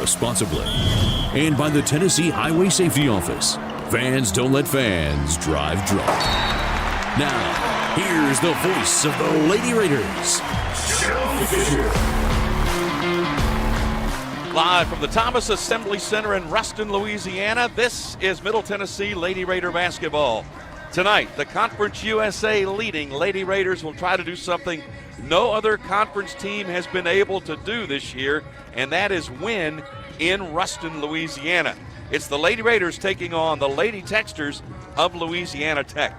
responsibly. And by the Tennessee Highway Safety Office. Fans don't let fans drive drunk. Now, here's the voice of the Lady Raiders, Joe Fisher. Live from the Thomas Assembly Center in Ruston, Louisiana, this is Middle Tennessee Lady Raider basketball. Tonight, the Conference USA leading Lady Raiders will try to do something no other conference team has been able to do this year, and that is win in Ruston, Louisiana. It's the Lady Raiders taking on the Lady Texters of Louisiana Tech.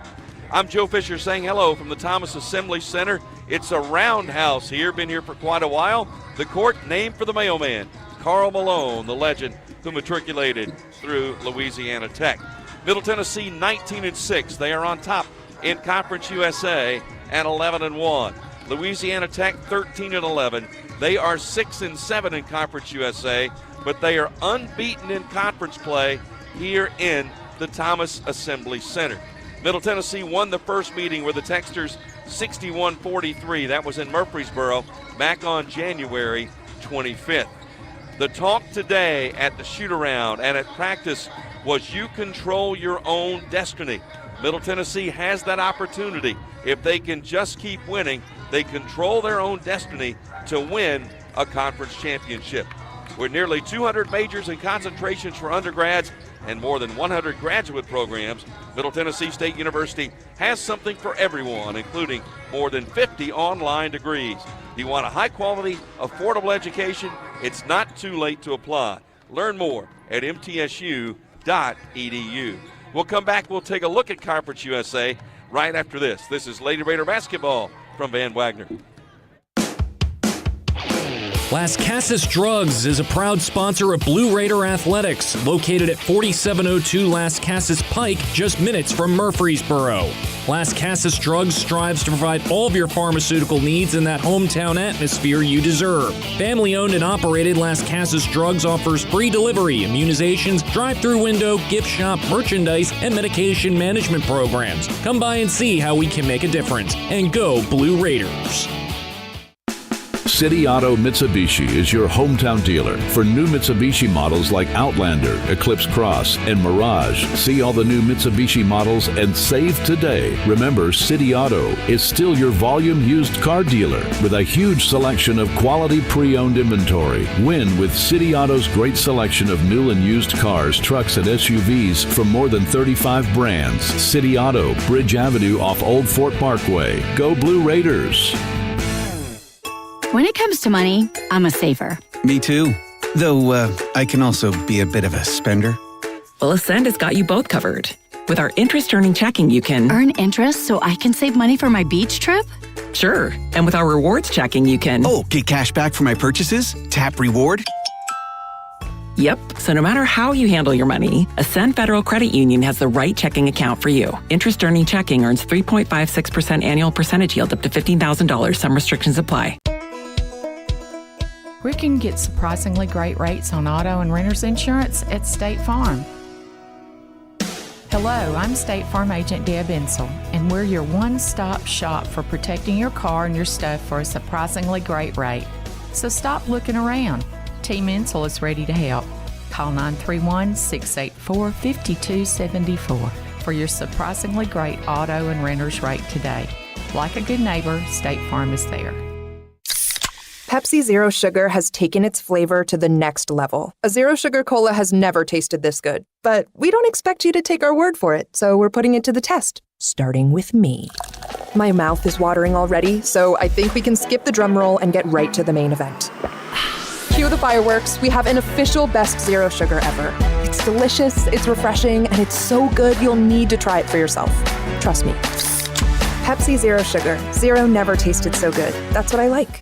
I'm Joe Fisher saying hello from the Thomas Assembly Center. It's a roundhouse here, been here for quite a while. The court named for the mailman, Carl Malone, the legend who matriculated through Louisiana Tech. Middle Tennessee 19-6. They are on top in Conference USA at 11-1. Louisiana Tech 13-11. They are 6-7 in Conference USA, but they are unbeaten in conference play here in the Thomas Assembly Center. Middle Tennessee won the first meeting with the Texters 61-43. That was in Murfreesboro back on January 25th. The talk today at the shoot-around and at practice was you control your own destiny. Middle Tennessee has that opportunity. If they can just keep winning, they control their own destiny to win a conference championship. With nearly 200 majors and concentrations for undergrads and more than 100 graduate programs, Middle Tennessee State University has something for everyone, including more than 50 online degrees. Do you want a high-quality, affordable education? It's not too late to apply. Learn more at MTSU.edu. We'll come back. We'll take a look at Conference USA right after this. This is Lady Raider basketball from Van Wagner. Las Casas Drugs is a proud sponsor of Blue Raider Athletics, located at 4702 Las Casas Pike, just minutes from Murfreesboro. Las Casas Drugs strives to provide all of your pharmaceutical needs in that hometown atmosphere you deserve. Family-owned and operated, Las Casas Drugs offers free delivery, immunizations, drive-through window, gift shop, merchandise, and medication management programs. Come by and see how we can make a difference. And go Blue Raiders. City Auto Mitsubishi is your hometown dealer for new Mitsubishi models like Outlander, Eclipse Cross, and Mirage. See all the new Mitsubishi models and save today. Remember, City Auto is still your volume used car dealer with a huge selection of quality pre-owned inventory. Win with City Auto's great selection of new and used cars, trucks, and SUVs from more than 35 brands. City Auto, Bridge Avenue off Old Fort Parkway. Go Blue Raiders. When it comes to money, I'm a saver. Me too. Though I can also be a bit of a spender. Well, Ascend has got you both covered. With our interest-earning checking, you can earn interest so I can save money for my beach trip? Sure. And with our rewards checking, you can get cash back for my purchases? Tap reward? Yep. So no matter how you handle your money, Ascend Federal Credit Union has the right checking account for you. Interest-earning checking earns 3.56% annual percentage yield up to $15,000. Some restrictions apply. We can get surprisingly great rates on auto and renter's insurance at State Farm. Hello, I'm State Farm Agent Deb Insel, and we're your one-stop shop for protecting your car and your stuff for a surprisingly great rate. So stop looking around. Team Insel is ready to help. Call 931-684-5274 for your surprisingly great auto and renter's rate today. Like a good neighbor, State Farm is there. Pepsi Zero Sugar has taken its flavor to the next level. A Zero Sugar Cola has never tasted this good. But we don't expect you to take our word for it, so we're putting it to the test, starting with me. My mouth is watering already, so I think we can skip the drum roll and get right to the main event. Cue the fireworks. We have an official best Zero Sugar ever. It's delicious, it's refreshing, and it's so good you'll need to try it for yourself. Trust me. Pepsi Zero Sugar. Zero never tasted so good. That's what I like.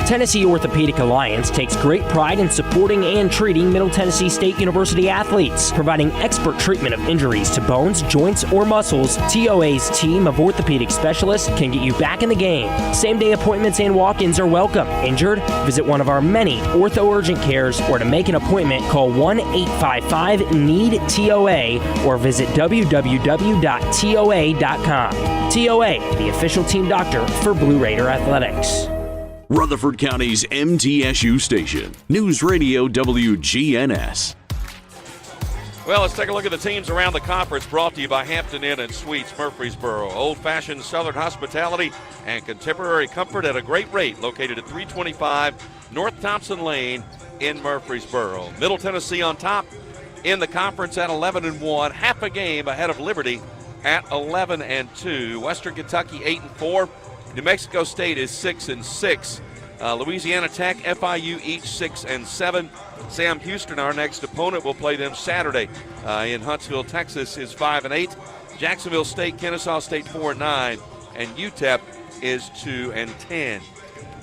Tennessee Orthopedic Alliance takes great pride in supporting and treating Middle Tennessee State University athletes, providing expert treatment of injuries to bones, joints, or muscles. TOA's team of orthopedic specialists can get you back in the game. Same-day appointments and walk-ins are welcome. Injured? Visit one of our many ortho urgent cares, or to make an appointment, call 1-855-NEED-TOA or visit www.toa.com. TOA, the official team doctor for Blue Raider Athletics. Rutherford County's MTSU station, News Radio WGNS. Well, let's take a look at the teams around the conference, brought to you by Hampton Inn and Suites, Murfreesboro. Old-fashioned Southern hospitality and contemporary comfort at a great rate, located at 325 North Thompson Lane in Murfreesboro. Middle Tennessee on top in the conference at 11-1, half a game ahead of Liberty at 11-2. Western Kentucky 8-4. New Mexico State is 6-6. Louisiana Tech, FIU each 6-7. Sam Houston, our next opponent, will play them Saturday in Huntsville, Texas, is 5-8. Jacksonville State, Kennesaw State 4-9, and UTEP is 2-10.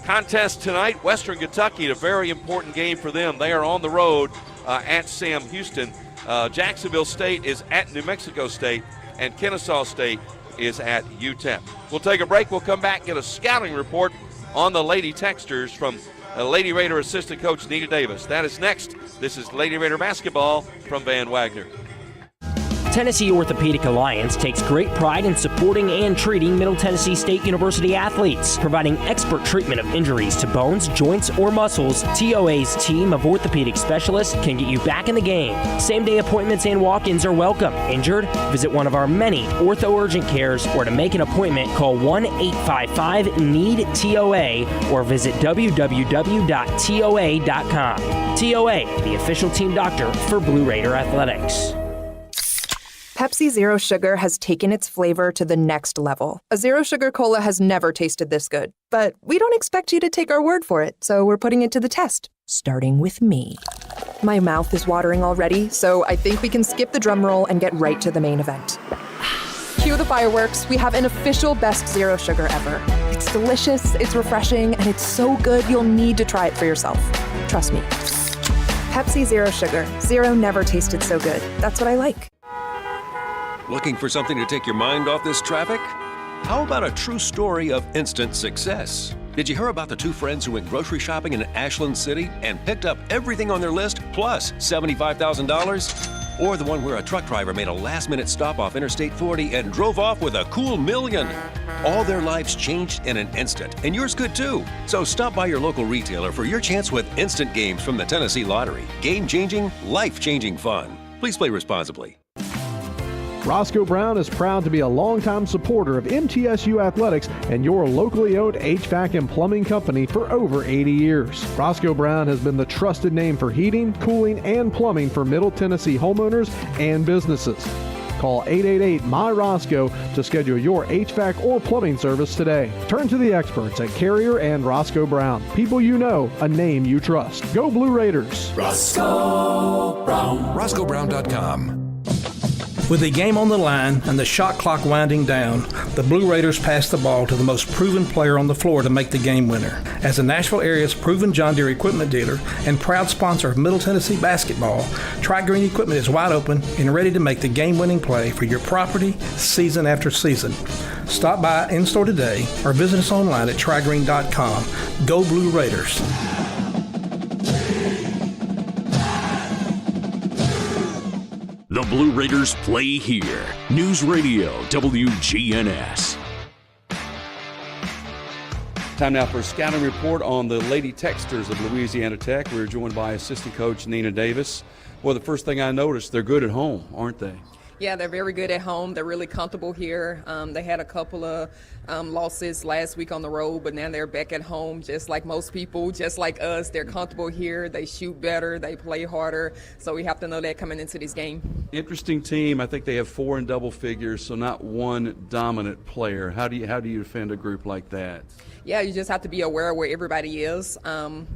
Contest tonight, Western Kentucky, a very important game for them. They are on the road at Sam Houston. Jacksonville State is at New Mexico State, and Kennesaw State is at UTEP. We'll take a break. We'll come back and get a scouting report on the Lady Texters from Lady Raider assistant coach Nina Davis. That is next. This is Lady Raider basketball from Van Wagner. Tennessee Orthopedic Alliance takes great pride in supporting and treating Middle Tennessee State University athletes. Providing expert treatment of injuries to bones, joints, or muscles, TOA's team of orthopedic specialists can get you back in the game. Same-day appointments and walk-ins are welcome. Injured? Visit one of our many ortho urgent cares, or to make an appointment, call 1-855-NEED-TOA or visit www.toa.com. TOA, the official team doctor for Blue Raider Athletics. Pepsi Zero Sugar has taken its flavor to the next level. A Zero Sugar Cola has never tasted this good. But we don't expect you to take our word for it, so we're putting it to the test. Starting with me. My mouth is watering already, so I think we can skip the drum roll and get right to the main event. Cue the fireworks. We have an official best Zero Sugar ever. It's delicious, it's refreshing, and it's so good you'll need to try it for yourself. Trust me. Pepsi Zero Sugar. Zero never tasted so good. That's what I like. Looking for something to take your mind off this traffic? How about a true story of instant success? Did you hear about the two friends who went grocery shopping in Ashland City and picked up everything on their list plus $75,000? Or the one where a truck driver made a last-minute stop off Interstate 40 and drove off with a cool $1 million? All their lives changed in an instant, and yours could too. So stop by your local retailer for your chance with instant games from the Tennessee Lottery. Game-changing, life-changing fun. Please play responsibly. Roscoe Brown is proud to be a longtime supporter of MTSU athletics and your locally owned HVAC and plumbing company for over 80 years. Roscoe Brown has been the trusted name for heating, cooling, and plumbing for Middle Tennessee homeowners and businesses. Call 888-MY-ROSCOE to schedule your HVAC or plumbing service today. Turn to the experts at Carrier and Roscoe Brown. People you know, a name you trust. Go Blue Raiders. Roscoe Brown. RoscoeBrown.com. With the game on the line and the shot clock winding down, the Blue Raiders pass the ball to the most proven player on the floor to make the game winner. As the Nashville area's proven John Deere equipment dealer and proud sponsor of Middle Tennessee basketball, Tri-Green Equipment is wide open and ready to make the game-winning play for your property season after season. Stop by in-store today or visit us online at trigreen.com. Go Blue Raiders. The Blue Raiders play here. News Radio WGNS. Time now for a scouting report on the Lady Texters of Louisiana Tech. We're joined by assistant coach Nina Davis. Well, the first thing I noticed, they're good at home, aren't they? Yeah, they're very good at home. They're really comfortable here. They had a couple of losses last week on the road, but now they're back at home just like most people, just like us. They're comfortable here. They shoot better. They play harder. So we have to know that coming into this game. Interesting team. I think they have 4 in double figures, so not one dominant player. How do you defend a group like that? Yeah, you just have to be aware of where everybody is.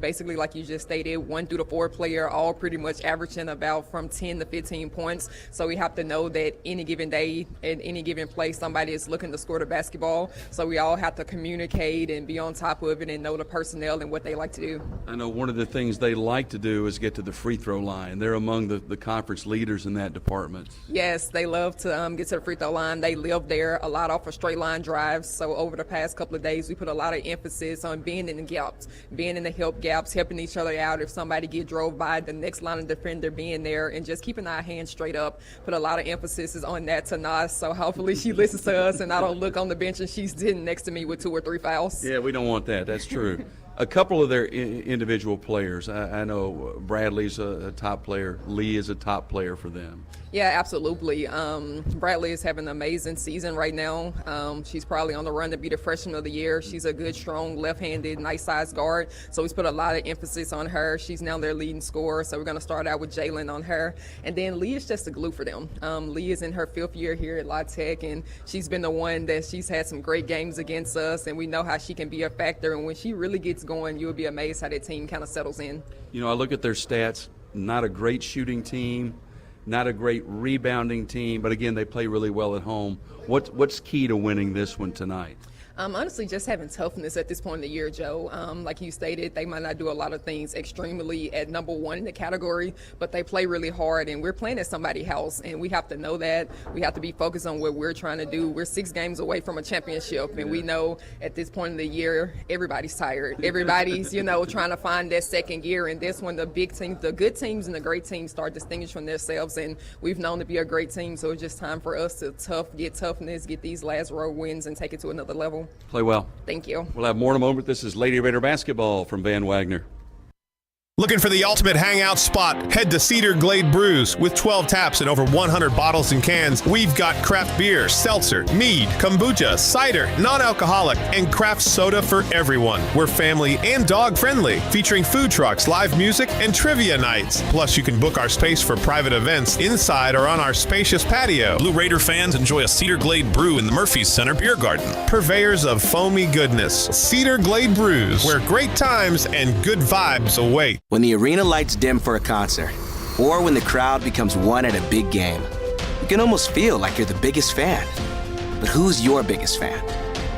Basically, like you just stated, 1 through the 4 player, all pretty much averaging about from 10 to 15 points. So we have to know that any given day, at any given play, somebody is looking to score the basketball. So we all have to communicate and be on top of it and know the personnel and what they like to do. I know one of the things they like to do is get to the free throw line. They're among the conference leaders in that department. Yes, they love to get to the free throw line. They live there a lot off of straight line drives. So over the past couple of days, we put a lot of emphasis on being in the gaps, being in the help gaps, helping each other out. If somebody get drove by, the next line of defender being there and just keeping our hands straight up. Put a lot of emphasis on that to Nas, so hopefully she listens to us and I don't look on the bench and she's sitting next to me with 2 or 3 fouls. Yeah, we don't want that. That's true. A couple of their individual players. I know Bradley's a top player. Lee is a top player for them. Yeah, absolutely. Bradley is having an amazing season right now. She's probably on the run to be the freshman of the year. She's a good, strong, left-handed, nice-sized guard. So he's put a lot of emphasis on her. She's now their leading scorer. So we're going to start out with Jalen on her. And then Lee is just a glue for them. Lee is in her 5th year here at La Tech, and she's been the one that she's had some great games against us, and we know how she can be a factor. And when she really gets going, you'll be amazed how that team kind of settles in. You know, I look at their stats, not a great shooting team, not a great rebounding team, but again, they play really well at home. What's key to winning this one tonight? Honestly, just having toughness at this point in the year, Joe. Like you stated, they might not do a lot of things extremely at number one in the category, but they play really hard, and we're playing at somebody's house, and we have to know that. We have to be focused on what we're trying to do. We're 6 games away from a championship, and we know at this point in the year, everybody's tired. Everybody's, trying to find that second gear, and this one, the big teams, the good teams and the great teams start distinguishing themselves, and we've known to be a great team, so it's just time for us to get toughness, get these last road wins, and take it to another level. Play well. Thank you. We'll have more in a moment. This is Lady Raider basketball from Van Wagner. Looking for the ultimate hangout spot? Head to Cedar Glade Brews. With 12 taps and over 100 bottles and cans, we've got craft beer, seltzer, mead, kombucha, cider, non-alcoholic, and craft soda for everyone. We're family and dog-friendly, featuring food trucks, live music, and trivia nights. Plus, you can book our space for private events inside or on our spacious patio. Blue Raider fans enjoy a Cedar Glade brew in the Murphy's Center Beer Garden. Purveyors of foamy goodness, Cedar Glade Brews, where great times and good vibes await. When the arena lights dim for a concert, or when the crowd becomes one at a big game, you can almost feel like you're the biggest fan. But who's your biggest fan?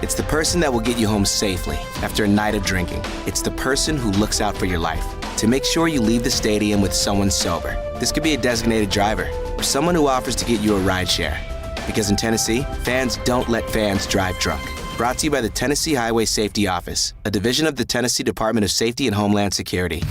It's the person that will get you home safely after a night of drinking. It's the person who looks out for your life to make sure you leave the stadium with someone sober. This could be a designated driver or someone who offers to get you a ride share. Because in Tennessee, fans don't let fans drive drunk. Brought to you by the Tennessee Highway Safety Office, a division of the Tennessee Department of Safety and Homeland Security.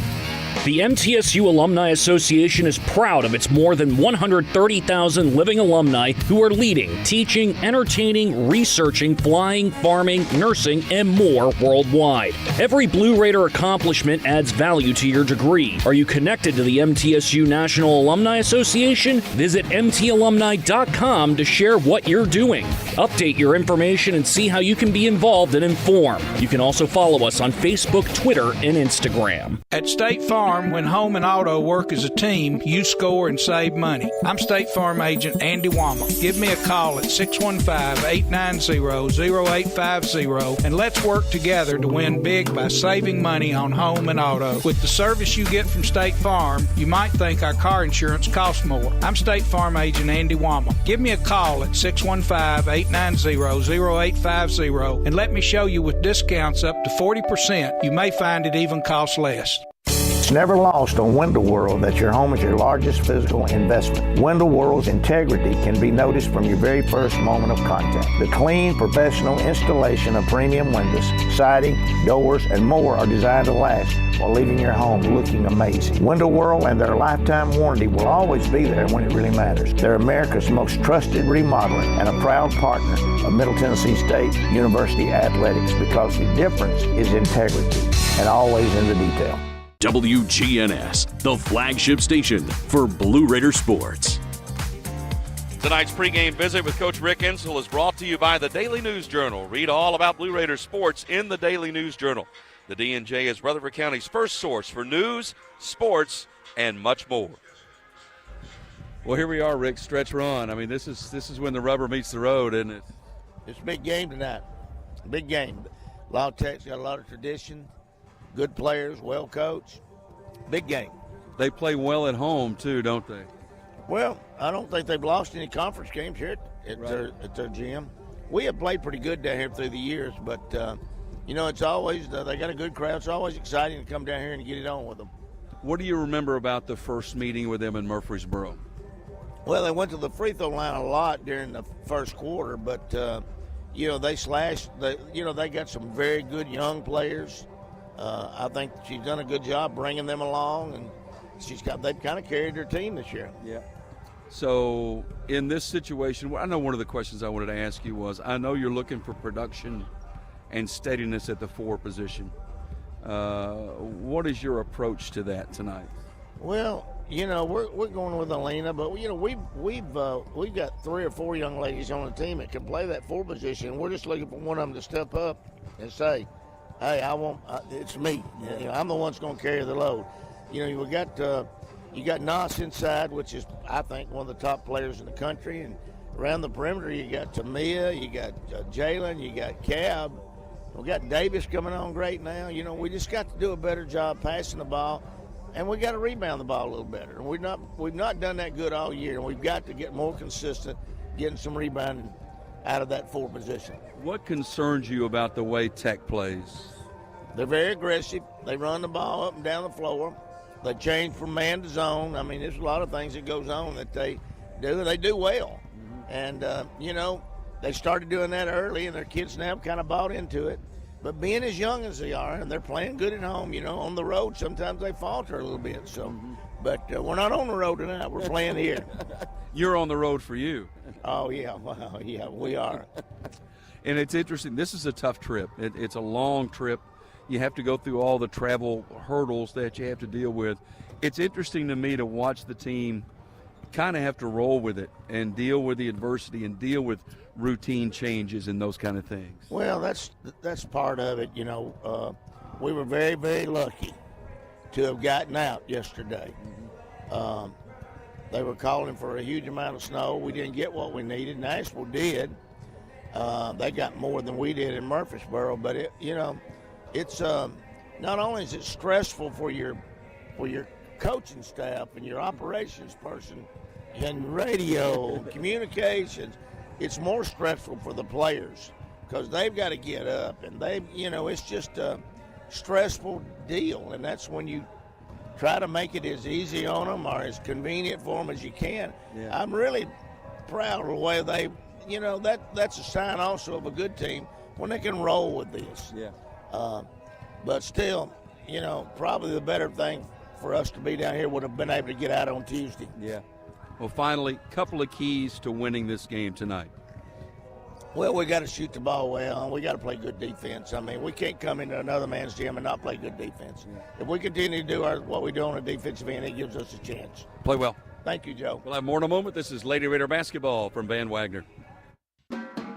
The MTSU Alumni Association is proud of its more than 130,000 living alumni who are leading, teaching, entertaining, researching, flying, farming, nursing, and more worldwide. Every Blue Raider accomplishment adds value to your degree. Are you connected to the MTSU National Alumni Association? Visit mtalumni.com to share what you're doing. Update your information and see how you can be involved and informed. You can also follow us on Facebook, Twitter, and Instagram. At State Farm, when home and auto work as a team, you score and save money. I'm State Farm Agent Andy Wama. Give me a call at 615-890-0850 and let's work together to win big by saving money on home and auto. With the service you get from State Farm, you might think our car insurance costs more. I'm State Farm Agent Andy Wama. Give me a call at 615-890-0850 and let me show you with discounts up to 40%. You may find it even costs less. It's never lost on Window World that your home is your largest physical investment. Window World's integrity can be noticed from your very first moment of contact. The clean, professional installation of premium windows, siding, doors, and more are designed to last while leaving your home looking amazing. Window World and their lifetime warranty will always be there when it really matters. They're America's most trusted remodeler and a proud partner of Middle Tennessee State University Athletics because the difference is integrity and always in the detail. WGNS, the flagship station for Blue Raider sports. Tonight's pregame visit with Coach Rick Insell is brought to you by the Daily News Journal. Read all about Blue Raider sports in the Daily News Journal. The D&J is Rutherford County's first source for news, sports, and much more. Well, here we are, Rick, stretch run. I mean, this is when the rubber meets the road, isn't it? It's a big game tonight. Big game. La Tech's got a lot of tradition. Good players, well coached. Big game. They play well at home, too, don't they? Well, I don't think they've lost any conference games here at their gym. We have played pretty good down here through the years, but, it's always, they got a good crowd. It's always exciting to come down here and get it on with them. What do you remember about the first meeting with them in Murfreesboro? Well, they went to the free throw line a lot during the first quarter, but, they slashed. They got some very good young players. I think she's done a good job bringing them along, and they've kind of carried their team this year. Yeah. So in this situation, I know one of the questions I wanted to ask you was, I know you're looking for production and steadiness at the 4 position. What is your approach to that tonight? Well, we're going with Alina, but we've got 3 or 4 young ladies on the team that can play that 4 position. We're just looking for one of them to step up and say, "Hey, it's me. I'm the one that's going to carry the load." You got Nas inside, which is I think one of the top players in the country, and around the perimeter you got Tamia, you got Jalen, you got Cab. We got Davis coming on great now. We just got to do a better job passing the ball. And we got to rebound the ball a little better. And we've not done that good all year. And we've got to get more consistent, getting some rebounding out of that 4 position. What concerns you about the way Tech plays? They're very aggressive. They run the ball up and down the floor. They change from man to zone. I mean, there's a lot of things that goes on that they do, and they do well. And, they started doing that early, and their kids now kind of bought into it. But being as young as they are, and they're playing good at home, on the road, sometimes they falter a little bit. So, but we're not on the road tonight. We're playing here. You're on the road for you. Oh, yeah. Wow, yeah, we are. And it's interesting. This is a tough trip. It's a long trip. You have to go through all the travel hurdles that you have to deal with. It's interesting to me to watch the team kind of have to roll with it and deal with the adversity and deal with routine changes and those kind of things. Well, that's part of it. We were very, very lucky to have gotten out yesterday. They were calling for a huge amount of snow. We didn't get what we needed. Nashville did. They got more than we did in Murfreesboro, but it's not only is it stressful for your coaching staff and your operations person and radio communications, it's more stressful for the players because they've got to get up and it's just a stressful deal, and that's when you try to make it as easy on them or as convenient for them as you can. Yeah. I'm really proud of the way they, that's a sign also of a good team when they can roll with this. Yeah. But still, probably the better thing for us to be down here would have been able to get out on Tuesday. Yeah. Well, finally, a couple of keys to winning this game tonight. Well, we got to shoot the ball well. We got to play good defense. I mean, we can't come into another man's gym and not play good defense. If we continue to do what we do on the defensive end, it gives us a chance. Play well. Thank you, Joe. We'll have more in a moment. This is Lady Raider basketball from Van Wagner.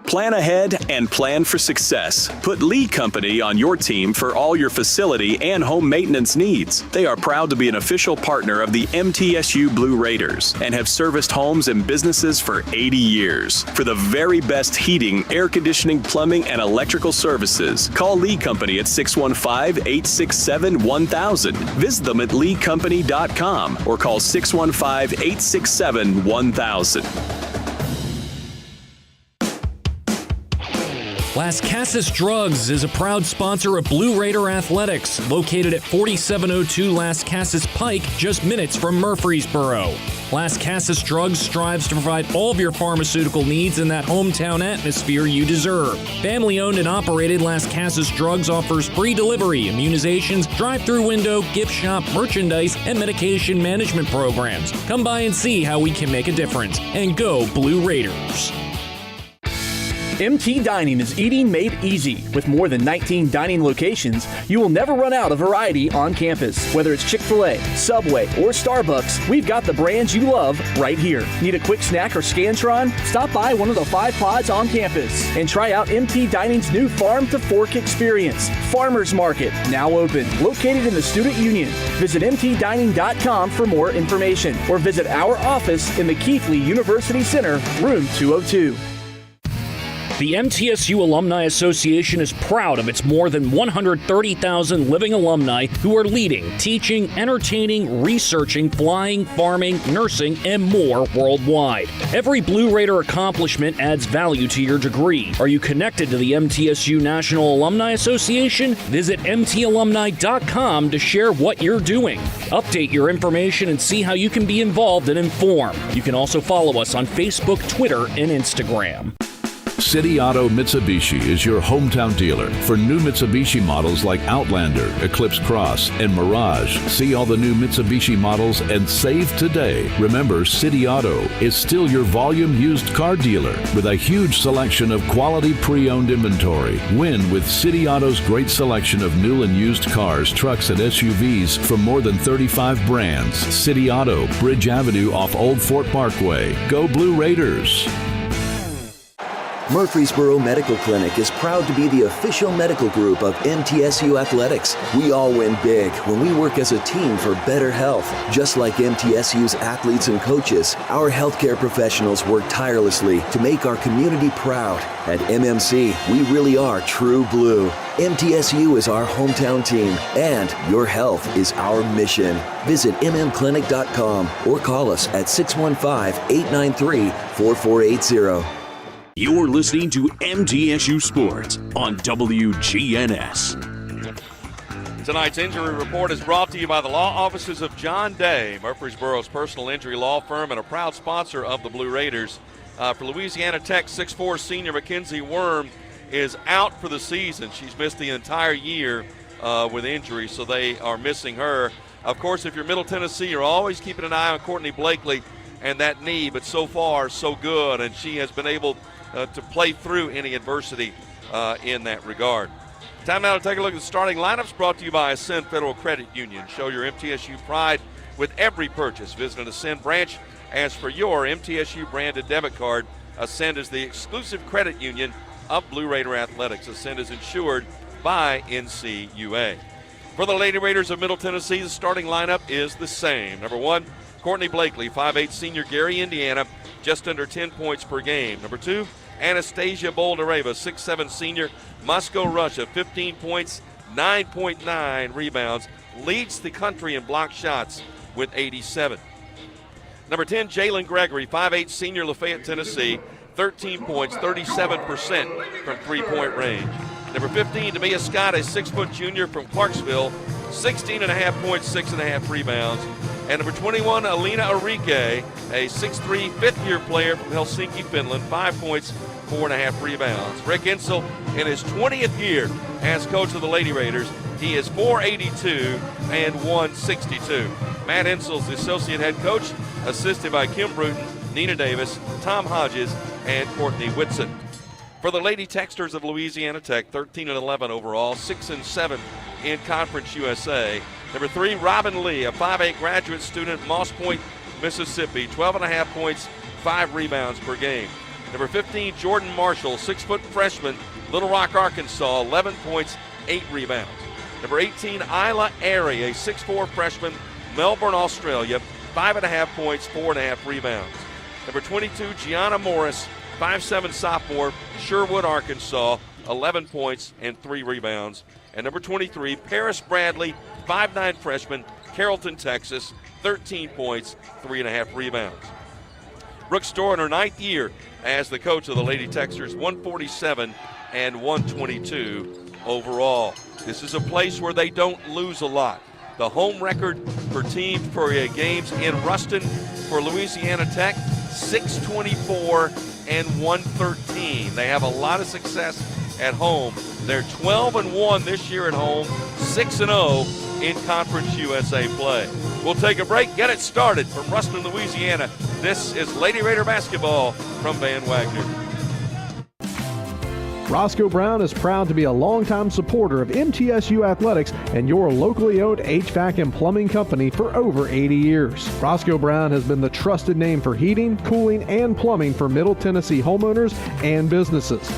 Plan ahead and plan for success. Put Lee Company on your team for all your facility and home maintenance needs. They are proud to be an official partner of the MTSU Blue Raiders and have serviced homes and businesses for 80 years. For the very best heating, air conditioning, plumbing, and electrical services, call Lee Company at 615-867-1000. Visit them at leecompany.com or call 615-867-1000. Las Casas Drugs is a proud sponsor of Blue Raider Athletics, located at 4702 Las Casas Pike, just minutes from Murfreesboro. Las Casas Drugs strives to provide all of your pharmaceutical needs in that hometown atmosphere you deserve. Family-owned and operated, Las Casas Drugs offers free delivery, immunizations, drive-through window, gift shop, merchandise, and medication management programs. Come by and see how we can make a difference. And go Blue Raiders. MT Dining is eating made easy. With more than 19 dining locations, you will never run out of variety on campus. Whether it's Chick-fil-A, Subway, or Starbucks, we've got the brands you love right here. Need a quick snack or Scantron? Stop by one of the 5 pods on campus and try out MT Dining's new Farm to Fork experience. Farmers Market, now open, located in the Student Union. Visit mtdining.com for more information or visit our office in the Keithley University Center, room 202. The MTSU Alumni Association is proud of its more than 130,000 living alumni who are leading, teaching, entertaining, researching, flying, farming, nursing, and more worldwide. Every Blue Raider accomplishment adds value to your degree. Are you connected to the MTSU National Alumni Association? Visit mtalumni.com to share what you're doing. Update your information and see how you can be involved and informed. You can also follow us on Facebook, Twitter, and Instagram. City Auto Mitsubishi is your hometown dealer for new Mitsubishi models like Outlander, Eclipse Cross, and Mirage. See all the new Mitsubishi models and save today. Remember, City Auto is still your volume used car dealer with a huge selection of quality pre-owned inventory. Win with City Auto's great selection of new and used cars, trucks, and SUVs from more than 35 brands. City Auto, Bridge Avenue off Old Fort Parkway. Go Blue Raiders! Murfreesboro Medical Clinic is proud to be the official medical group of MTSU Athletics. We all win big when we work as a team for better health. Just like MTSU's athletes and coaches, our healthcare professionals work tirelessly to make our community proud. At MMC, we really are true blue. MTSU is our hometown team, and your health is our mission. Visit mmclinic.com or call us at 615-893-4480. You're listening to MTSU Sports on WGNS. Tonight's injury report is brought to you by the law offices of John Day, Murfreesboro's personal injury law firm and a proud sponsor of the Blue Raiders. For Louisiana Tech, 6'4" senior Mackenzie Worm is out for the season. She's missed the entire year with injury, so they are missing her. Of course, if you're Middle Tennessee, you're always keeping an eye on Courtney Blakely and that knee, but so far, so good, and she has been able to play through any adversity in that regard. Time now to take a look at the starting lineups, brought to you by Ascend Federal Credit Union. Show your MTSU pride with every purchase. Visit an Ascend branch. As for your MTSU branded debit card, Ascend is the exclusive credit union of Blue Raider Athletics. Ascend is insured by NCUA. For the Lady Raiders of Middle Tennessee, the starting lineup is the same. Number 1, Courtney Blakely, 5'8" senior, Gary, Indiana, just under 10 points per game. Number 2, Anastasia Boldareva, 6'7" senior, Moscow, Russia, 15 points, 9.9 rebounds, leads the country in block shots with 87. Number 10, Jalen Gregory, 5'8" senior, Lafayette, Tennessee, 13 points, 37% from three-point range. Number 15, Tamia Scott, a 6' junior from Clarksville, 16.5 points, 6.5 rebounds. And number 21, Alina Arike, a 6'3", fifth-year player from Helsinki, Finland, 5 points, 4.5 rebounds. Rick Insel, in his 20th year as coach of the Lady Raiders, he is 482 and 162. Matt Insel's the associate head coach, assisted by Kim Bruton, Nina Davis, Tom Hodges, and Courtney Whitson. For the Lady Texters of Louisiana Tech, 13-11 overall, 6-7 in Conference USA. Number 3, Robin Lee, a 5'8" graduate student, Moss Point, Mississippi, 12.5 points, 5 rebounds per game. Number 15, Jordan Marshall, 6' freshman, Little Rock, Arkansas, 11 points, 8 rebounds. Number 18, Isla Airy, a 6'4" freshman, Melbourne, Australia, 5.5 points, 4.5 rebounds. Number 22, Gianna Morris, 5'7" sophomore, Sherwood, Arkansas, 11 points and 3 rebounds. And number 23, Paris Bradley, 5'9" freshman, Carrollton, Texas, 13 points, 3.5 rebounds. Brooke Storr in her 9th year as the coach of the Lady Texters, 147 and 122 overall. This is a place where they don't lose a lot. The home record for games in Ruston for Louisiana Tech, 624 and 113. They have a lot of success at home. They're 12-1 this year at home, 6-0 in Conference USA play. We'll take a break, get it started from Ruston, Louisiana. This is Lady Raider basketball from Van Wagner. Roscoe Brown is proud to be a longtime supporter of MTSU Athletics and your locally owned HVAC and plumbing company for over 80 years. Roscoe Brown has been the trusted name for heating, cooling, and plumbing for Middle Tennessee homeowners and businesses.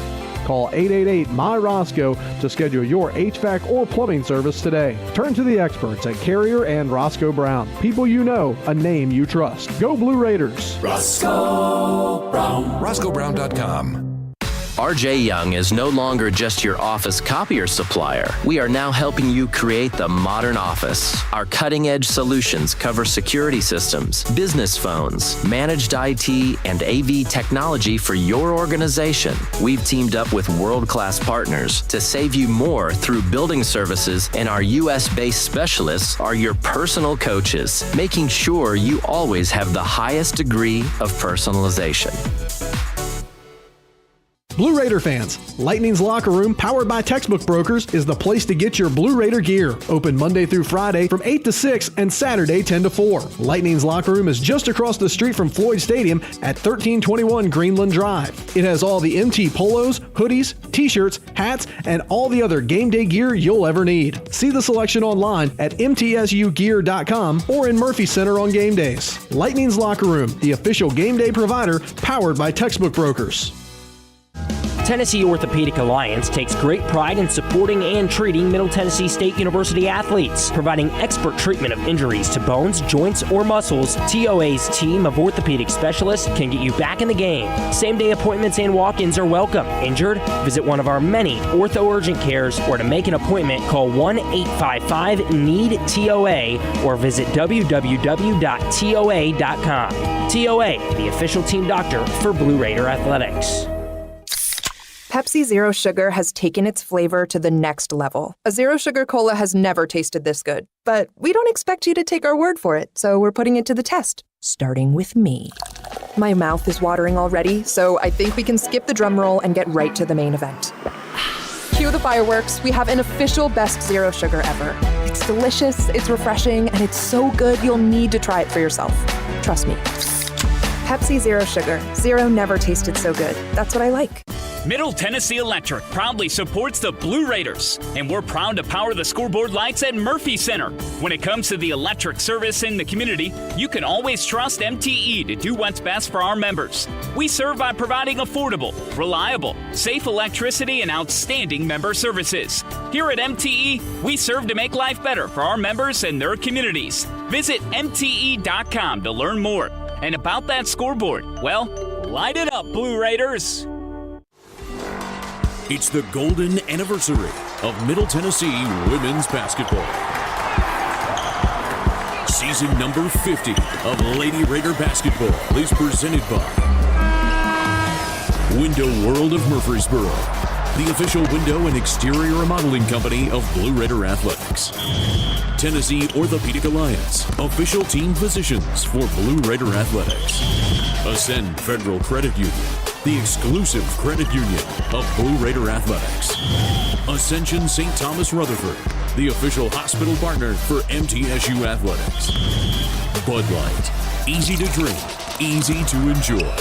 Call 888-MY-ROSCOE to schedule your HVAC or plumbing service today. Turn to the experts at Carrier and Roscoe Brown. People you know, a name you trust. Go Blue Raiders. Roscoe Brown. RoscoeBrown.com. RJ Young is no longer just your office copier supplier. We are now helping you create the modern office. Our cutting-edge solutions cover security systems, business phones, managed IT, and AV technology for your organization. We've teamed up with world-class partners to save you more through building services, and our U.S.-based specialists are your personal coaches, making sure you always have the highest degree of personalization. Blue Raider fans, Lightning's Locker Room, powered by Textbook Brokers, is the place to get your Blue Raider gear. Open Monday through Friday from 8 to 6 and Saturday 10 to 4. Lightning's Locker Room is just across the street from Floyd Stadium at 1321 Greenland Drive. It has all the MT polos, hoodies, t-shirts, hats, and all the other game day gear you'll ever need. See the selection online at mtsugear.com or in Murphy Center on game days. Lightning's Locker Room, the official game day provider, powered by Textbook Brokers. Tennessee Orthopedic Alliance takes great pride in supporting and treating Middle Tennessee State University athletes, providing expert treatment of injuries to bones, joints, or muscles. TOA's team of orthopedic specialists can get you back in the game. Same-day appointments and walk-ins are welcome. Injured? Visit one of our many ortho urgent cares, or to make an appointment, call 1-855-NEED-TOA or visit www.toa.com. TOA, the official team doctor for Blue Raider Athletics. Pepsi Zero Sugar has taken its flavor to the next level. A Zero Sugar Cola has never tasted this good. But we don't expect you to take our word for it, so we're putting it to the test, starting with me. My mouth is watering already, so I think we can skip the drum roll and get right to the main event. Cue the fireworks. We have an official best Zero Sugar ever. It's delicious, it's refreshing, and it's so good you'll need to try it for yourself. Trust me. Pepsi Zero Sugar. Zero never tasted so good. That's what I like. Middle Tennessee Electric proudly supports the Blue Raiders, and we're proud to power the scoreboard lights at Murphy Center. When it comes to the electric service in the community, you can always trust MTE to do what's best for our members. We serve by providing affordable, reliable, safe electricity and outstanding member services. Here at MTE, we serve to make life better for our members and their communities. Visit MTE.com to learn more. And about that scoreboard, well, light it up, Blue Raiders! It's the golden anniversary of Middle Tennessee women's basketball. Season number 50 of Lady Raider Basketball is presented by Window World of Murfreesboro, the official window and exterior remodeling company of Blue Raider Athletics. Tennessee Orthopedic Alliance, official team physicians for Blue Raider Athletics. Ascend Federal Credit Union, the exclusive credit union of Blue Raider Athletics. Ascension St. Thomas Rutherford, the official hospital partner for MTSU Athletics. Bud Light, easy to drink, easy to enjoy.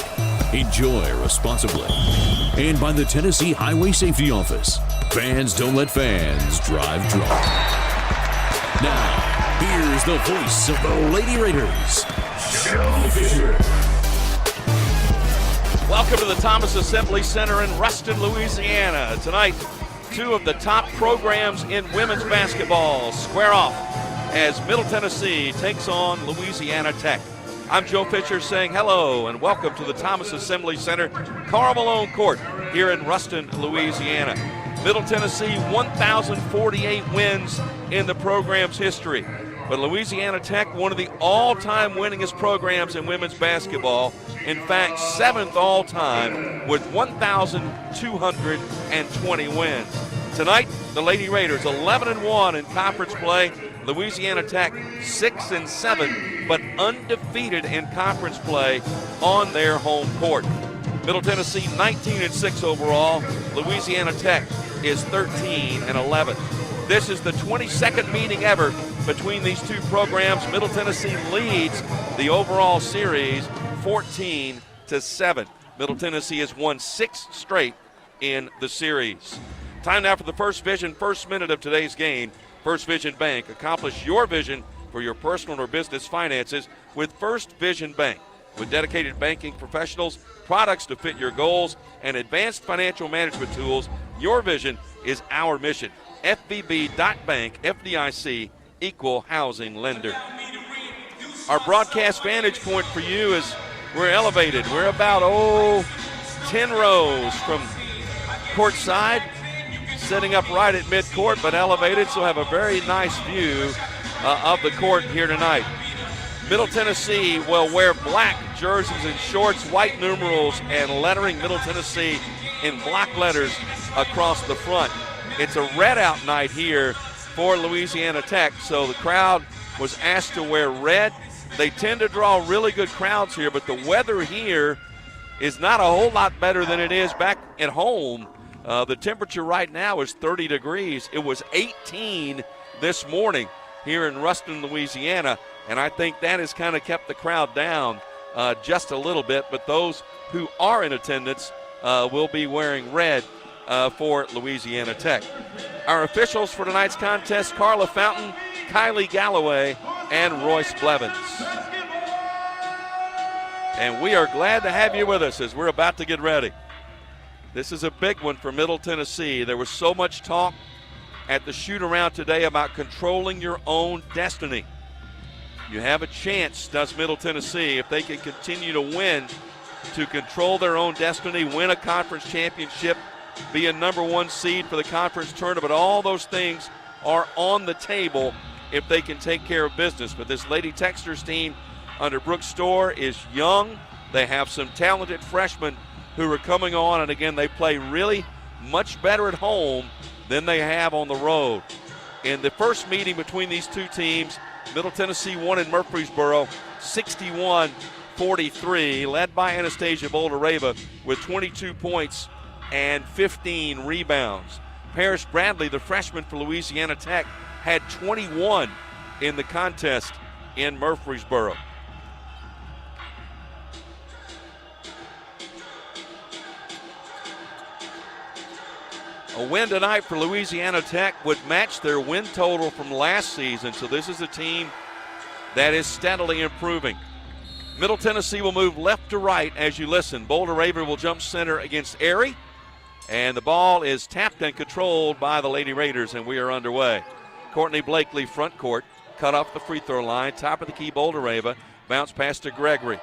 Enjoy responsibly. And by the Tennessee Highway Safety Office, fans don't let fans drive drunk. Now, here's the voice of the Lady Raiders, Joe Fisher. Welcome to the Thomas Assembly Center in Ruston, Louisiana. Tonight, two of the top programs in women's basketball square off as Middle Tennessee takes on Louisiana Tech. I'm Joe Fisher saying hello and welcome to the Thomas Assembly Center, Carl Malone Court here in Ruston, Louisiana. Middle Tennessee, 1,048 wins in the program's history. But Louisiana Tech, one of the all-time winningest programs in women's basketball. In fact, 7th all-time with 1,220 wins. Tonight, the Lady Raiders 11-1 in conference play. Louisiana Tech 6-7, but undefeated in conference play on their home court. Middle Tennessee 19-6 overall. Louisiana Tech is 13-11. This is the 22nd meeting ever between these two programs. Middle Tennessee leads the overall series 14-7. Middle Tennessee has won 6 straight in the series. Time now for the First Vision first minute of today's game. First Vision Bank. Accomplish your vision for your personal or business finances with First Vision Bank. With dedicated banking professionals, products to fit your goals, and advanced financial management tools, your vision is our mission. FVB.Bank, FDIC, Equal Housing Lender. Our broadcast vantage point for you is we're elevated. We're about, 10 rows from courtside, sitting up right at midcourt, but elevated, so have a very nice view of the court here tonight. Middle Tennessee will wear black jerseys and shorts, white numerals, and lettering Middle Tennessee in block letters across the front. It's a red-out night here for Louisiana Tech, so the crowd was asked to wear red. They tend to draw really good crowds here, but the weather here is not a whole lot better than it is back at home. The temperature right now is 30 degrees. It was 18 this morning here in Ruston, Louisiana, and I think that has kind of kept the crowd down just a little bit. But those who are in attendance will be wearing red for Louisiana Tech. Our officials for tonight's contest, Carla Fountain, Kylie Galloway, and Royce Blevins. And we are glad to have you with us as we're about to get ready. This is a big one for Middle Tennessee. There was so much talk at the shoot-around today about controlling your own destiny. You have a chance, does Middle Tennessee, if they can continue to win, to control their own destiny, win a conference championship, be a number one seed for the conference tournament. All those things are on the table if they can take care of business. But this Lady Techsters team under Brooke Storr is young. They have some talented freshmen who are coming on, and again, they play really much better at home than they have on the road. In the first meeting between these two teams, Middle Tennessee won in Murfreesboro 61-43, led by Anastasia Boldareva with 22 points and 15 rebounds. Paris Bradley, the freshman for Louisiana Tech, had 21 in the contest in Murfreesboro. A win tonight for Louisiana Tech would match their win total from last season, so this is a team that is steadily improving. Middle Tennessee will move left to right as you listen. Boldareva will jump center against Erie, and the ball is tapped and controlled by the Lady Raiders, and we are underway. Courtney Blakely, front court, cut off the free throw line, top of the key, Boldareva, bounce pass to Gregory.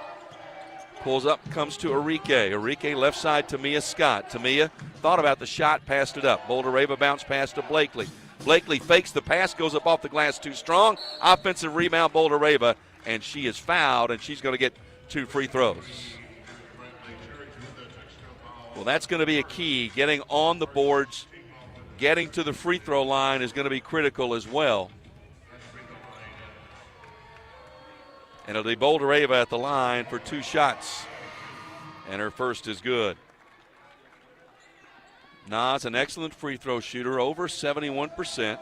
Pulls up, comes to Arike. Arike left side to Mia Scott. Tamia thought about the shot, passed it up. Boldareva bounce pass to Blakely. Blakely fakes the pass, goes up off the glass too strong. Offensive rebound, Boldareva, and she is fouled, and she's going to get 2 free throws. Well, that's going to be a key. Getting on the boards, getting to the free throw line is going to be critical as well. And it'll be Boldareva at the line for 2 shots. And her first is good. Nas, an excellent free throw shooter, over 71%.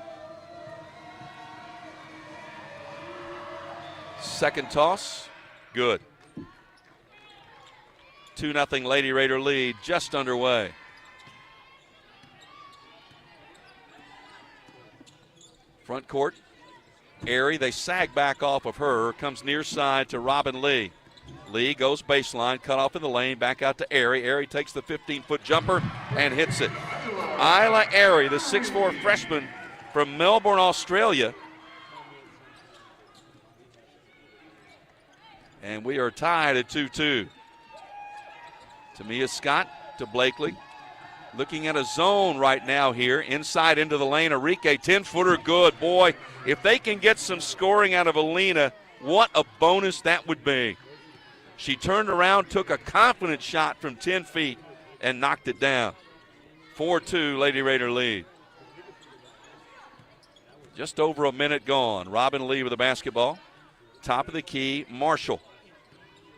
Second toss, good. 2-0 Lady Raider lead just underway. Front court. Erie, they sag back off of her, comes near side to Robin Lee. Lee goes baseline, cut off in the lane, back out to Erie. Erie takes the 15-foot jumper and hits it. Isla Erie, the 6'4 freshman from Melbourne, Australia. And we are tied at 2-2. Tamia Scott to Blakely. Looking at a zone right now here, inside into the lane. Arike, 10-footer, good. Boy, if they can get some scoring out of Alina, what a bonus that would be. She turned around, took a confident shot from 10 feet, and knocked it down. 4-2, Lady Raider lead. Just over a minute gone. Robin Lee with the basketball. Top of the key, Marshall.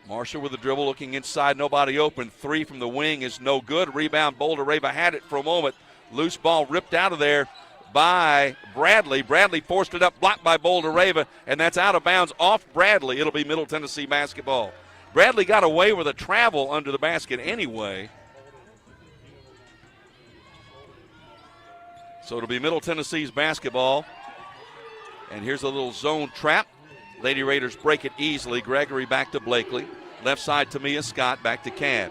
Marshall with the dribble, looking inside, nobody open. 3 from the wing is no good. Rebound, Boldareva had it for a moment. Loose ball ripped out of there by Bradley. Bradley forced it up, blocked by Boldareva, and that's out of bounds off Bradley. It'll be Middle Tennessee basketball. Bradley got away with a travel under the basket anyway. So it'll be Middle Tennessee's basketball. And here's a little zone trap. Lady Raiders break it easily. Gregory back to Blakely. Left side, Tamia Scott, back to Cab.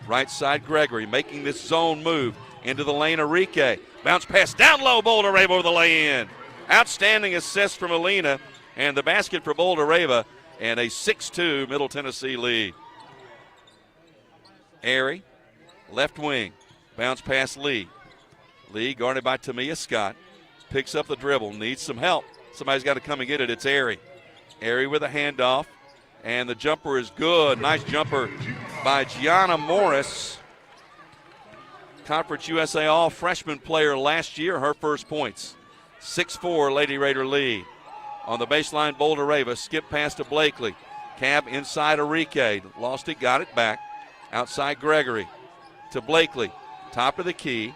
Right side, Gregory making this zone move into the lane. Arike. Bounce pass down low. Boldareva with the lay-in. Outstanding assist from Alina. And the basket for Boldareva. And a 6-2 Middle Tennessee lead. Airy, left wing. Bounce pass Lee. Lee guarded by Tamia Scott. Picks up the dribble. Needs some help. Somebody's got to come and get it. It's Airy. Airy with a handoff, and the jumper is good. Nice jumper by Gianna Morris. Conference USA All-Freshman player last year, her first points. 6-4 Lady Raider lead. On the baseline, Boldareva, skip pass to Blakely. Cab inside Arike. Lost it, got it back. Outside Gregory to Blakely. Top of the key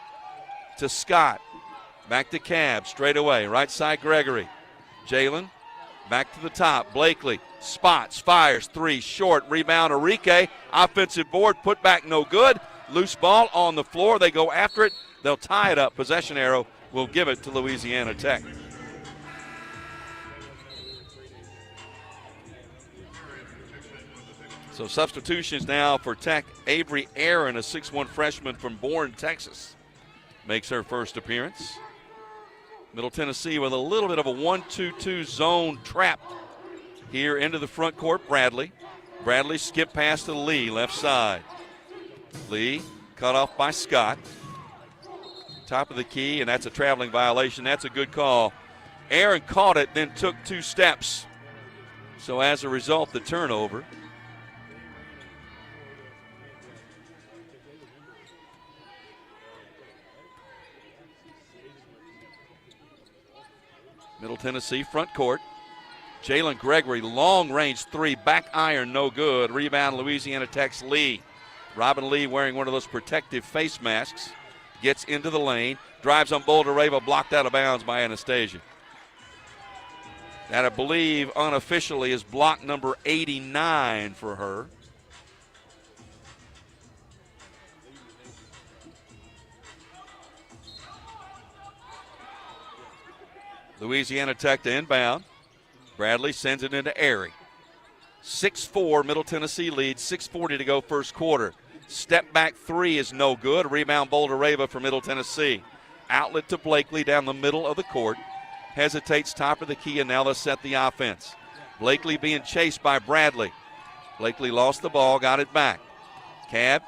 to Scott. Back to Cab, straight away. Right side Gregory. Jalen back to the top. Blakely spots, fires, 3 short. Rebound Enrique. Offensive board, put back no good. Loose ball on the floor. They go after it. They'll tie it up. Possession arrow will give it to Louisiana Tech. So substitutions now for Tech. Avery Aaron, a 6'1 freshman from Bourne, Texas, makes her first appearance. Middle Tennessee with a little bit of a 1-2-2 zone trap here into the front court. Bradley skip pass to Lee, left side. Lee cut off by Scott. Top of the key, and that's a traveling violation. That's a good call. Aaron caught it, then took 2 steps. So as a result, the turnover. Middle Tennessee front court. Jalen Gregory, long range 3, back iron, no good. Rebound Louisiana Tech's Lee. Robin Lee wearing one of those protective face masks. Gets into the lane, drives on Boulder-Rava, blocked out of bounds by Anastasia. That, I believe, unofficially is block number 89 for her. Louisiana Tech to inbound. Bradley sends it into Airy. 6-4, Middle Tennessee leads, 6:40 to go first quarter. Step back 3 is no good. Rebound Boulder-Rava for Middle Tennessee. Outlet to Blakely down the middle of the court. Hesitates top of the key, and now they'll set the offense. Blakely being chased by Bradley. Blakely lost the ball, got it back. Cab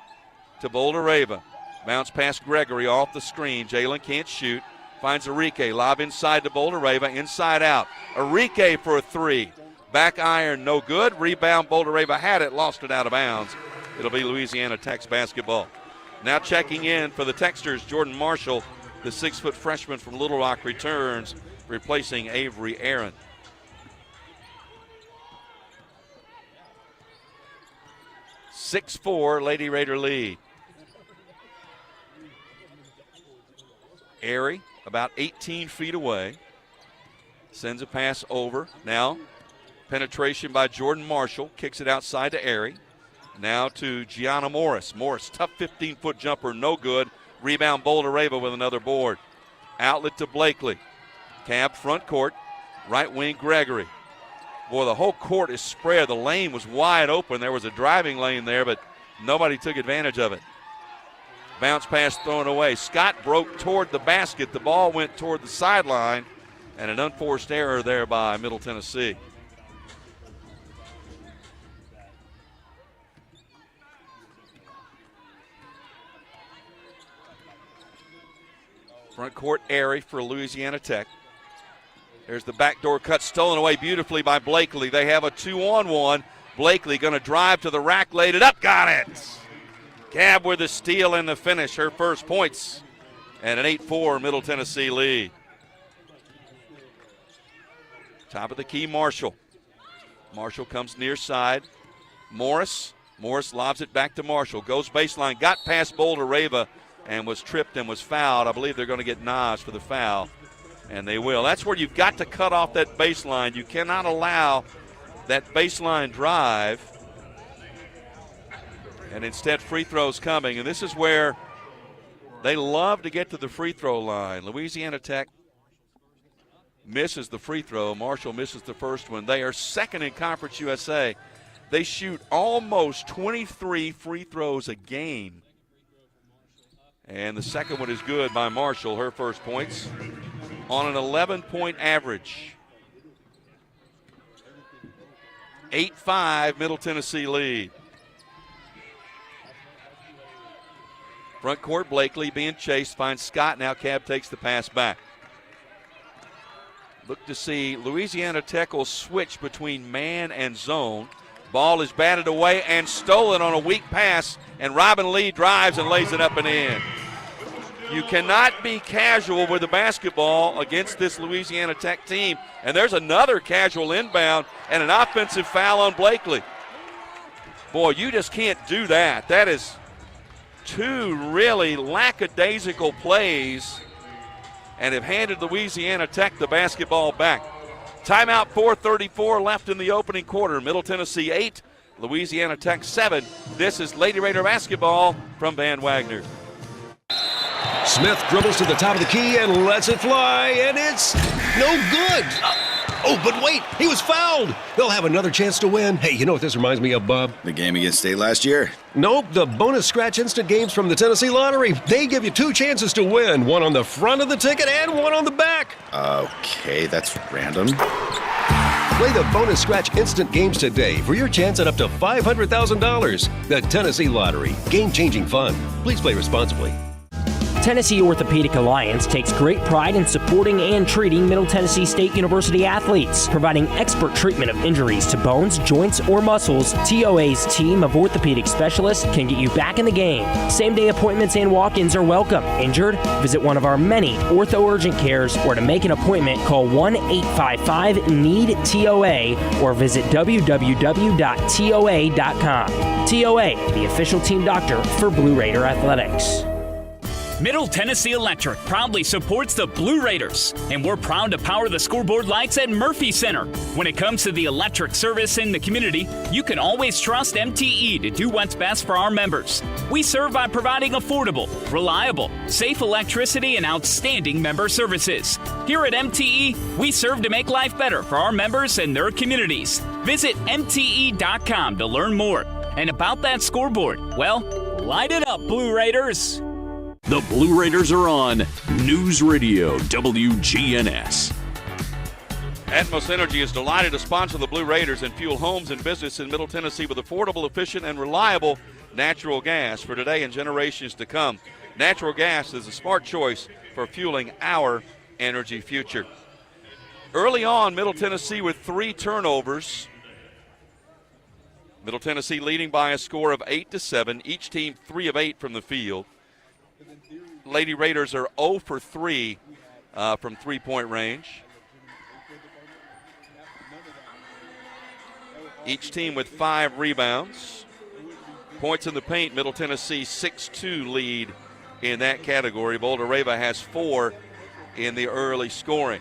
to Boulder-Rava. Bounce past Gregory off the screen. Jalen can't shoot. Finds Enrique. Lob inside to Boulder-Rava. Inside out. Enrique for a 3. Back iron, no good. Rebound, Boulder-Rava had it, lost it out of bounds. It'll be Louisiana Tech's basketball. Now checking in for the Techsters, Jordan Marshall, the 6-foot freshman from Little Rock, returns, replacing Avery Aaron. (6-4) Lady Raider lead. Airy about 18 feet away. Sends a pass over. Now penetration by Jordan Marshall. Kicks it outside to Airy. Now to Gianna Morris. Morris, tough 15-foot jumper, no good. Rebound Boulder-Rava with another board. Outlet to Blakely. Cab front court. Right wing Gregory. Boy, the whole court is spread. The lane was wide open. There was a driving lane there, but nobody took advantage of it. Bounce pass thrown away. Scott broke toward the basket. The ball went toward the sideline, and an unforced error there by Middle Tennessee. Front court Airy for Louisiana Tech. There's the backdoor cut, stolen away beautifully by Blakely. They have a 2-on-1. Blakely going to drive to the rack, laid it up, got it. Cab with the steal and the finish, her first points, and an 8-4 Middle Tennessee lead. Top of the key, Marshall. Marshall comes near side. Morris lobs it back to Marshall. Goes baseline, got past Boulder-Rava, and was tripped and was fouled. I believe they're going to get Nas for the foul, and they will. That's where you've got to cut off that baseline. You cannot allow that baseline drive, and instead free throws coming. And this is where they love to get to the free throw line. Louisiana Tech misses the free throw. Marshall misses the first one. They are second in Conference USA. They shoot almost 23 free throws a game. And the second one is good by Marshall, her first points, on an 11-point average. 8-5 Middle Tennessee lead. Front court, Blakely being chased, finds Scott. Now Cab takes the pass back. Look to see Louisiana Tech will switch between man and zone. Ball is batted away and stolen on a weak pass, and Robin Lee drives and lays it up and in. You cannot be casual with the basketball against this Louisiana Tech team. And there's another casual inbound and an offensive foul on Blakely. Boy, you just can't do that. That is two really lackadaisical plays and have handed Louisiana Tech the basketball back. Timeout, 4:34 left in the opening quarter. Middle Tennessee 8, Louisiana Tech 7. This is Lady Raider basketball from Van Wagner. Smith dribbles to the top of the key and lets it fly, and it's no good. Oh, but wait, he was fouled. They'll have another chance to win. Hey, you know what this reminds me of, Bub? The game against State last year? Nope, the bonus scratch instant games from the Tennessee Lottery. They give you two chances to win, one on the front of the ticket and one on the back. Okay, that's random. Play the bonus scratch instant games today for your chance at up to $500,000. The Tennessee Lottery. Game-changing fun. Please play responsibly. Tennessee Orthopedic Alliance takes great pride in supporting and treating Middle Tennessee State University athletes. Providing expert treatment of injuries to bones, joints, or muscles, TOA's team of orthopedic specialists can get you back in the game. Same-day appointments and walk-ins are welcome. Injured? Visit one of our many ortho urgent cares, or to make an appointment, call 1-855-NEED-TOA or visit www.toa.com. TOA, the official team doctor for Blue Raider Athletics. Middle Tennessee Electric proudly supports the Blue Raiders, and we're proud to power the scoreboard lights at Murphy Center. When it comes to the electric service in the community, you can always trust MTE to do what's best for our members. We serve by providing affordable, reliable, safe electricity and outstanding member services. Here at MTE, we serve to make life better for our members and their communities. Visit MTE.com to learn more. And about that scoreboard, well, light it up, Blue Raiders. The Blue Raiders are on News Radio WGNS. Atmos Energy is delighted to sponsor the Blue Raiders and fuel homes and business in Middle Tennessee with affordable, efficient, and reliable natural gas for today and generations to come. Natural gas is a smart choice for fueling our energy future. Early on, Middle Tennessee with 3 turnovers. Middle Tennessee leading by a score of 8-7. Each team 3 of 8 from the field. Lady Raiders are 0 for 3 from three-point range. Each team with 5 rebounds. Points in the paint, Middle Tennessee 6-2 lead in that category. Boulder Rava has 4 in the early scoring.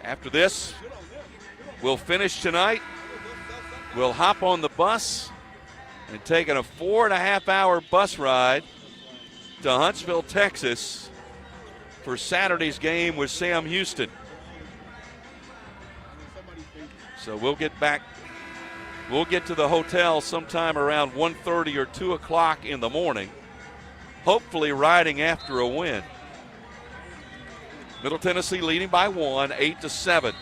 After this, we'll finish tonight. We'll hop on the bus and taking a 4.5-hour bus ride to Huntsville, Texas for Saturday's game with Sam Houston. So we'll get back. We'll get to the hotel sometime around 1:30 or 2 o'clock in the morning, hopefully riding after a win. Middle Tennessee leading by 1, 8-7.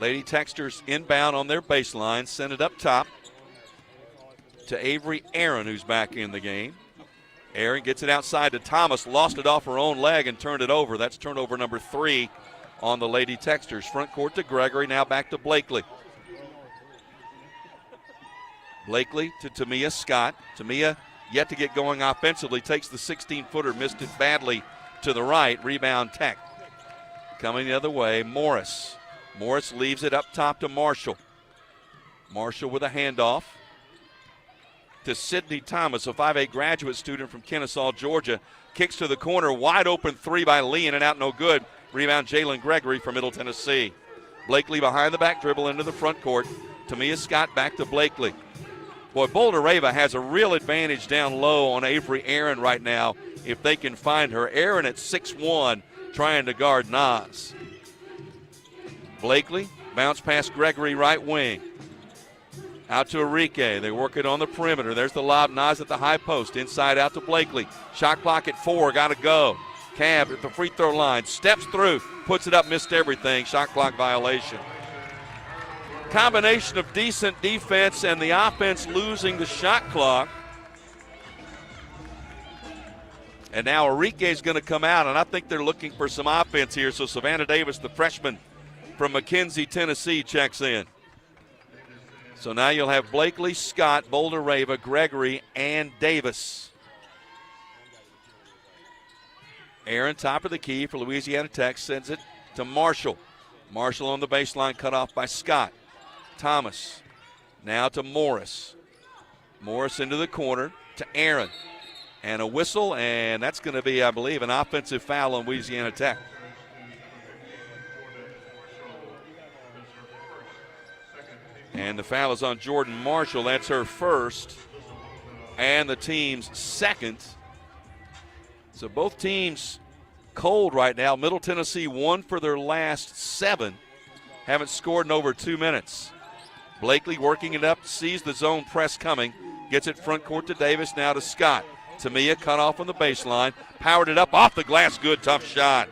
Lady Texters inbound on their baseline, send it up top to Avery Aaron, who's back in the game. Aaron gets it outside to Thomas, lost it off her own leg and turned it over. That's turnover number 3 on the Lady Texters. Front court to Gregory, now back to Blakely. Blakely to Tamia Scott. Tamia yet to get going offensively, takes the 16-footer, missed it badly to the right. Rebound Tech. Coming the other way, Morris. Morris leaves it up top to Marshall. Marshall with a handoff to Sydney Thomas, a 5'8 graduate student from Kennesaw, Georgia. Kicks to the corner, wide open 3 by Lee, in and out, no good. Rebound Jalen Gregory from Middle Tennessee. Blakely behind the back dribble into the front court. Tamia Scott back to Blakely. Boy, Boulder Rava has a real advantage down low on Avery Aaron right now if they can find her. Aaron at 6'1", trying to guard Nas. Blakely, bounce past Gregory, right wing. Out to Enrique. They work it on the perimeter. There's the lob. Nas at the high post. Inside out to Blakely. Shot clock at 4. Got to go. Cab at the free throw line. Steps through. Puts it up. Missed everything. Shot clock violation. Combination of decent defense and the offense losing the shot clock. And now Enrique's going to come out, and I think they're looking for some offense here. So Savannah Davis, the freshman from McKenzie, Tennessee, checks in. So now you'll have Blakely, Scott, Boulder Rava, Gregory, and Davis. Aaron, top of the key for Louisiana Tech, sends it to Marshall. Marshall on the baseline, cut off by Scott. Thomas now to Morris. Morris into the corner to Aaron. And a whistle, and that's going to be, I believe, an offensive foul on Louisiana Tech. And the foul is on Jordan Marshall. That's her first and the team's second. So both teams cold right now. Middle Tennessee won for their last 7. Haven't scored in over 2 minutes. Blakely working it up, sees the zone press coming. Gets it front court to Davis, now to Scott. Tamia cut off on the baseline. Powered it up off the glass. Good, tough shot.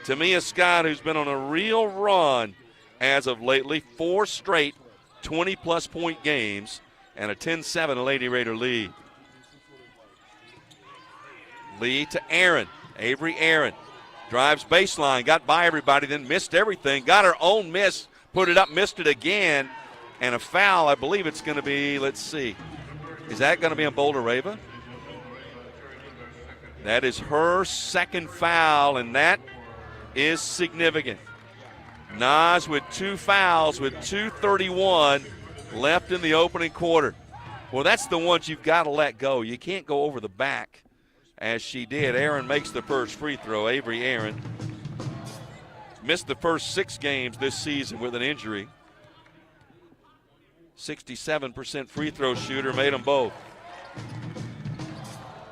Tamia Scott, who's been on a real run as of lately. 4 straight 20-plus point games and a 10-7 Lady Raider lead. Lee to Aaron. Avery Aaron drives baseline, got by everybody, then missed everything. Got her own miss, put it up, missed it again. And a foul, I believe it's going to be, let's see. Is that going to be on Boulder Rava? That is her second foul, and that is significant. Nas with 2 fouls with 2:31 left in the opening quarter. Well, that's the ones you've got to let go. You can't go over the back as she did. Aaron makes the first free throw. Avery Aaron missed the first 6 games this season with an injury. 67% free throw shooter, made them both.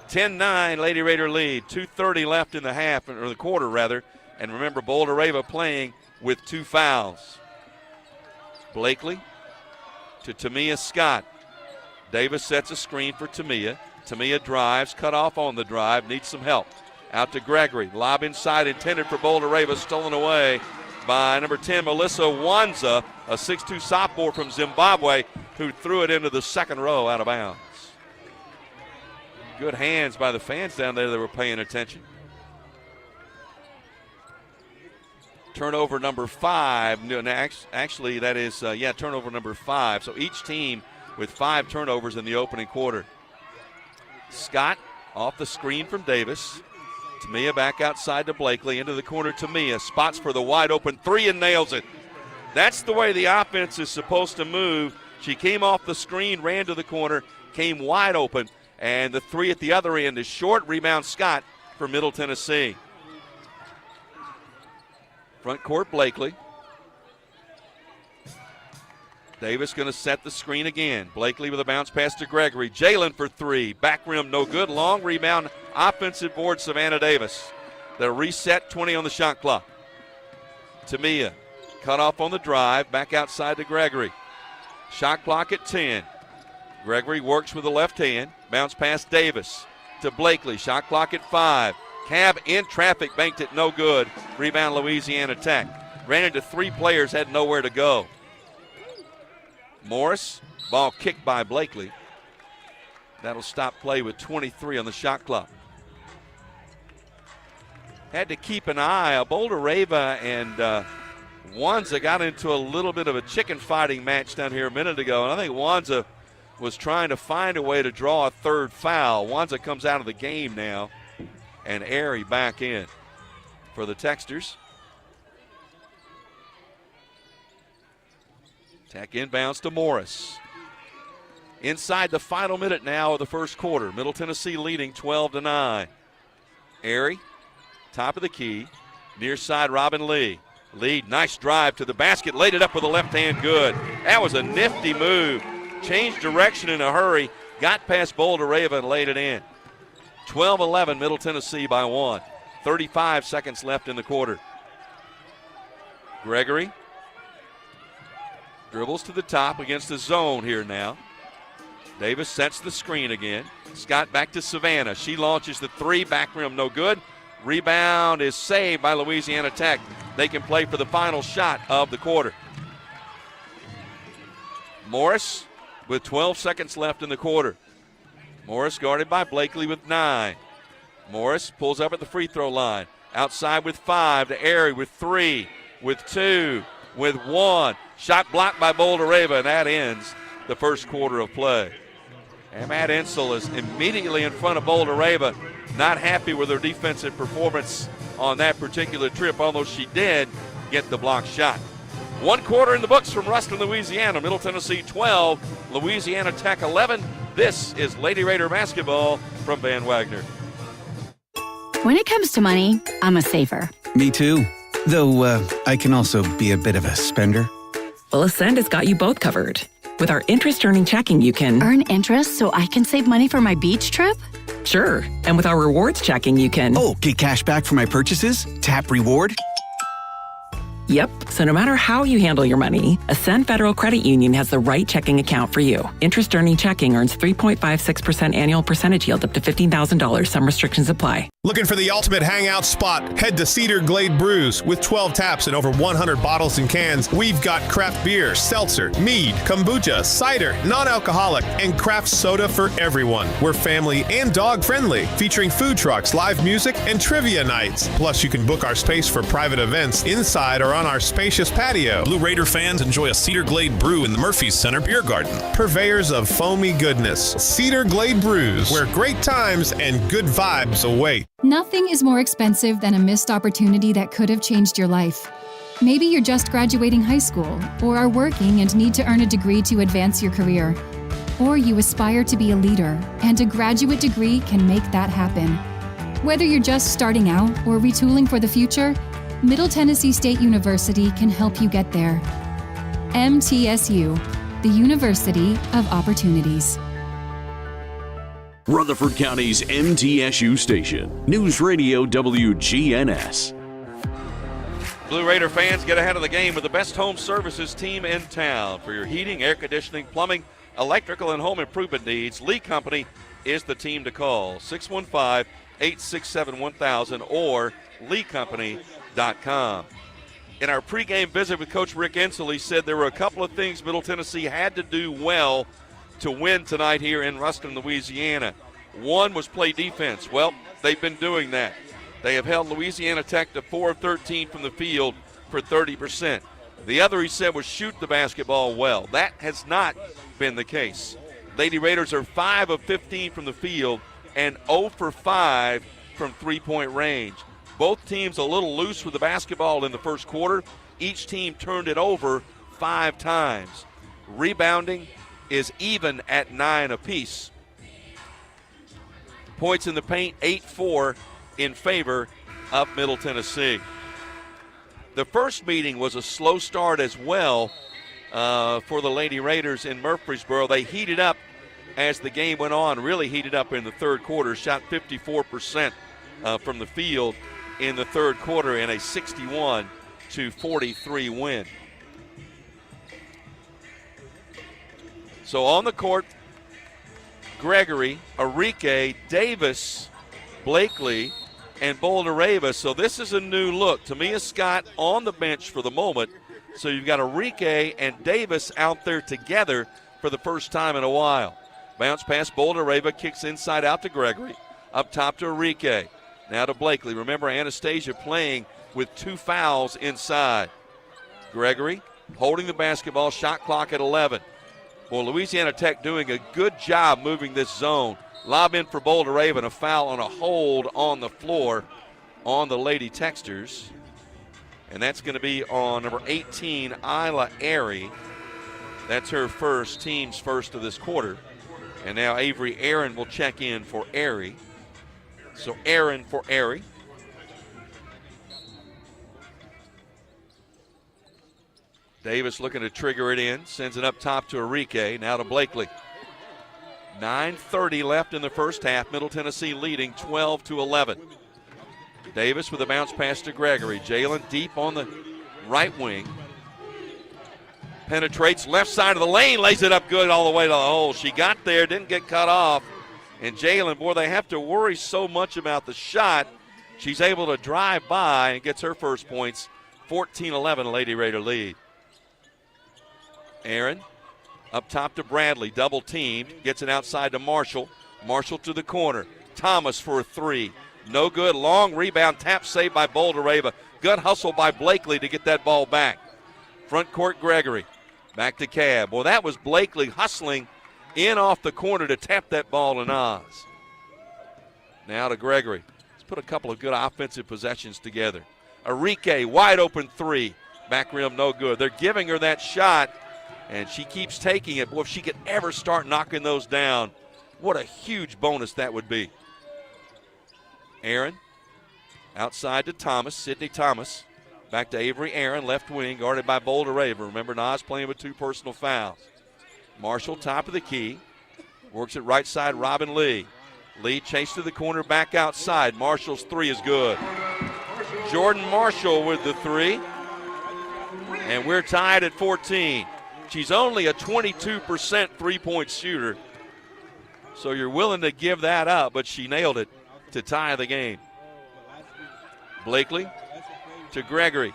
10-9 Lady Raider lead. 2:30 left in the half, or the quarter rather. And remember, Boulder Rava playing with 2 fouls. Blakely to Tamia Scott. Davis sets a screen for Tamia. Tamia drives, cut off on the drive, needs some help. Out to Gregory. Lob inside, intended for Boulder Rava, stolen away by number 10, Melissa Wanza, a 6'2 sophomore from Zimbabwe, who threw it into the second row out of bounds. Good hands by the fans down there that were paying attention. Turnover number 5. Actually, that is, turnover number 5. So each team with 5 turnovers in the opening quarter. Scott off the screen from Davis. Tamia back outside to Blakely. Into the corner, Tamia. Spots for the wide open 3 and nails it. That's the way the offense is supposed to move. She came off the screen, ran to the corner, came wide open. And the 3 at the other end is short. Rebound Scott for Middle Tennessee. Front court, Blakely. Davis going to set the screen again. Blakely with a bounce pass to Gregory. Jalen for 3. Back rim, no good. Long rebound, offensive board, Savannah Davis. They'll reset, 20 on the shot clock. Tamia cut off on the drive. Back outside to Gregory. Shot clock at 10. Gregory works with the left hand. Bounce pass Davis to Blakely. Shot clock at 5. Cab in traffic, banked it, no good. Rebound Louisiana Tech. Ran into 3 players, had nowhere to go. Morris, ball kicked by Blakely. That'll stop play with 23 on the shot clock. Had to keep an eye. Boulder Rava and Wanza got into a little bit of a chicken fighting match down here a minute ago, and I think Wanza was trying to find a way to draw a 3rd foul. Wanza comes out of the game now, and Airy back in for the Texters. Tech inbounds to Morris. Inside the final minute now of the first quarter. Middle Tennessee leading 12-9. Airy, top of the key, near side Robin Lee. Lee, nice drive to the basket, laid it up with the left hand, good. That was a nifty move. Changed direction in a hurry, got past Boulder Rava and laid it in. 12-11, Middle Tennessee by 1. 35 seconds left in the quarter. Gregory dribbles to the top against the zone here now. Davis sets the screen again. Scott back to Savannah. She launches the 3, back rim no good. Rebound is saved by Louisiana Tech. They can play for the final shot of the quarter. Morris with 12 seconds left in the quarter. Morris guarded by Blakely with 9. Morris pulls up at the free throw line. Outside with 5 to Airy with 3, with 2, with 1. Shot blocked by Boulder Rava, and that ends the first quarter of play. And Matt Insel is immediately in front of Boulder Rava. not happy with her defensive performance on that particular trip, although she did get the block shot. 1 quarter in the books from Ruston, Louisiana. Middle Tennessee 12, Louisiana Tech 11. This is Lady Raider basketball from Van Wagner. When it comes to money, I'm a saver. Me too. Though I can also be a bit of a spender. Well, Ascend has got you both covered. With our interest-earning checking, you can earn interest so I can save money for my beach trip? Sure. And with our rewards checking, you can get cash back for my purchases? Tap reward? Yep. So no matter how you handle your money, Ascend Federal Credit Union has the right checking account for you. Interest-earning checking earns 3.56% annual percentage yield up to $15,000. Some restrictions apply. Looking for the ultimate hangout spot? Head to Cedar Glade Brews. With 12 taps and over 100 bottles and cans, we've got craft beer, seltzer, mead, kombucha, cider, non-alcoholic, and craft soda for everyone. We're family and dog-friendly, featuring food trucks, live music, and trivia nights. Plus, you can book our space for private events inside or on our spacious patio. Blue Raider fans enjoy a Cedar Glade brew in the Murphy's Center Beer Garden. Purveyors of foamy goodness, Cedar Glade Brews, where great times and good vibes await. Nothing is more expensive than a missed opportunity that could have changed your life. Maybe you're just graduating high school, or are working and need to earn a degree to advance your career. Or you aspire to be a leader, and a graduate degree can make that happen. Whether you're just starting out or retooling for the future, Middle Tennessee State University can help you get there. MTSU, the University of Opportunities. Rutherford County's MTSU station, News Radio WGNS. Blue Raider fans, get ahead of the game with the best home services team in town. For your heating, air conditioning, plumbing, electrical, and home improvement needs, Lee Company is the team to call. 615-867-1000 or leecompany.com. In our pregame visit with Coach Rick Insel, he said there were a couple of things Middle Tennessee had to do well to win tonight here in Ruston, Louisiana. One was play defense. Well, they've been doing that. They have held Louisiana Tech to 4 of 13 from the field for 30%. The other, he said, was shoot the basketball well. That has not been the case. Lady Raiders are 5 of 15 from the field and 0 for 5 from three-point range. Both teams a little loose with the basketball in the first quarter. Each team turned it over 5 times. Rebounding is even at 9 apiece. Points in the paint, 8-4 in favor of Middle Tennessee. The first meeting was a slow start as well for the Lady Raiders in Murfreesboro. They heated up as the game went on, really heated up in the third quarter, shot 54% from the field in the third quarter in a 61-43 win. So on the court, Gregory, Arike, Davis, Blakely, and Boldareva. So this is a new look. Tamia Scott on the bench for the moment. So you've got Arike and Davis out there together for the first time in a while. Bounce pass, Boldareva kicks inside out to Gregory. Up top to Arike. Now to Blakely. Remember, Anastasia playing with 2 fouls inside. Gregory holding the basketball, shot clock at 11. Well, Louisiana Tech doing a good job moving this zone. Lob in for Boldareva and a foul on a hold on the floor on the Lady Texters. And that's going to be on number 18, Isla Airy. That's her first, team's first of this quarter. And now Avery Aaron will check in for Airy. So Aaron for Airy. Davis looking to trigger it in, sends it up top to Arike, now to Blakely. 9:30 left in the first half. Middle Tennessee leading 12-11. Davis with a bounce pass to Gregory. Jalen deep on the right wing. Penetrates left side of the lane, lays it up good all the way to the hole. She got there, didn't get cut off. And Jalen, boy, they have to worry so much about the shot. She's able to drive by and gets her first points. 14-11, Lady Raider lead. Aaron up top to Bradley, double teamed, gets it outside to Marshall. Marshall to the corner. Thomas for a 3. No good. Long rebound, tap saved by Boldareva. Good hustle by Blakely to get that ball back. Front court, Gregory. Back to Cab. Well, that was Blakely hustling in off the corner to tap that ball to Nas. Now to Gregory. Let's put a couple of good offensive possessions together. Enrique, wide open three. Back rim, no good. They're giving her that shot, and she keeps taking it. Boy, if she could ever start knocking those down, what a huge bonus that would be. Aaron, outside to Thomas, Sydney Thomas. Back to Avery Aaron, left wing, guarded by Boulder Raven. Remember, Nas playing with 2 personal fouls. Marshall, top of the key. Works it right side, Robin Lee. Lee chased to the corner, back outside. Marshall's three is good. Jordan Marshall with the three. And we're tied at 14. She's only a 22% three-point shooter. So you're willing to give that up, but she nailed it to tie the game. Blakely to Gregory.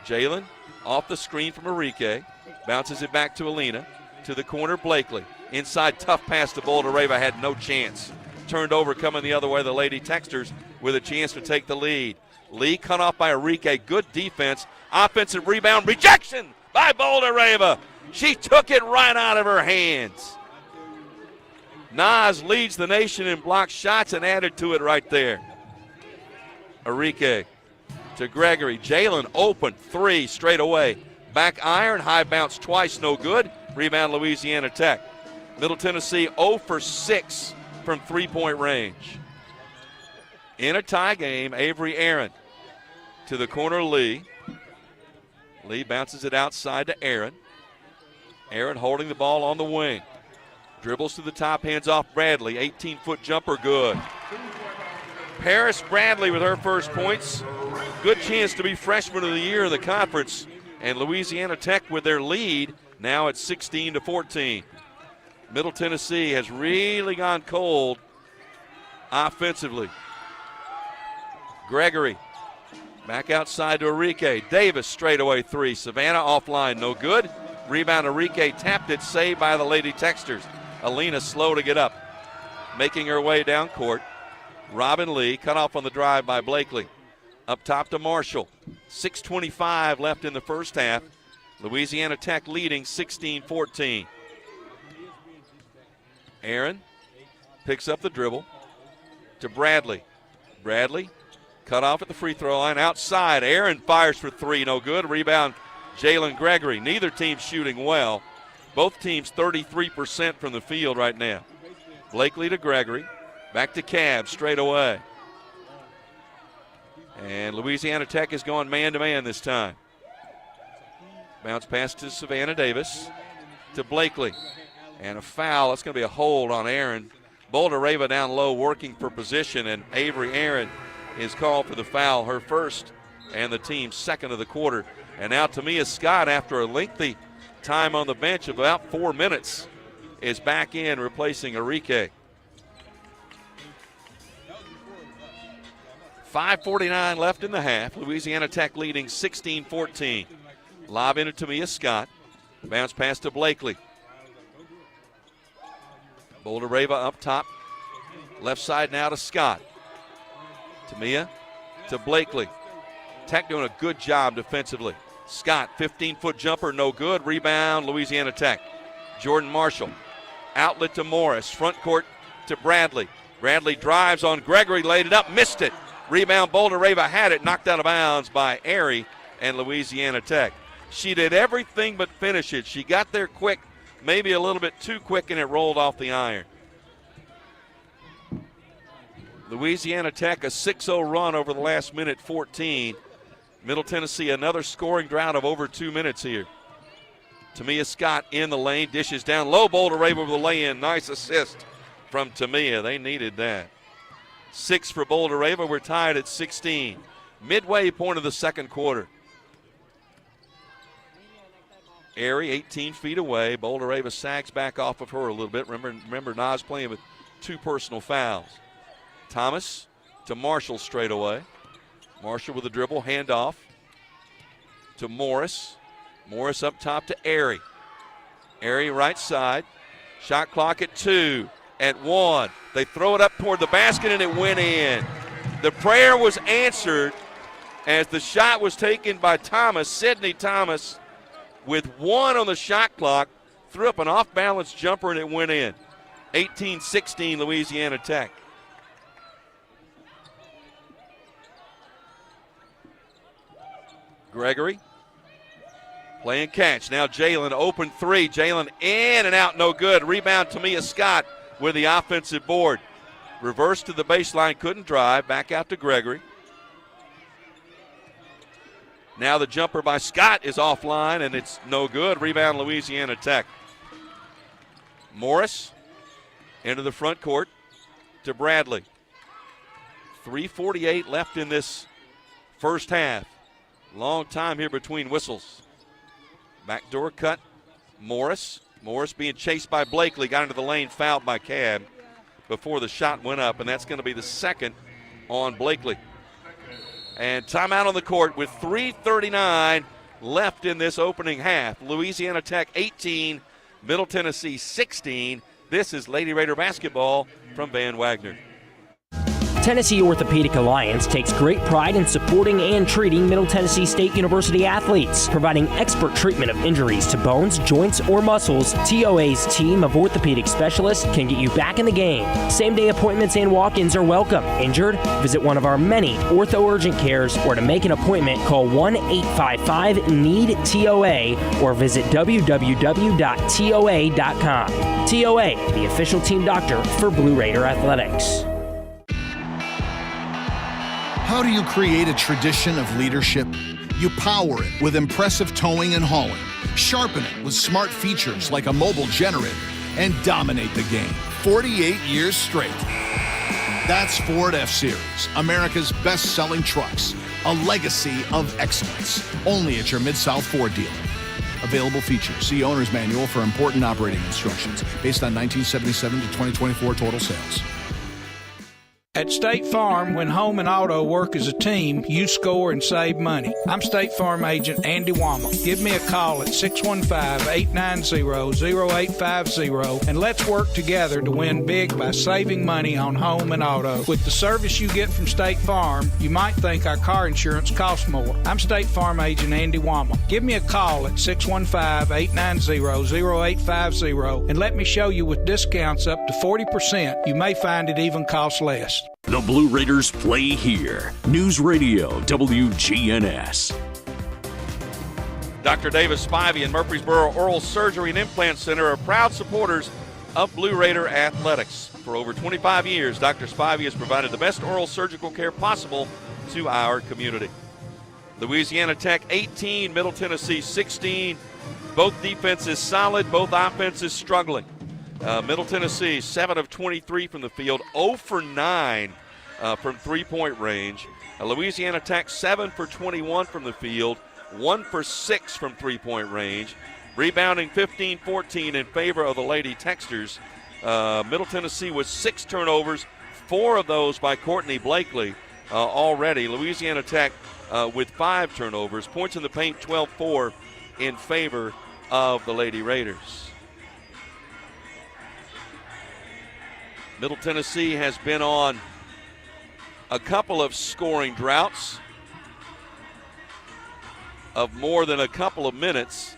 Jalen off the screen from Enrique. Bounces it back to Alina. To the corner, Blakely. Inside, tough pass to Boulder Raven. Had no chance. Turned over, coming the other way, the Lady Texters with a chance to take the lead. Lee cut off by Enrique. Good defense. Offensive rebound. Rejection by Boulder Raven. She took it right out of her hands. Nas leads the nation in block shots and added to it right there. Enrique to Gregory. Jalen open three straight away. Back iron, high bounce twice, no good. Rebound Louisiana Tech. Middle Tennessee 0 for 6 from three-point range. In a tie game, Avery Aaron to the corner, Lee. Lee bounces it outside to Aaron. Aaron holding the ball on the wing. Dribbles to the top, hands off Bradley. 18-foot jumper, good. Paris Bradley with her first points. Good chance to be freshman of the year in the conference. And Louisiana Tech with their lead now at 16-14. Middle Tennessee has really gone cold offensively. Gregory back outside to Enrique. Davis straightaway three. Savannah offline, no good. Rebound Enrique tapped it, saved by the Lady Texters. Alina slow to get up. Making her way down court. Robin Lee cut off on the drive by Blakely. Up top to Marshall. 6:25 left in the first half. Louisiana Tech leading 16-14. Aaron picks up the dribble to Bradley. Bradley cut off at the free throw line. Outside, Aaron fires for three, no good. Rebound, Jalen Gregory. Neither team shooting well. Both teams 33% from the field right now. Blakely to Gregory. Back to Cab straight away. And Louisiana Tech is going man-to-man this time. Bounce pass to Savannah Davis. To Blakely. And a foul. That's going to be a hold on Aaron. Boulder Raven down low working for position, and Avery Aaron is called for the foul, her first and the team's second of the quarter. And now Tamia Scott, after a lengthy time on the bench of about 4 minutes, is back in replacing Enrique. 5:49 left in the half. Louisiana Tech leading 16-14. Lob into Tamia Scott. Bounce pass to Blakely. Boulder Raven up top. Left side now to Scott. Tamia to Blakely. Tech doing a good job defensively. Scott, 15-foot jumper, no good. Rebound, Louisiana Tech. Jordan Marshall. Outlet to Morris. Front court to Bradley. Bradley drives on Gregory, laid it up, missed it. Rebound, Boulder Raven had it, knocked out of bounds by Airy and Louisiana Tech. She did everything but finish it. She got there quick, maybe a little bit too quick, and it rolled off the iron. Louisiana Tech, a 6-0 run over the last minute 14. Middle Tennessee, another scoring drought of over 2 minutes here. Tamia Scott in the lane, dishes down low. Boulder Raven with a lay-in. Nice assist from Tamia. They needed that. 6 for Boulder Raven. We're tied at 16. Midway point of the second quarter. Airy, 18 feet away. Boulder Raven sags back off of her a little bit. Remember Nas playing with 2 personal fouls. Thomas to Marshall straight away. Marshall with a dribble, handoff to Morris. Morris up top to Airy. Airy right side. Shot clock at 2, at 1. They throw it up toward the basket and it went in. The prayer was answered as the shot was taken by Thomas, Sydney Thomas, with 1 on the shot clock. Threw up an off-balance jumper and it went in. 18-16 Louisiana Tech. Gregory playing catch. Now Jalen open three. Jalen in and out, no good. Rebound Tamia Scott with the offensive board. Reverse to the baseline, couldn't drive. Back out to Gregory. Now the jumper by Scott is offline, and it's no good. Rebound Louisiana Tech. Morris into the front court to Bradley. 3:48 left in this first half. Long time here between whistles. Backdoor cut. Morris. Morris being chased by Blakely. Got into the lane, fouled by Cab before the shot went up, and that's going to be the second on Blakely. And timeout on the court with 3:39 left in this opening half. Louisiana Tech 18, Middle Tennessee 16. This is Lady Raider basketball from Van Wagner. Tennessee Orthopedic Alliance takes great pride in supporting and treating Middle Tennessee State University athletes. Providing expert treatment of injuries to bones, joints, or muscles, TOA's team of orthopedic specialists can get you back in the game. Same-day appointments and walk-ins are welcome. Injured? Visit one of our many ortho urgent cares, or to make an appointment, call 1-855-NEED-TOA or visit www.toa.com. TOA, the official team doctor for Blue Raider Athletics. How do you create a tradition of leadership? You power it with impressive towing and hauling, sharpen it with smart features like a mobile generator, and dominate the game 48 years straight. That's Ford F-Series, America's best-selling trucks, a legacy of excellence, only at your Mid-South Ford dealer. Available features. See Owner's Manual for important operating instructions based on 1977 to 2024 total sales. At State Farm, when home and auto work as a team, you score and save money. I'm State Farm agent Andy Wama. Give me a call at 615-890-0850 and let's work together to win big by saving money on home and auto. With the service you get from State Farm, you might think our car insurance costs more. I'm State Farm agent Andy Wama. Give me a call at 615-890-0850 and let me show you with discounts up to 40%. You may find it even costs less. The Blue Raiders play here. News Radio WGNS. Dr. Davis Spivey and Murfreesboro Oral Surgery and Implant Center are proud supporters of Blue Raider athletics. For over 25 years, Dr. Spivey has provided the best oral surgical care possible to our community. Louisiana Tech 18, Middle Tennessee 16. Both defenses solid, both offenses struggling. Middle Tennessee, 7 of 23 from the field, 0 for 9 from three-point range. Louisiana Tech, 7 for 21 from the field, 1 for 6 from three-point range. Rebounding 15-14 in favor of the Lady Texters. Middle Tennessee with 6 turnovers, 4 of those by Courtney Blakely already. Louisiana Tech with 5 turnovers. Points in the paint, 12-4 in favor of the Lady Raiders. Middle Tennessee has been on a couple of scoring droughts of more than a couple of minutes.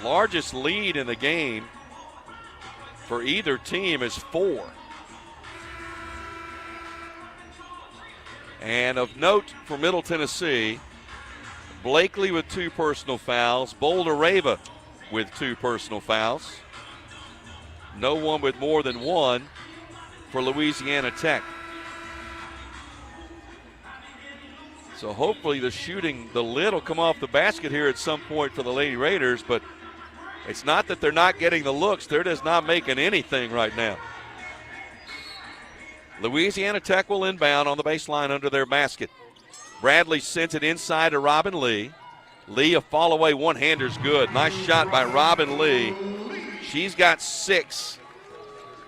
Largest lead in the game for either team is 4. And of note for Middle Tennessee, Blakely with 2 personal fouls, Boldereva with 2 personal fouls. No one with more than 1 for Louisiana Tech. So hopefully the lid will come off the basket here at some point for the Lady Raiders, but it's not that they're not getting the looks. They're just not making anything right now. Louisiana Tech will inbound on the baseline under their basket. Bradley sends it inside to Robin Lee. Lee, a fall away one-hander's good. Nice shot by Robin Lee. She's got 6.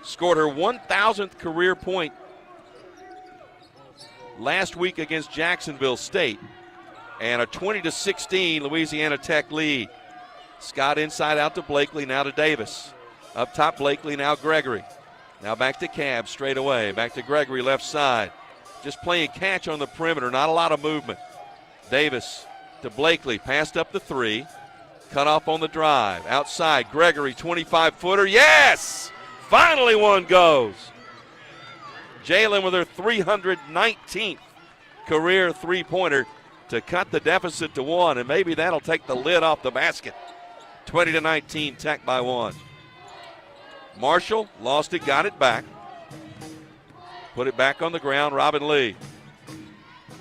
Scored her 1,000th career point last week against Jacksonville State. And a 20-16 Louisiana Tech lead. Scott inside out to Blakely, now to Davis. Up top Blakely, now Gregory. Now back to Cab straight away. Back to Gregory left side. Just playing catch on the perimeter, not a lot of movement. Davis to Blakely, passed up the 3. Cut off on the drive. Outside, Gregory, 25-footer. Yes! Finally one goes. Jalen with her 319th career three-pointer to cut the deficit to 1, and maybe that'll take the lid off the basket. 20-19, Tech by 1. Marshall lost it, got it back. Put it back on the ground, Robin Lee.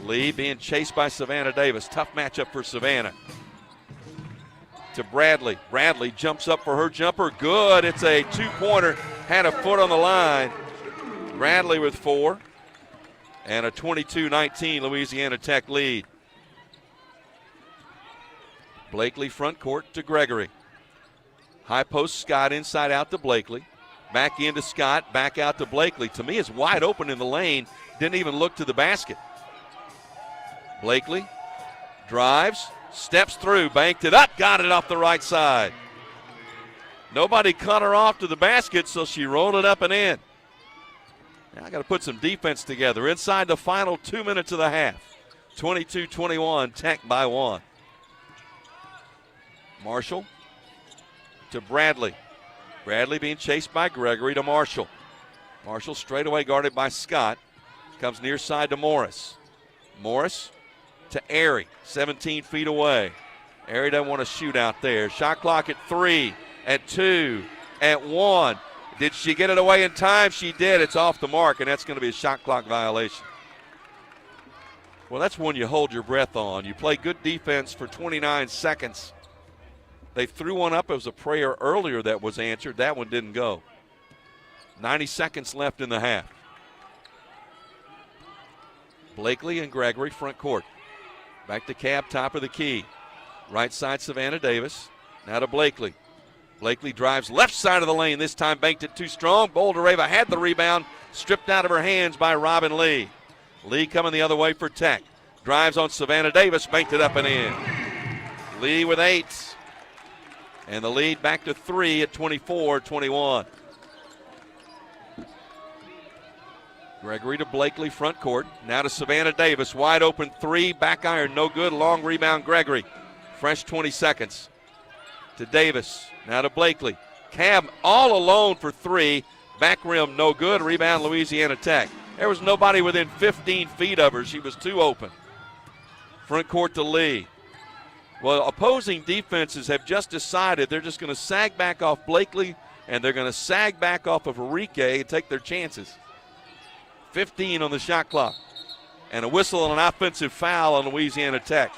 Lee being chased by Savannah Davis. Tough matchup for Savannah. To Bradley. Bradley jumps up for her jumper. Good. It's a two-pointer. Had a foot on the line. Bradley with 4. And a 22-19 Louisiana Tech lead. Blakely front court to Gregory. High post Scott inside out to Blakely. Back into Scott, back out to Blakely. To me, it's wide open in the lane. Didn't even look to the basket. Blakely drives, steps through, banked it up, got it off the right side. Nobody cut her off to the basket, so she rolled it up and in. Now I got to put some defense together. Inside the final 2 minutes of the half. 22-21, Tech by 1. Marshall to Bradley. Bradley being chased by Gregory to Marshall. Marshall straight away guarded by Scott. Comes near side to Morris. Morris to Airy, 17 feet away. Airy doesn't want to shoot out there. Shot clock at 3, at 2, at 1. Did she get it away in time? She did. It's off the mark, and that's going to be a shot clock violation. Well, that's one you hold your breath on. You play good defense for 29 seconds. They threw one up. It was a prayer earlier that was answered. That one didn't go. 90 seconds left in the half. Blakely and Gregory front court. Back to Cab, top of the key. Right side, Savannah Davis. Now to Blakely. Blakely drives left side of the lane. This time banked it too strong. Bouldereva had the rebound. Stripped out of her hands by Robin Lee. Lee coming the other way for Tech. Drives on Savannah Davis. Banked it up and in. Lee with 8. And the lead back to 3 at 24-21. Gregory to Blakely, front court. Now to Savannah Davis. Wide open 3. Back iron, no good. Long rebound, Gregory. Fresh 20 seconds. To Davis. Now to Blakely. Cab all alone for 3. Back rim, no good. Rebound, Louisiana Tech. There was nobody within 15 feet of her. She was too open. Front court to Lee. Well, opposing defenses have just decided they're just going to sag back off Blakely, and they're going to sag back off of Enrique and take their chances. 15 on the shot clock. And a whistle and an offensive foul on Louisiana Tech.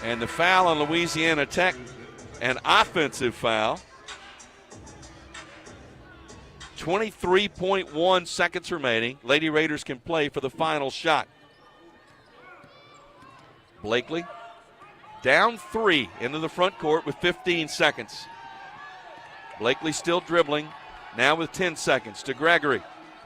And the foul on Louisiana Tech, an offensive foul. 23.1 seconds remaining. Lady Raiders can play for the final shot. Blakely down 3 into the front court with 15 seconds. Blakely still dribbling, now with 10 seconds. To Gregory,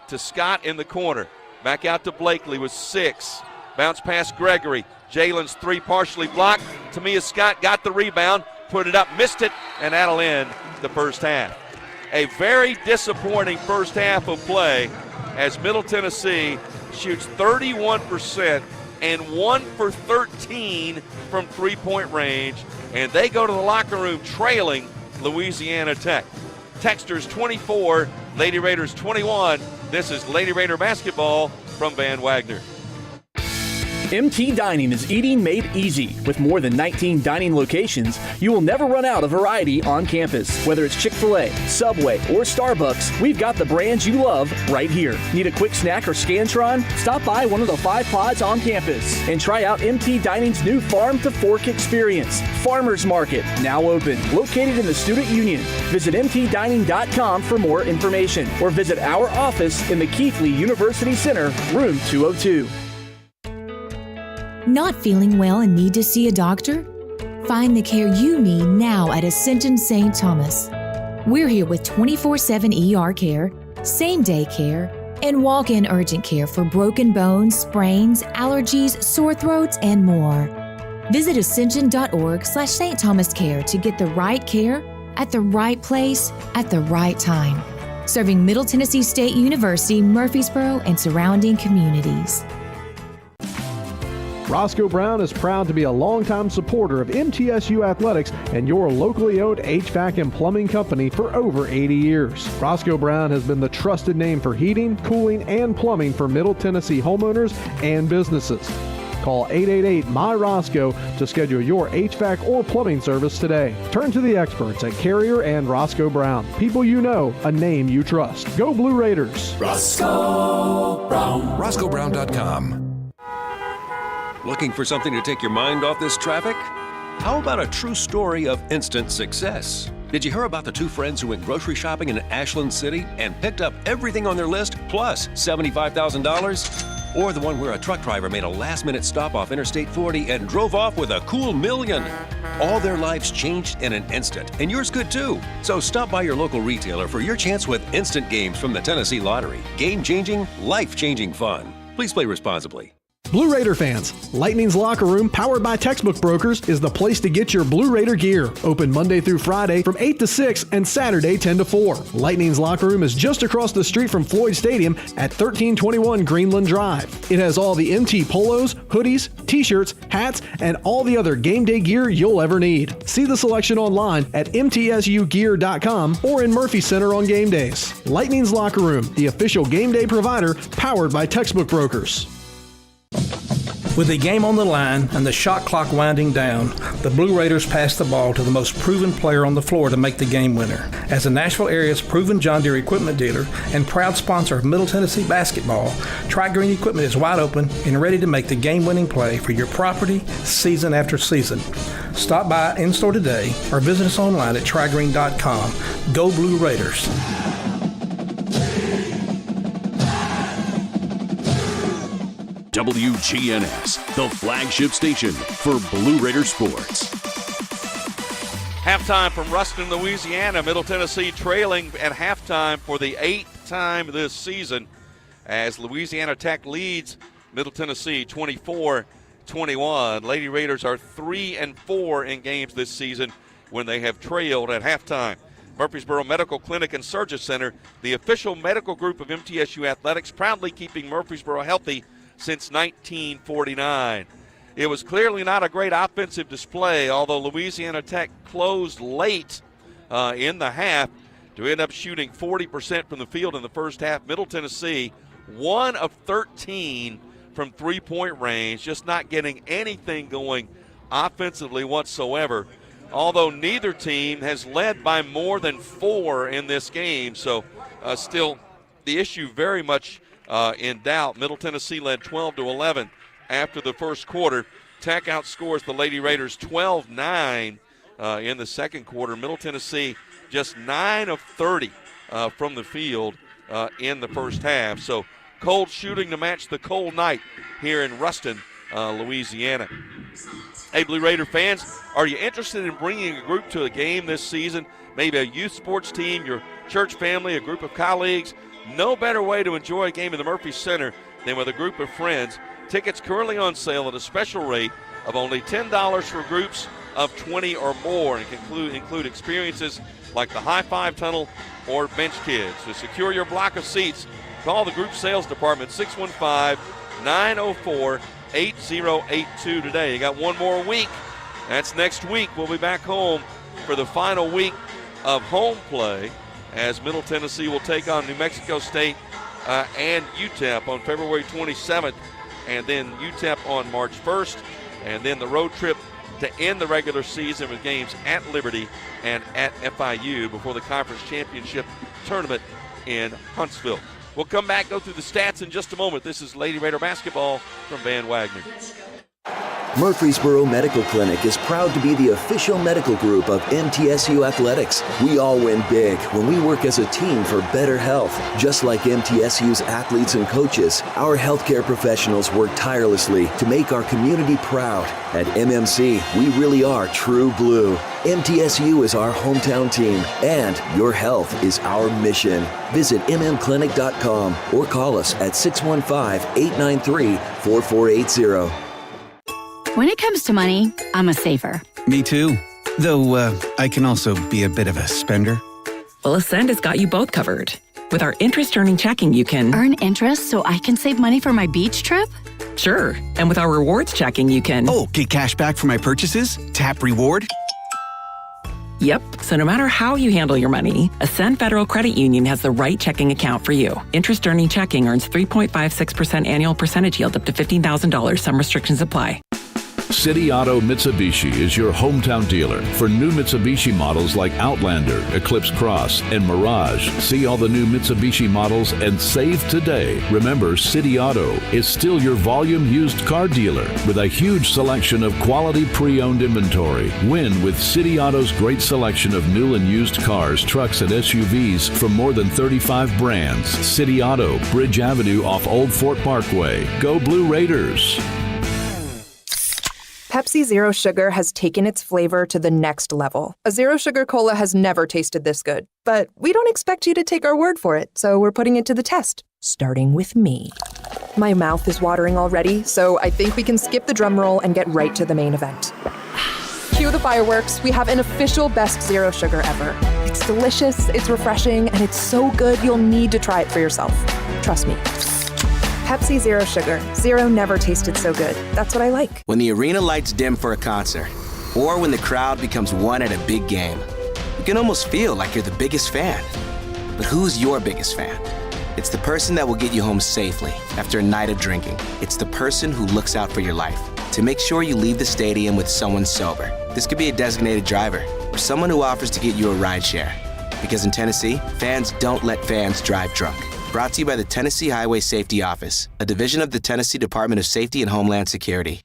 to Scott in the corner. Back out to Blakely with 6. Bounce past Gregory. Jalen's 3 partially blocked. Tamia Scott got the rebound, put it up, missed it, and that'll end the first half. A very disappointing first half of play as Middle Tennessee shoots 31% and 1 for 13 from three-point range, and they go to the locker room trailing Louisiana Tech. Texters 24, Lady Raiders 21. This is Lady Raider basketball from Van Wagner. MT Dining is eating made easy. With more than 19 dining locations, you will never run out of variety on campus. Whether it's Chick-fil-A, Subway, or Starbucks, we've got the brands you love right here. Need a quick snack or Scantron? Stop by one of the 5 pods on campus and try out MT Dining's new Farm to Fork experience. Farmers Market, now open, located in the Student Union. Visit mtdining.com for more information or visit our office in the Keithley University Center, room 202. Not feeling well and need to see a doctor? Find the care you need now at Ascension St. Thomas. We're here with 24/7 ER care, same-day care, and walk-in urgent care for broken bones, sprains, allergies, sore throats, and more. Visit ascension.org/St. Thomas Care to get the right care at the right place at the right time. Serving Middle Tennessee State University, Murfreesboro, and surrounding communities. Roscoe Brown is proud to be a longtime supporter of MTSU Athletics and your locally owned HVAC and plumbing company for over 80 years. Roscoe Brown has been the trusted name for heating, cooling, and plumbing for Middle Tennessee homeowners and businesses. Call 888-MY-ROSCOE to schedule your HVAC or plumbing service today. Turn to the experts at Carrier and Roscoe Brown. People you know, a name you trust. Go Blue Raiders. Roscoe Brown. RoscoeBrown.com. Looking for something to take your mind off this traffic? How about a true story of instant success? Did you hear about the two friends who went grocery shopping in Ashland City and picked up everything on their list plus $75,000? Or the one where a truck driver made a last-minute stop off Interstate 40 and drove off with a cool $1 million. All their lives changed in an instant, and yours could too. So stop by your local retailer for your chance with instant games from the Tennessee Lottery. Game-changing, life-changing fun. Please play responsibly. Blue Raider fans, Lightning's Locker Room, powered by Textbook Brokers, is the place to get your Blue Raider gear. Open Monday through Friday from 8 to 6 and Saturday 10 to 4. Lightning's Locker Room is just across the street from Floyd Stadium at 1321 Greenland Drive. It has all the MT polos, hoodies, t-shirts, hats, and all the other game day gear you'll ever need. See the selection online at mtsugear.com or in Murphy Center on game days. Lightning's Locker Room, the official game day provider, powered by Textbook Brokers. With the game on the line and the shot clock winding down, the Blue Raiders pass the ball to the most proven player on the floor to make the game winner. As the Nashville area's proven John Deere equipment dealer and proud sponsor of Middle Tennessee basketball, Tri-Green Equipment is wide open and ready to make the game-winning play for your property season after season. Stop by in-store today or visit us online at trigreen.com. Go Blue Raiders. WGNS, the flagship station for Blue Raider sports. Halftime from Ruston, Louisiana. Middle Tennessee trailing at halftime for the 8th time this season as Louisiana Tech leads Middle Tennessee 24-21. Lady Raiders are 3-4 in games this season when they have trailed at halftime. Murfreesboro Medical Clinic and Surgery Center, the official medical group of MTSU Athletics, proudly keeping Murfreesboro healthy since 1949. It was clearly not a great offensive display, although Louisiana Tech closed late in the half to end up shooting 40% from the field in the first half. Middle Tennessee, 1 of 13 from three-point range, just not getting anything going offensively whatsoever, although neither team has led by more than 4 in this game. So still the issue very much in doubt. Middle Tennessee led 12-11 after the first quarter. Tech outscores the Lady Raiders 12-9 in the second quarter. Middle Tennessee just 9 of 30 from the field in the first half. So cold shooting to match the cold night here in Ruston, Louisiana. Hey, Blue Raider fans, are you interested in bringing a group to a game this season? Maybe a youth sports team, your church family, a group of colleagues? No better way to enjoy a game in the Murphy Center than with a group of friends. Tickets currently on sale at a special rate of only $10 for groups of 20 or more, and can include experiences like the High Five Tunnel or Bench Kids. To secure your block of seats, call the group sales department 615-904-8082 today. You got one more week. That's next week. We'll be back home for the final week of home play, as Middle Tennessee will take on New Mexico State and UTEP on February 27th, and then UTEP on March 1st, and then the road trip to end the regular season with games at Liberty and at FIU before the conference championship tournament in Huntsville. We'll come back, go through the stats in just a moment. This is Lady Raider basketball from Van Wagner. Murfreesboro Medical Clinic is proud to be the official medical group of MTSU Athletics. We all win big when we work as a team for better health. Just like MTSU's athletes and coaches, our healthcare professionals work tirelessly to make our community proud. At MMC, we really are true blue. MTSU is our hometown team, and your health is our mission. Visit mmclinic.com or call us at 615-893-4480. When it comes to money, I'm a saver. Me too. Though I can also be a bit of a spender. Well, Ascend has got you both covered. With our interest-earning checking, you can earn interest so I can save money for my beach trip? Sure. And with our rewards checking, you can get cash back for my purchases? Tap reward? Yep. So no matter how you handle your money, Ascend Federal Credit Union has the right checking account for you. Interest-earning checking earns 3.56% annual percentage yield up to $15,000. Some restrictions apply. City Auto Mitsubishi is your hometown dealer for new Mitsubishi models like Outlander, Eclipse Cross, and Mirage. See all the new Mitsubishi models and save today. Remember, City Auto is still your volume used car dealer with a huge selection of quality pre-owned inventory. Win with City Auto's great selection of new and used cars, trucks, and SUVs from more than 35 brands. City Auto, Bridge Avenue off Old Fort Parkway. Go Blue Raiders! Pepsi Zero Sugar has taken its flavor to the next level. A Zero Sugar Cola has never tasted this good. But we don't expect you to take our word for it, so we're putting it to the test. Starting with me. My mouth is watering already, so I think we can skip the drum roll and get right to the main event. Cue the fireworks. We have an official best Zero Sugar ever. It's delicious, it's refreshing, and it's so good you'll need to try it for yourself. Trust me. Pepsi Zero Sugar. Zero never tasted so good. That's what I like. When the arena lights dim for a concert, or when the crowd becomes one at a big game, you can almost feel like you're the biggest fan. But who's your biggest fan? It's the person that will get you home safely after a night of drinking. It's the person who looks out for your life to make sure you leave the stadium with someone sober. This could be a designated driver or someone who offers to get you a ride share. Because in Tennessee, fans don't let fans drive drunk. Brought to you by the Tennessee Highway Safety Office, a division of the Tennessee Department of Safety and Homeland Security.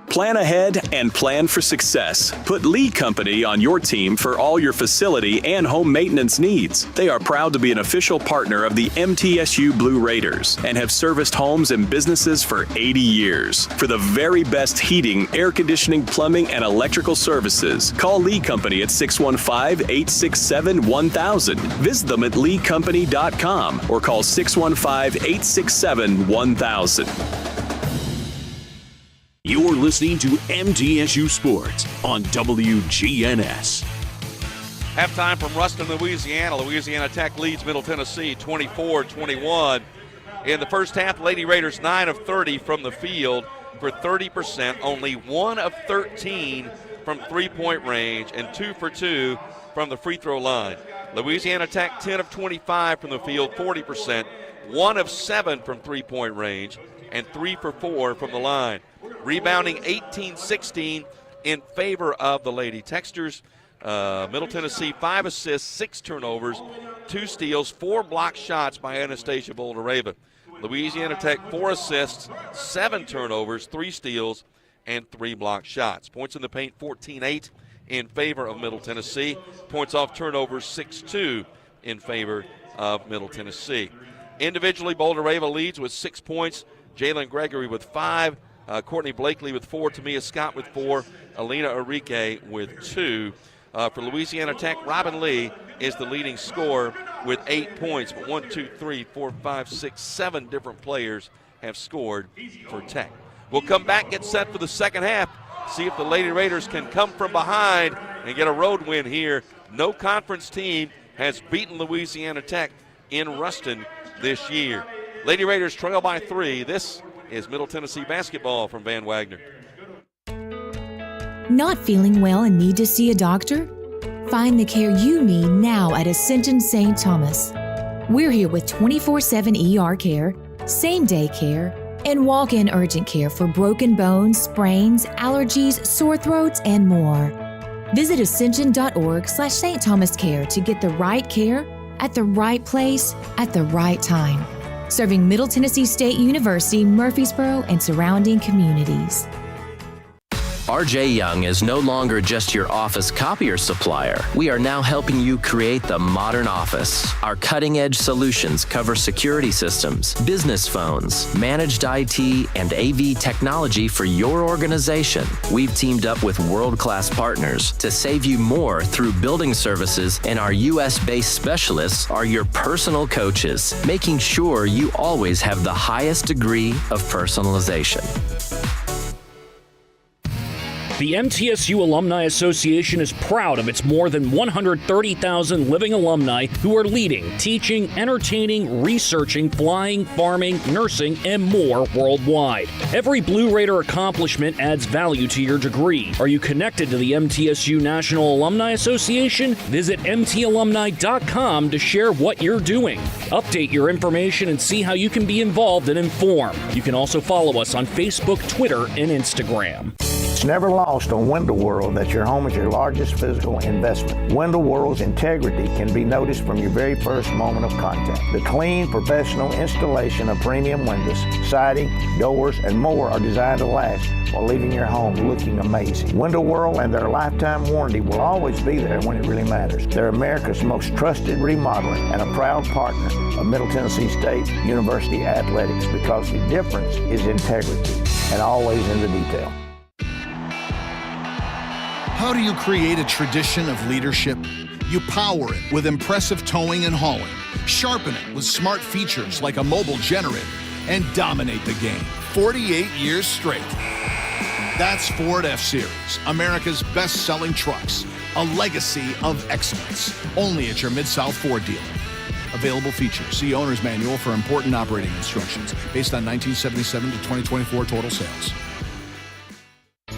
Plan ahead and plan for success. Put Lee Company on your team for all your facility and home maintenance needs. They are proud to be an official partner of the MTSU Blue Raiders and have serviced homes and businesses for 80 years. For the very best heating, air conditioning, plumbing, and electrical services, call Lee Company at 615-867-1000. Visit them at leecompany.com or call 615-867-1000. You're listening to MTSU Sports on WGNS. Halftime from Ruston, Louisiana. Louisiana Tech leads Middle Tennessee 24-21. In the first half, Lady Raiders 9 of 30 from the field for 30%, only 1 of 13 from three-point range, and 2 for 2 from the free throw line. Louisiana Tech 10 of 25 from the field, 40%, 1 of 7 from three-point range, and 3 for 4 from the line. Rebounding 18-16 in favor of the Lady Texters. Middle Tennessee 5 assists, 6 turnovers, 2 steals, 4 blocked shots by Anastasia Boulder-Raven. Louisiana Tech 4 assists, 7 turnovers, 3 steals, and 3 blocked shots. Points in the paint 14-8 in favor of Middle Tennessee. Points off turnovers 6-2 in favor of Middle Tennessee. Individually, Boulder-Raven leads with 6 points. Jalen Gregory with 5. Courtney Blakely with 4, Tamia Scott with 4, Alina Enrique with 2. For Louisiana Tech, Robin Lee is the leading scorer with 8 points, but 1, 2, 3, 4, 5, 6, 7 different players have scored for Tech. We'll come back, get set for the second half, see if the Lady Raiders can come from behind and get a road win here. No conference team has beaten Louisiana Tech in Ruston this year. Lady Raiders trail by 3. This is Middle Tennessee basketball from Van Wagner. Not feeling well and need to see a doctor? Find the care you need now at Ascension St. Thomas. We're here with 24/7 ER care, same-day care, and walk-in urgent care for broken bones, sprains, allergies, sore throats, and more. Visit ascension.org/St. Thomas Care to get the right care at the right place at the right time. Serving Middle Tennessee State University, Murfreesboro, and surrounding communities. RJ Young is no longer just your office copier supplier. We are now helping you create the modern office. Our cutting-edge solutions cover security systems, business phones, managed IT, and AV technology for your organization. We've teamed up with world-class partners to save you more through building services, and our U.S.-based specialists are your personal coaches, making sure you always have the highest degree of personalization. The MTSU Alumni Association is proud of its more than 130,000 living alumni who are leading, teaching, entertaining, researching, flying, farming, nursing, and more worldwide. Every Blue Raider accomplishment adds value to your degree. Are you connected to the MTSU National Alumni Association? Visit mtalumni.com to share what you're doing. Update your information and see how you can be involved and informed. You can also follow us on Facebook, Twitter, and Instagram. It's never lost on Window World that your home is your largest physical investment. Window World's integrity can be noticed from your very first moment of contact. The clean, professional installation of premium windows, siding, doors, and more are designed to last while leaving your home looking amazing. Window World and their lifetime warranty will always be there when it really matters. They're America's most trusted remodeler and a proud partner of Middle Tennessee State University Athletics, because the difference is integrity and always in the detail. How do you create a tradition of leadership? You power it with impressive towing and hauling, sharpen it with smart features like a mobile generator, and dominate the game 48 years straight. That's Ford F-Series, America's best-selling trucks, a legacy of excellence, only at your Mid-South Ford dealer. Available features. See Owner's Manual for important operating instructions based on 1977 to 2024 total sales.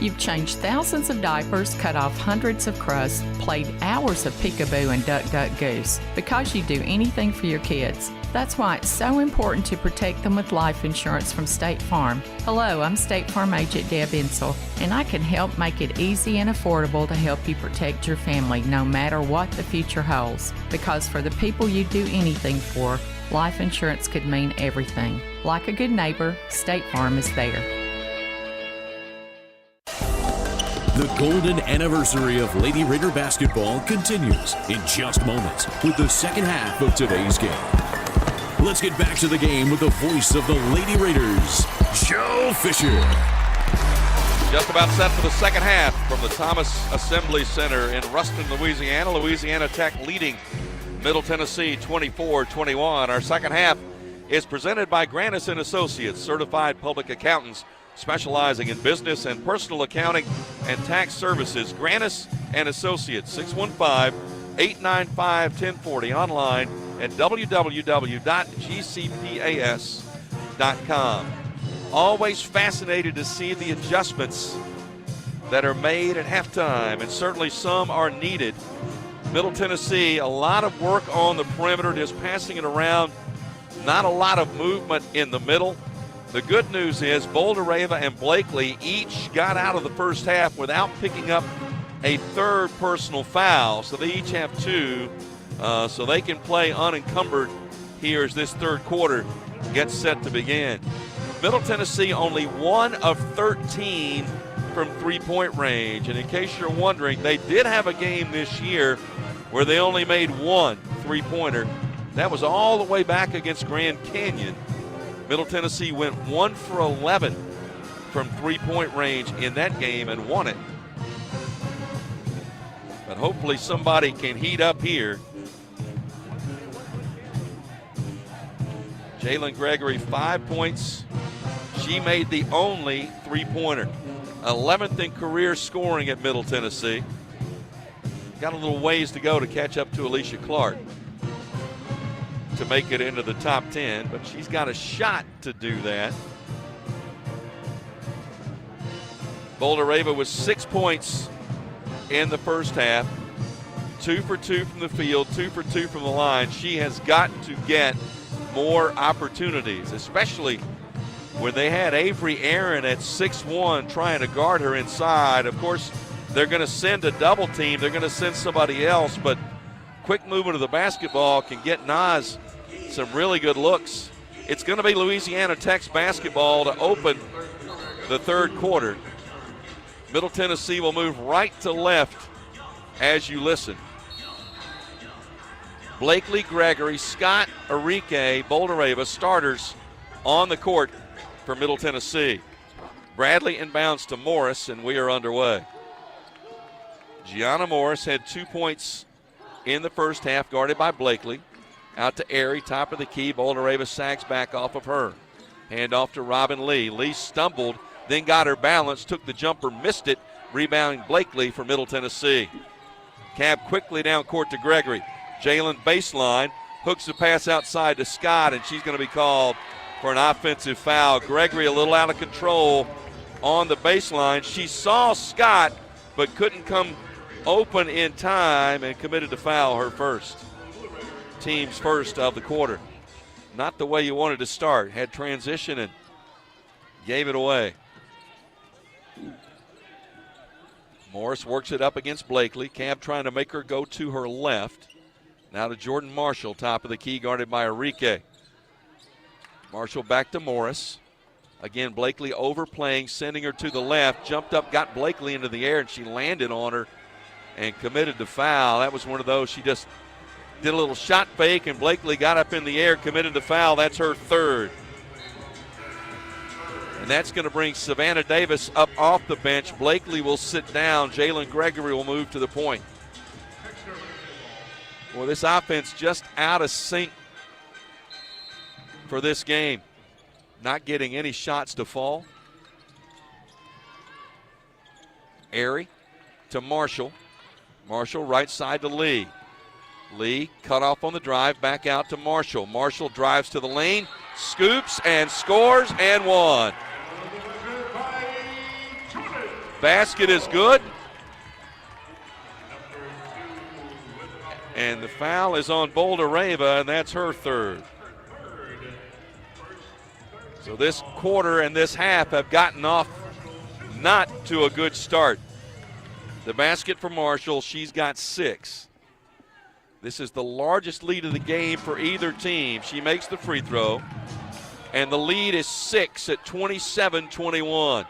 You've changed thousands of diapers, cut off hundreds of crusts, played hours of peekaboo and duck, duck, goose because you do anything for your kids. That's why it's so important to protect them with life insurance from State Farm. Hello, I'm State Farm agent Deb Insel, and I can help make it easy and affordable to help you protect your family no matter what the future holds. Because for the people you do anything for, life insurance could mean everything. Like a good neighbor, State Farm is there. The golden anniversary of Lady Raider basketball continues in just moments with the second half of today's game. Let's get back to the game with the voice of the Lady Raiders, Joe Fisher. Just about set for the second half from the Thomas Assembly Center in Ruston, Louisiana. Louisiana Tech leading Middle Tennessee 24-21. Our second half is presented by Granis & Associates, certified public accountants specializing in business and personal accounting and tax services. Granis & Associates, 615-895-1040, online at www.gcpas.com. Always fascinated to see the adjustments that are made at halftime, and certainly some are needed. Middle Tennessee, a lot of work on the perimeter, just passing it around, not a lot of movement in the middle. The good news is Bouldereva and Blakely each got out of the first half without picking up a third personal foul. So they each have two, so they can play unencumbered here as this third quarter gets set to begin. Middle Tennessee only 1 of 13 from three-point range. And in case you're wondering, they did have a game this year where they only made one three-pointer. That was all the way back against Grand Canyon. Middle Tennessee went 1 for 11 from three-point range in that game and won it. But hopefully somebody can heat up here. Jalen Gregory, 5 points. She made the only three-pointer. 11th in career scoring at Middle Tennessee. Got a little ways to go to catch up to Alicia Clark to make it into the top 10, but she's got a shot to do that. Bouldereva was 6 points in the first half. 2 for 2 from the field, 2 for 2 from the line. She has got to get more opportunities, especially when they had Avery Aaron at 6'1" trying to guard her inside. Of course, they're going to send a double team. They're going to send somebody else, but quick movement of the basketball can get Nas some really good looks. It's going to be Louisiana Tech's basketball to open the third quarter. Middle Tennessee will move right to left as you listen. Blakely, Gregory, Scott, Arike, Bouldereva, starters on the court for Middle Tennessee. Bradley inbounds to Morris, and we are underway. Gianna Morris had 2 points in the first half, guarded by Blakely. Out to Airy, top of the key. Bouldereva sags back off of her. Hand off to Robin Lee. Lee stumbled, then got her balance, took the jumper, missed it, Rebounding Blakely for Middle Tennessee. Cab quickly down court to Gregory. Jalen baseline, hooks the pass outside to Scott, and she's going to be called for an offensive foul. Gregory a little out of control on the baseline. She saw Scott, but couldn't come open in time and committed to foul, her first. Team's first of the quarter. Not the way you wanted to start. Had transition and gave it away. Morris works it up against Blakely. Cab trying to make her go to her left. Now to Jordan Marshall, top of the key, guarded by Enrique. Marshall back to Morris. Again, Blakely overplaying, sending her to the left. Jumped up, got Blakely into the air, and she landed on her and committed to foul. That was one of those. She just did a little shot fake, and Blakely got up in the air, committed to foul. That's her third. And that's going to bring Savannah Davis up off the bench. Blakely will sit down. Jalen Gregory will move to the point. Well, this offense just out of sync for this game. Not getting any shots to fall. Airy to Marshall. Marshall right side to Lee. Lee cut off on the drive, back out to Marshall. Marshall drives to the lane, scoops and scores and one. Basket is good. And the foul is on Boldareva, and that's her third. So this quarter and this half have gotten off not to a good start. The basket for Marshall, she's got 6. This is the largest lead of the game for either team. She makes the free throw, and the lead is 6 at 27-21.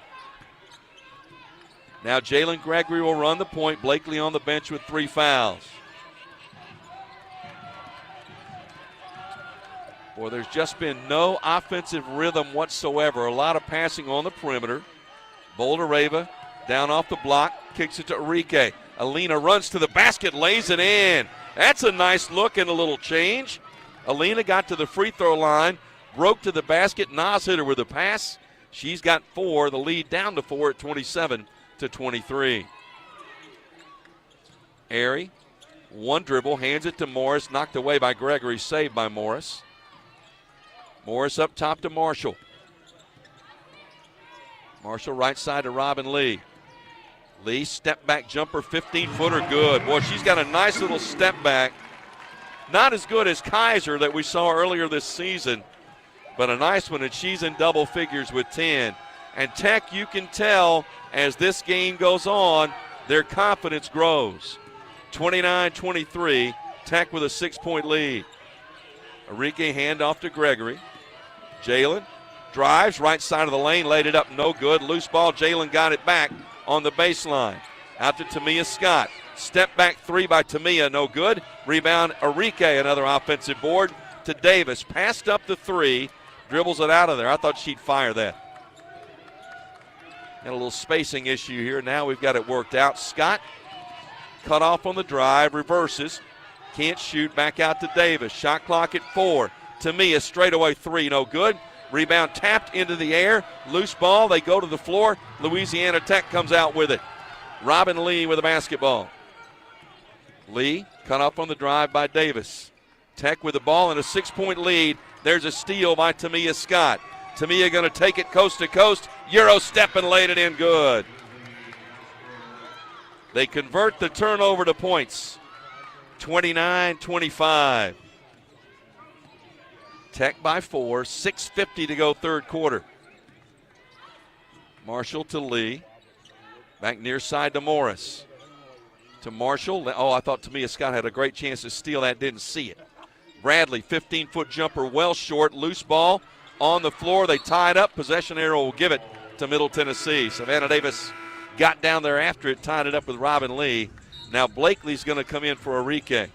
Now Jalen Gregory will run the point. Blakely on the bench with 3 fouls. Boy, there's just been no offensive rhythm whatsoever. A lot of passing on the perimeter. Boldareva down off the block, kicks it to Enrique. Alina runs to the basket, lays it in. That's a nice look and a little change. Alina got to the free throw line, broke to the basket. Nas hit her with a pass. She's got 4. The lead down to 4 at 27-23. Airy, one dribble, hands it to Morris, knocked away by Gregory, saved by Morris. Morris up top to Marshall. Marshall right side to Robin Lee. Lee, step back jumper, 15-footer, good. Boy, she's got a nice little step back. Not as good as Kaiser that we saw earlier this season, but a nice one, and she's in double figures with 10. And Tech, you can tell as this game goes on, their confidence grows. 29-23, Tech with a 6-point lead. Enrique handoff to Gregory. Jalen drives right side of the lane, laid it up, no good. Loose ball, Jalen got it back on the baseline. Out to Tamia Scott. Step back 3 by Tamia, no good. Rebound, Enrique, another offensive board to Davis. Passed up the 3, dribbles it out of there. I thought she'd fire that. Had a little spacing issue here. Now we've got it worked out. Scott cut off on the drive, reverses. Can't shoot, back out to Davis. Shot clock at 4. Tamia, straightaway 3, no good. Rebound tapped into the air. Loose ball, they go to the floor. Louisiana Tech comes out with it. Robin Lee with the basketball. Lee cut off on the drive by Davis. Tech with the ball and a 6-point lead. There's a steal by Tamia Scott. Tamia going to take it coast to coast. Euro step and laid it in good. They convert the turnover to points. 29-25. Tech by 4, 6:50 to go third quarter. Marshall to Lee. Back near side to Morris. To Marshall. Oh, I thought Tamia Scott had a great chance to steal that, didn't see it. Bradley, 15-foot jumper, well short. Loose ball on the floor. They tie it up. Possession arrow will give it to Middle Tennessee. Savannah Davis got down there after it, tied it up with Robin Lee. Now Blakely's going to come in for Enrique.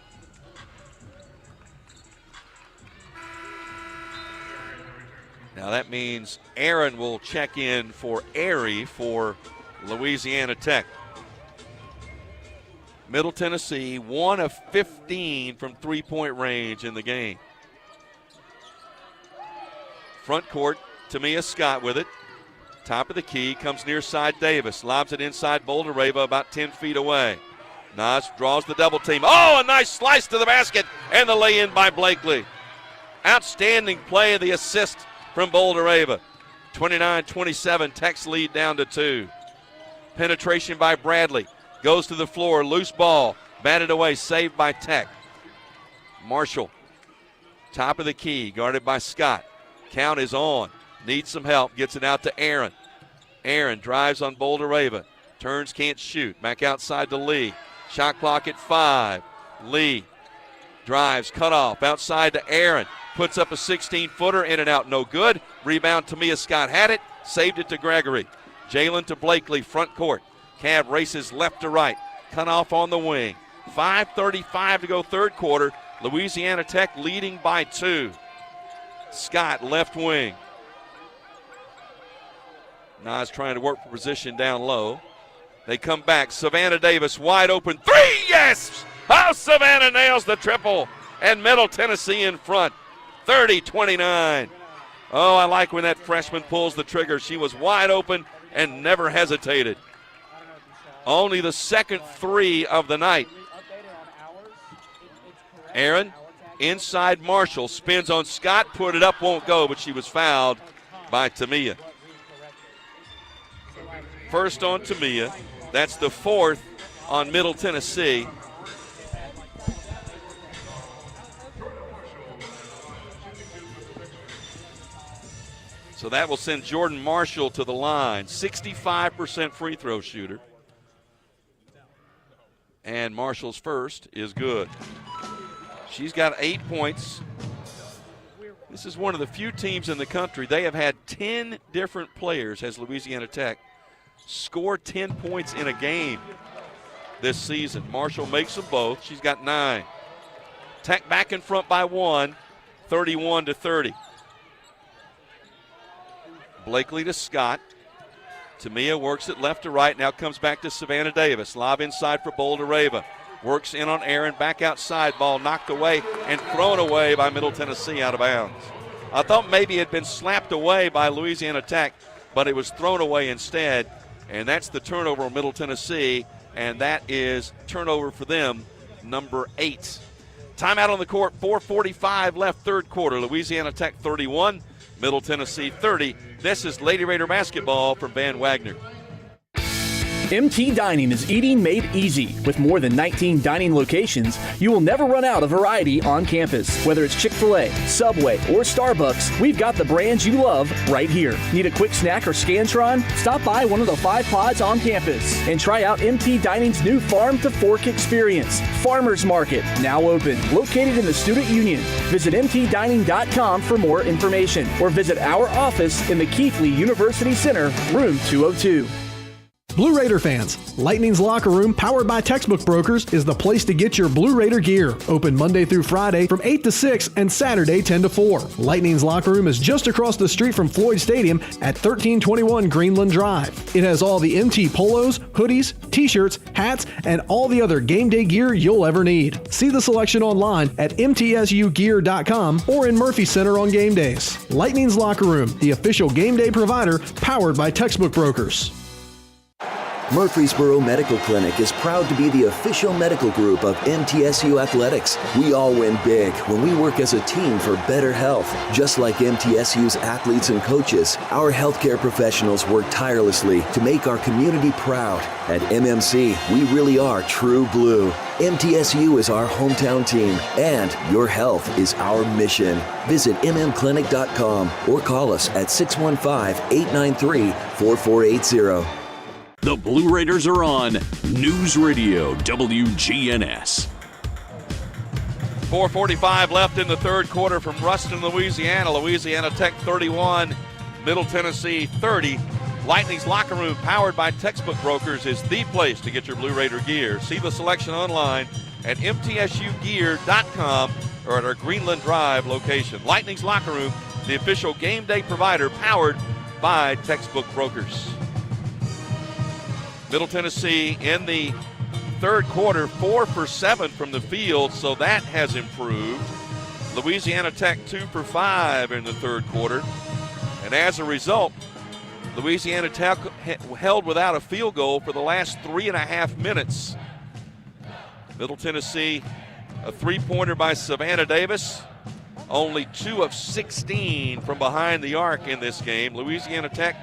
Now that means Aaron will check in for Airy for Louisiana Tech. Middle Tennessee, 1 of 15 from three-point range in the game. Front court, Tamia Scott with it. Top of the key, comes near side Davis. Lobs it inside Bouldereva about 10 feet away. Nas draws the double team. Oh, a nice slice to the basket, and the lay-in by Blakely. Outstanding play of the assist from Bouldereva. 29-27, Tech's lead down to 2. Penetration by Bradley. Goes to the floor, loose ball. Batted away, saved by Tech. Marshall, top of the key, guarded by Scott. Count is on. Needs some help. Gets it out to Aaron. Aaron drives on Bouldereva. Turns, can't shoot. Back outside to Lee. Shot clock at 5. Lee drives, cut off. Outside to Aaron. Puts up a 16-footer, in and out, no good. Rebound, Tamia Scott had it. Saved it to Gregory. Jalen to Blakely, front court. Cav races left to right. Cut off on the wing. 5:35 to go third quarter. Louisiana Tech leading by 2. Scott, left wing. Nas trying to work for position down low. They come back. Savannah Davis, wide open. 3, yes! Oh, Savannah nails the triple. And Middle Tennessee in front. 30-29. Oh, I like when that freshman pulls the trigger. She was wide open and never hesitated. Only the second 3 of the night. Aaron, inside Marshall, spins on Scott, put it up, won't go, but she was fouled by Tamia. First on Tamia. That's the 4th on Middle Tennessee. So that will send Jordan Marshall to the line. 65% free throw shooter. And Marshall's first is good. She's got 8 points. This is one of the few teams in the country. They have had 10 different players, has Louisiana Tech, score 10 points in a game this season. Marshall makes them both. She's got 9. Tech back in front by 1, 31-30. Blakely to Scott. Tamia works it left to right, now comes back to Savannah Davis. Lob inside for Bouldereva. Works in on Aaron, back outside, ball knocked away and thrown away by Middle Tennessee out of bounds. I thought maybe it had been slapped away by Louisiana Tech, but it was thrown away instead, and that's the turnover on Middle Tennessee, and that is turnover for them, number 8. Timeout on the court, 4:45 left third quarter. Louisiana Tech 31, Middle Tennessee 30. This is Lady Raider basketball from Van Wagner. MT Dining is eating made easy. With more than 19 dining locations, you will never run out of variety on campus. Whether it's Chick-fil-A, Subway, or Starbucks, we've got the brands you love right here. Need a quick snack or Scantron? Stop by one of the 5 pods on campus and try out MT Dining's new Farm to Fork experience. Farmers Market, now open, located in the Student Union. Visit mtdining.com for more information or visit our office in the Keithley University Center, room 202. Blue Raider fans, Lightning's Locker Room, powered by Textbook Brokers, is the place to get your Blue Raider gear. Open Monday through Friday from 8 to 6 and Saturday 10 to 4. Lightning's Locker Room is just across the street from Floyd Stadium at 1321 Greenland Drive. It has all the MT polos, hoodies, t-shirts, hats, and all the other game day gear you'll ever need. See the selection online at mtsugear.com or in Murphy Center on game days. Lightning's Locker Room, the official game day provider, powered by Textbook Brokers. Murfreesboro Medical Clinic is proud to be the official medical group of MTSU Athletics. We all win big when we work as a team for better health. Just like MTSU's athletes and coaches, our healthcare professionals work tirelessly to make our community proud. At MMC, we really are true blue. MTSU is our hometown team, and your health is our mission. Visit mmclinic.com or call us at 615-893-4480. The Blue Raiders are on News Radio WGNS. 4:45 left in the third quarter from Ruston, Louisiana. Louisiana Tech 31, Middle Tennessee 30. Lightning's Locker Room, powered by Textbook Brokers, is the place to get your Blue Raider gear. See the selection online at mtsugear.com or at our Greenland Drive location. Lightning's Locker Room, the official game day provider, powered by Textbook Brokers. Middle Tennessee in the third quarter, 4 for 7 from the field, so that has improved. Louisiana Tech 2 for 5 in the third quarter. And as a result, Louisiana Tech held without a field goal for the last 3.5 minutes. Middle Tennessee, a three-pointer by Savannah Davis. Only 2 of 16 from behind the arc in this game. Louisiana Tech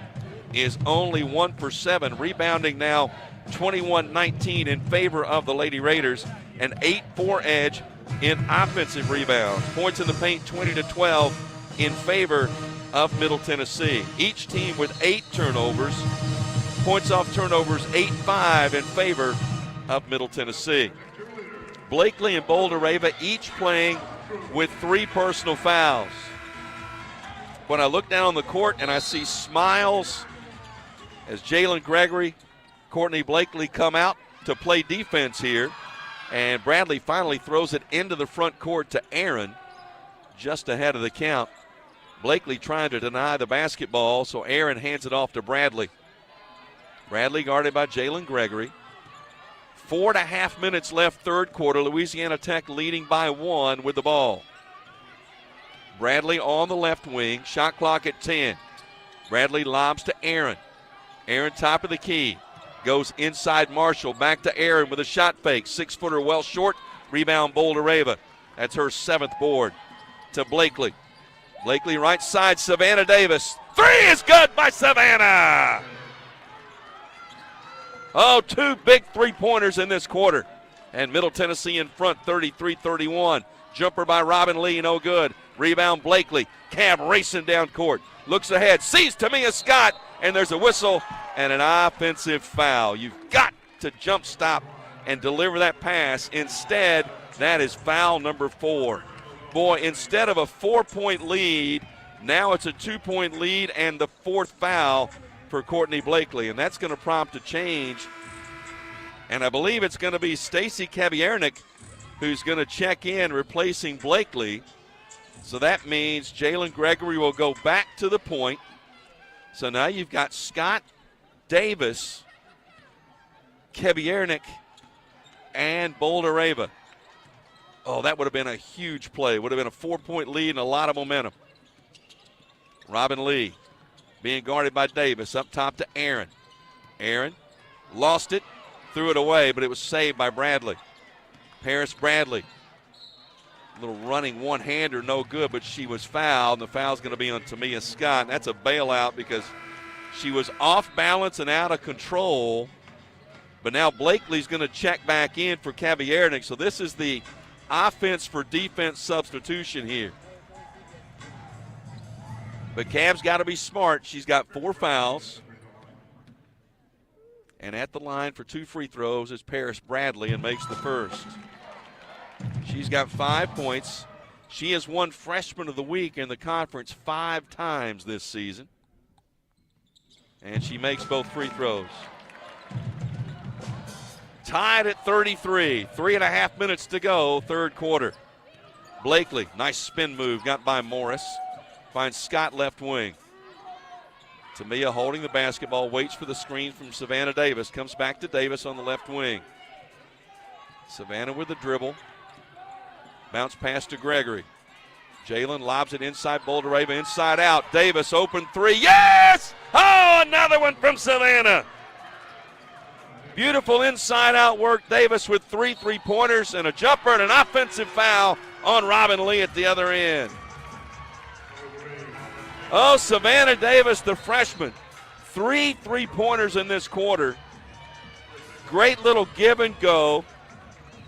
is only 1 for 7, rebounding now 21-19 in favor of the Lady Raiders, an 8-4 edge in offensive rebounds. Points in the paint 20-12 in favor of Middle Tennessee. Each team with 8 turnovers. Points off turnovers 8-5 in favor of Middle Tennessee. Blakely and Boulder-Rava each playing with 3 personal fouls. When I look down on the court and I see smiles as Jalen Gregory, Courtney Blakely come out to play defense here, and Bradley finally throws it into the front court to Aaron just ahead of the count. Blakely trying to deny the basketball, so Aaron hands it off to Bradley. Bradley guarded by Jalen Gregory. 4.5 minutes left, third quarter. Louisiana Tech leading by 1 with the ball. Bradley on the left wing, shot clock at 10. Bradley lobs to Aaron. Aaron top of the key. Goes inside Marshall, back to Aaron with a shot fake. 6-footer well short, rebound Boulder-Rava. That's her 7th board. To Blakely. Blakely right side, Savannah Davis. 3 is good by Savannah! Oh, 2 big three-pointers in this quarter. And Middle Tennessee in front, 33-31. Jumper by Robin Lee, no good. Rebound Blakely. Cab racing down court. Looks ahead, sees Tamia Scott, and there's a whistle and an offensive foul. You've got to jump stop and deliver that pass. Instead, that is foul number 4. Boy, instead of a 4-point lead, now it's a 2-point lead and the 4th foul for Courtney Blakely, and that's going to prompt a change. And I believe it's going to be Stacy Kabiernik who's going to check in, replacing Blakely. So that means Jalen Gregory will go back to the point. So now you've got Scott, Davis, Kabiernik, and Boulder-Rava. Oh, that would have been a huge play. Would have been a 4-point lead and a lot of momentum. Robin Lee being guarded by Davis. Up top to Aaron. Aaron lost it, threw it away, but it was saved by Bradley. Paris Bradley. A little running one-hander, no good, but she was fouled, and the foul's going to be on Tamia Scott. That's a bailout because she was off balance and out of control. But now Blakely's going to check back in for Kabiernik. So this is the offense for defense substitution here. But Cav's got to be smart. She's got 4 fouls. And at the line for 2 free throws is Paris Bradley and makes the first. She's got 5 points. She has won Freshman of the Week in the conference 5 times this season. And she makes both free throws. Tied at 33. 3.5 minutes to go, third quarter. Blakely, nice spin move, got by Morris. Finds Scott left wing. Tamia holding the basketball, waits for the screen from Savannah Davis. Comes back to Davis on the left wing. Savannah with the dribble. Bounce pass to Gregory. Jalen lobs it inside Boulder-Rava, inside out. Davis, open 3. Yes! Oh, another one from Savannah. Beautiful inside-out work. Davis with 3 3-pointers and a jumper and an offensive foul on Robin Lee at the other end. Oh, Savannah Davis, the freshman. 3 3-pointers in this quarter. Great little give and go.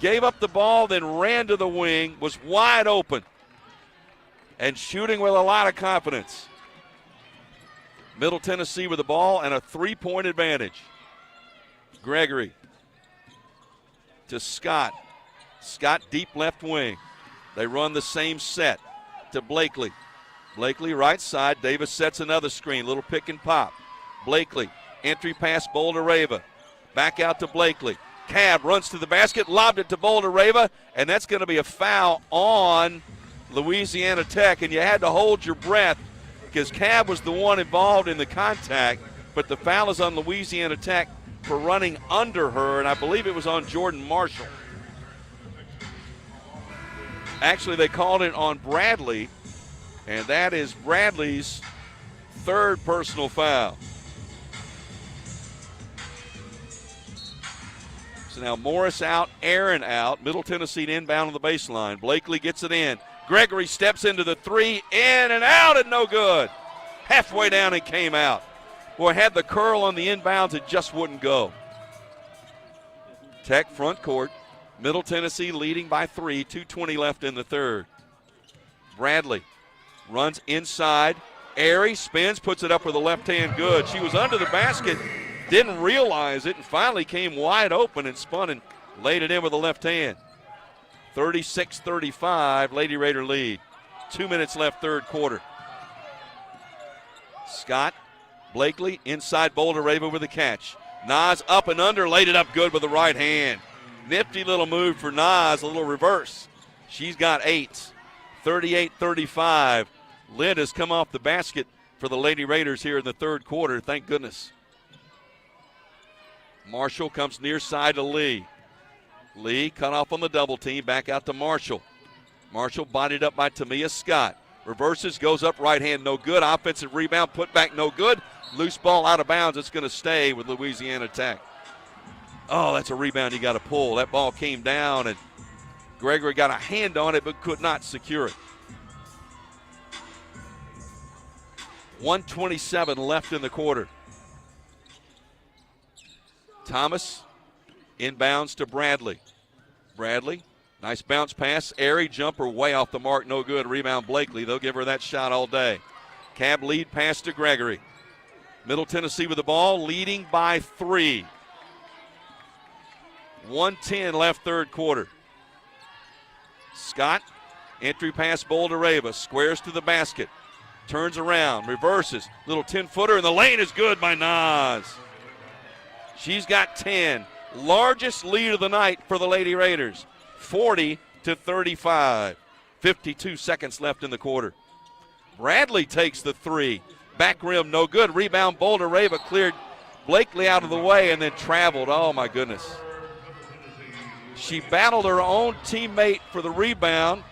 Gave up the ball, then ran to the wing, was wide open, and shooting with a lot of confidence. Middle Tennessee with the ball and a 3-point advantage. Gregory to Scott. Scott deep left wing. They run the same set to Blakely. Blakely right side. Davis sets another screen. Little pick and pop. Blakely. Entry pass Boulder-Rava. Back out to Blakely. Cab runs to the basket, lobbed it to Boulder-Rava, and that's going to be a foul on Louisiana Tech. And you had to hold your breath because Cab was the one involved in the contact, but the foul is on Louisiana Tech for running under her, and I believe it was on Jordan Marshall. Actually, they called it on Bradley, and that is Bradley's 3rd personal foul. So now Morris out, Aaron out. Middle Tennessee inbound on the baseline. Blakely gets it in. Gregory steps into the three, in and out, and no good. Halfway down and came out. Boy, had the curl on the inbounds, it just wouldn't go. Tech front court. Middle Tennessee leading by 3, 2:20 left in the third. Bradley runs inside. Airy spins, puts it up with the left hand good. She was under the basket, didn't realize it, and finally came wide open and spun and laid it in with the left hand. 36-35, Lady Raider lead. 2 minutes left, third quarter. Scott, Blakely, inside Boulder Raven with the catch. Nas up and under, laid it up good with the right hand. Nifty little move for Nas, a little reverse. She's got 8. 38-35. Lid has come off the basket for the Lady Raiders here in the third quarter, thank goodness. Marshall comes near side to Lee. Lee cut off on the double team, back out to Marshall. Marshall bodied up by Tamia Scott. Reverses, goes up right hand, no good. Offensive rebound, put back, no good. Loose ball out of bounds, it's going to stay with Louisiana Tech. Oh, that's a rebound you got to pull. That ball came down, and Gregory got a hand on it but could not secure it. 1:27 left in the quarter. Thomas inbounds to Bradley. Bradley, nice bounce pass. Airy jumper way off the mark, no good. Rebound Blakely. They'll give her that shot all day. Cab lead pass to Gregory. Middle Tennessee with the ball, leading by 3. 1:10 left third quarter. Scott, entry pass Boldereva, squares to the basket. Turns around, reverses, little 10-footer, and the lane is good by Nas. She's got 10. Largest lead of the night for the Lady Raiders, 40-35. 52 seconds left in the quarter. Bradley takes the 3. Back rim, no good. Rebound, Boldereva cleared Blakely out of the way and then traveled. Oh, my goodness. She battled her own teammate for the rebound.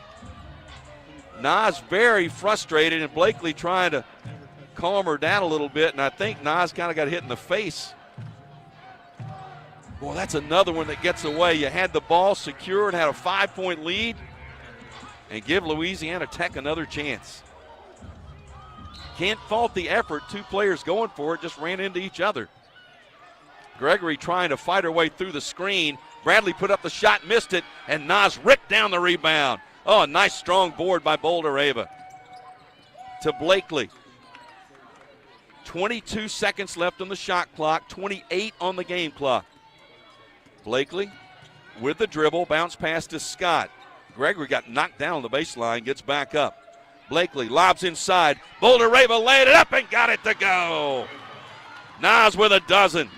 Nas very frustrated, and Blakely trying to calm her down a little bit, and I think Nas kind of got hit in the face. Boy, that's another one that gets away. You had the ball secured, had a 5-point lead, and give Louisiana Tech another chance. Can't fault the effort. 2 players going for it, just ran into each other. Gregory trying to fight her way through the screen. Bradley put up the shot, missed it, and Nas ripped down the rebound. Oh, a nice strong board by Boldereva. To Blakely. 22 seconds left on the shot clock, 28 on the game clock. Blakely with the dribble, bounce pass to Scott. Gregory got knocked down on the baseline, gets back up. Blakely lobs inside. Boldereva laid it up and got it to go. Nas with a dozen.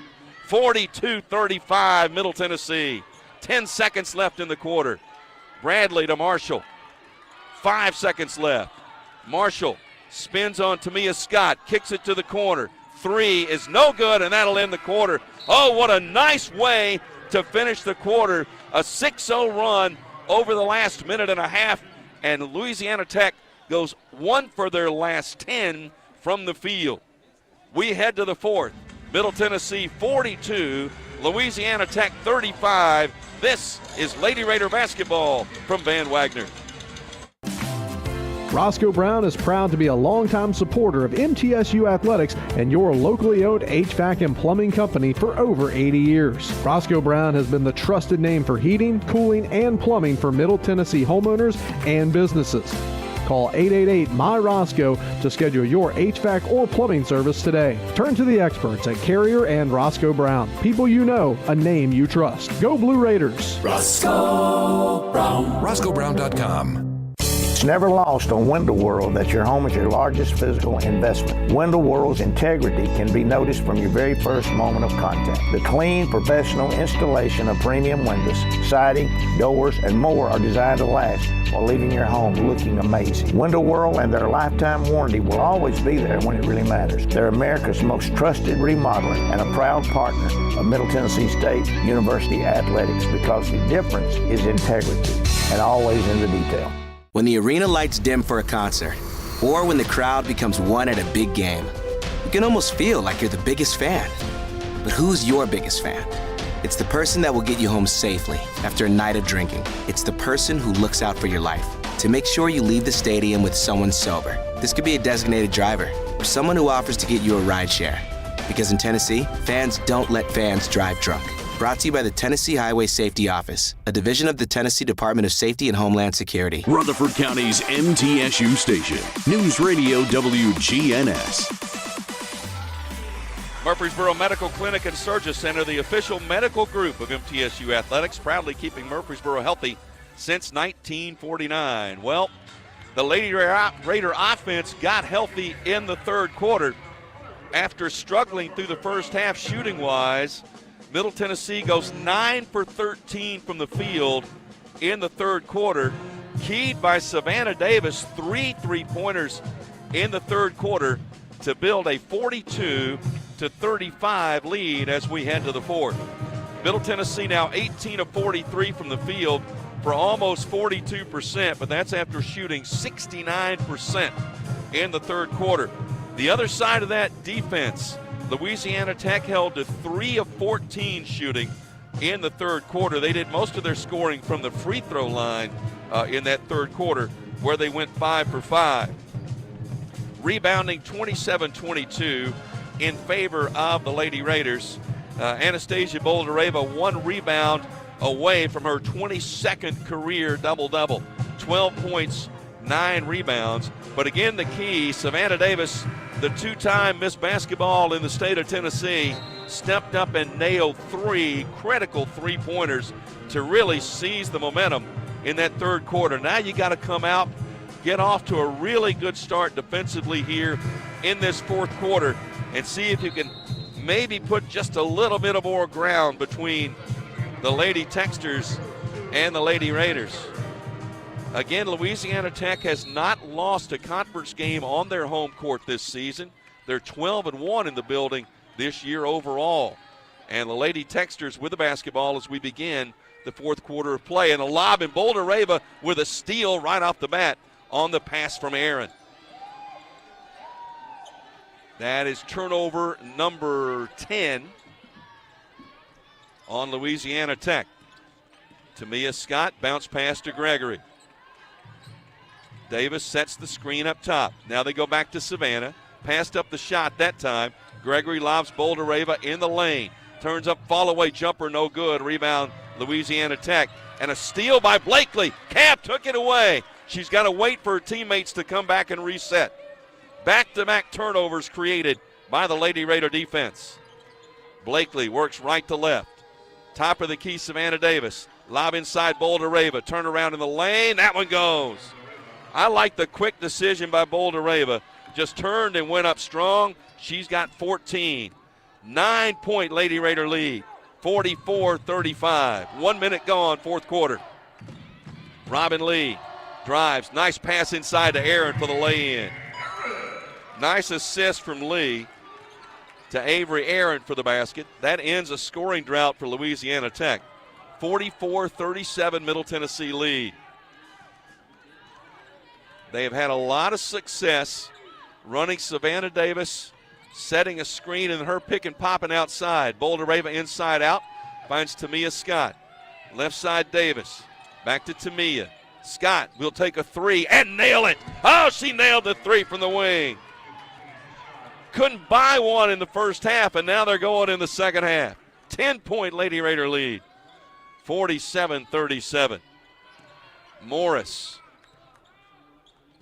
42-35, Middle Tennessee. 10 seconds left in the quarter. Bradley to Marshall. 5 seconds left. Marshall spins on Tamia Scott, kicks it to the corner. 3 is no good, and that'll end the quarter. Oh, what a nice way to finish the quarter. A 6-0 run over the last minute and a half, and Louisiana Tech goes 1 for their last 10 from the field. We head to the fourth. Middle Tennessee 42, Louisiana Tech 35. This is Lady Raider basketball from Van Wagner. Roscoe Brown is proud to be a longtime supporter of MTSU athletics and your locally owned HVAC and plumbing company for over 80 years. Roscoe Brown has been the trusted name for heating, cooling, and plumbing for Middle Tennessee homeowners and businesses. Call 888-MY-ROSCOE to schedule your HVAC or plumbing service today. Turn to the experts at Carrier and Roscoe Brown. People you know, a name you trust. Go Blue Raiders. Roscoe Brown. RoscoeBrown.com. It's never lost on Window World that your home is your largest physical investment. Window World's integrity can be noticed from your very first moment of contact. The clean, professional installation of premium windows, siding, doors, and more are designed to last while leaving your home looking amazing. Window World and their lifetime warranty will always be there when it really matters. They're America's most trusted remodeler and a proud partner of Middle Tennessee State University Athletics because the difference is integrity and always in the detail. When the arena lights dim for a concert, or when the crowd becomes one at a big game, you can almost feel like you're the biggest fan. But who's your biggest fan? It's the person that will get you home safely after a night of drinking. It's the person who looks out for your life to make sure you leave the stadium with someone sober. This could be a designated driver or someone who offers to get you a ride share. Because in Tennessee, fans don't let fans drive drunk. Brought to you by the Tennessee Highway Safety Office, a division of the Tennessee Department of Safety and Homeland Security. Rutherford County's MTSU station, News Radio WGNS. Murfreesboro Medical Clinic and Surgery Center, the official medical group of MTSU Athletics, proudly keeping Murfreesboro healthy since 1949. Well, the Lady Raider offense got healthy in the third quarter. After struggling through the first half shooting-wise, Middle Tennessee goes 9 for 13 from the field in the third quarter, keyed by Savannah Davis, 3 3-pointers in the third quarter to build a 42-35 lead as we head to the fourth. Middle Tennessee now 18 of 43 from the field for almost 42%, but that's after shooting 69% in the third quarter. The other side of that defense, Louisiana Tech held to 3 of 14 shooting in the third quarter. They did most of their scoring from the free throw line in that third quarter, where they went 5 for 5. Rebounding 27-22 in favor of the Lady Raiders. Anastasia Boldareva 1 rebound away from her 22nd career double-double. 12 points, 9 rebounds. But again, the key, Savannah Davis, the 2-time Miss Basketball in the state of Tennessee, stepped up and nailed 3 critical 3-pointers to really seize the momentum in that third quarter. Now you got to come out, get off to a really good start defensively here in this fourth quarter and see if you can maybe put just a little bit of more ground between the Lady Techsters and the Lady Raiders. Again, Louisiana Tech has not lost a conference game on their home court this season. They're 12-1 in the building this year overall. And the Lady Techsters with the basketball as we begin the fourth quarter of play. And a lob, and Boldareva with a steal right off the bat on the pass from Aaron. That is turnover number 10 on Louisiana Tech. Tamia Scott, bounce pass to Gregory. Davis sets the screen up top. Now they go back to Savannah. Passed up the shot that time. Gregory lobs Boldareva in the lane. Turns up, fall away jumper, no good. Rebound, Louisiana Tech. And a steal by Blakely. Cap took it away. She's got to wait for her teammates to come back and reset. Back-to-back turnovers created by the Lady Raider defense. Blakely works right to left. Top of the key, Savannah Davis. Lob inside Boldareva. Turn around in the lane. That one goes. I like the quick decision by Boldareva. Just turned and went up strong. She's got 14. 9-point Lady Raider lead. 44-35. 1 minute gone, fourth quarter. Robin Lee drives. Nice pass inside to Aaron for the lay-in. Nice assist from Lee to Avery Aaron for the basket. That ends a scoring drought for Louisiana Tech. 44-37 Middle Tennessee lead. They have had a lot of success running Savannah Davis, setting a screen, and her pick and popping outside. Boldareva inside out, finds Tamia Scott. Left side Davis, back to Tamia. Scott will take a 3 and nail it. Oh, she nailed the 3 from the wing. Couldn't buy one in the first half, and now they're going in the second half. 10-point Lady Raider lead, 47-37. Morris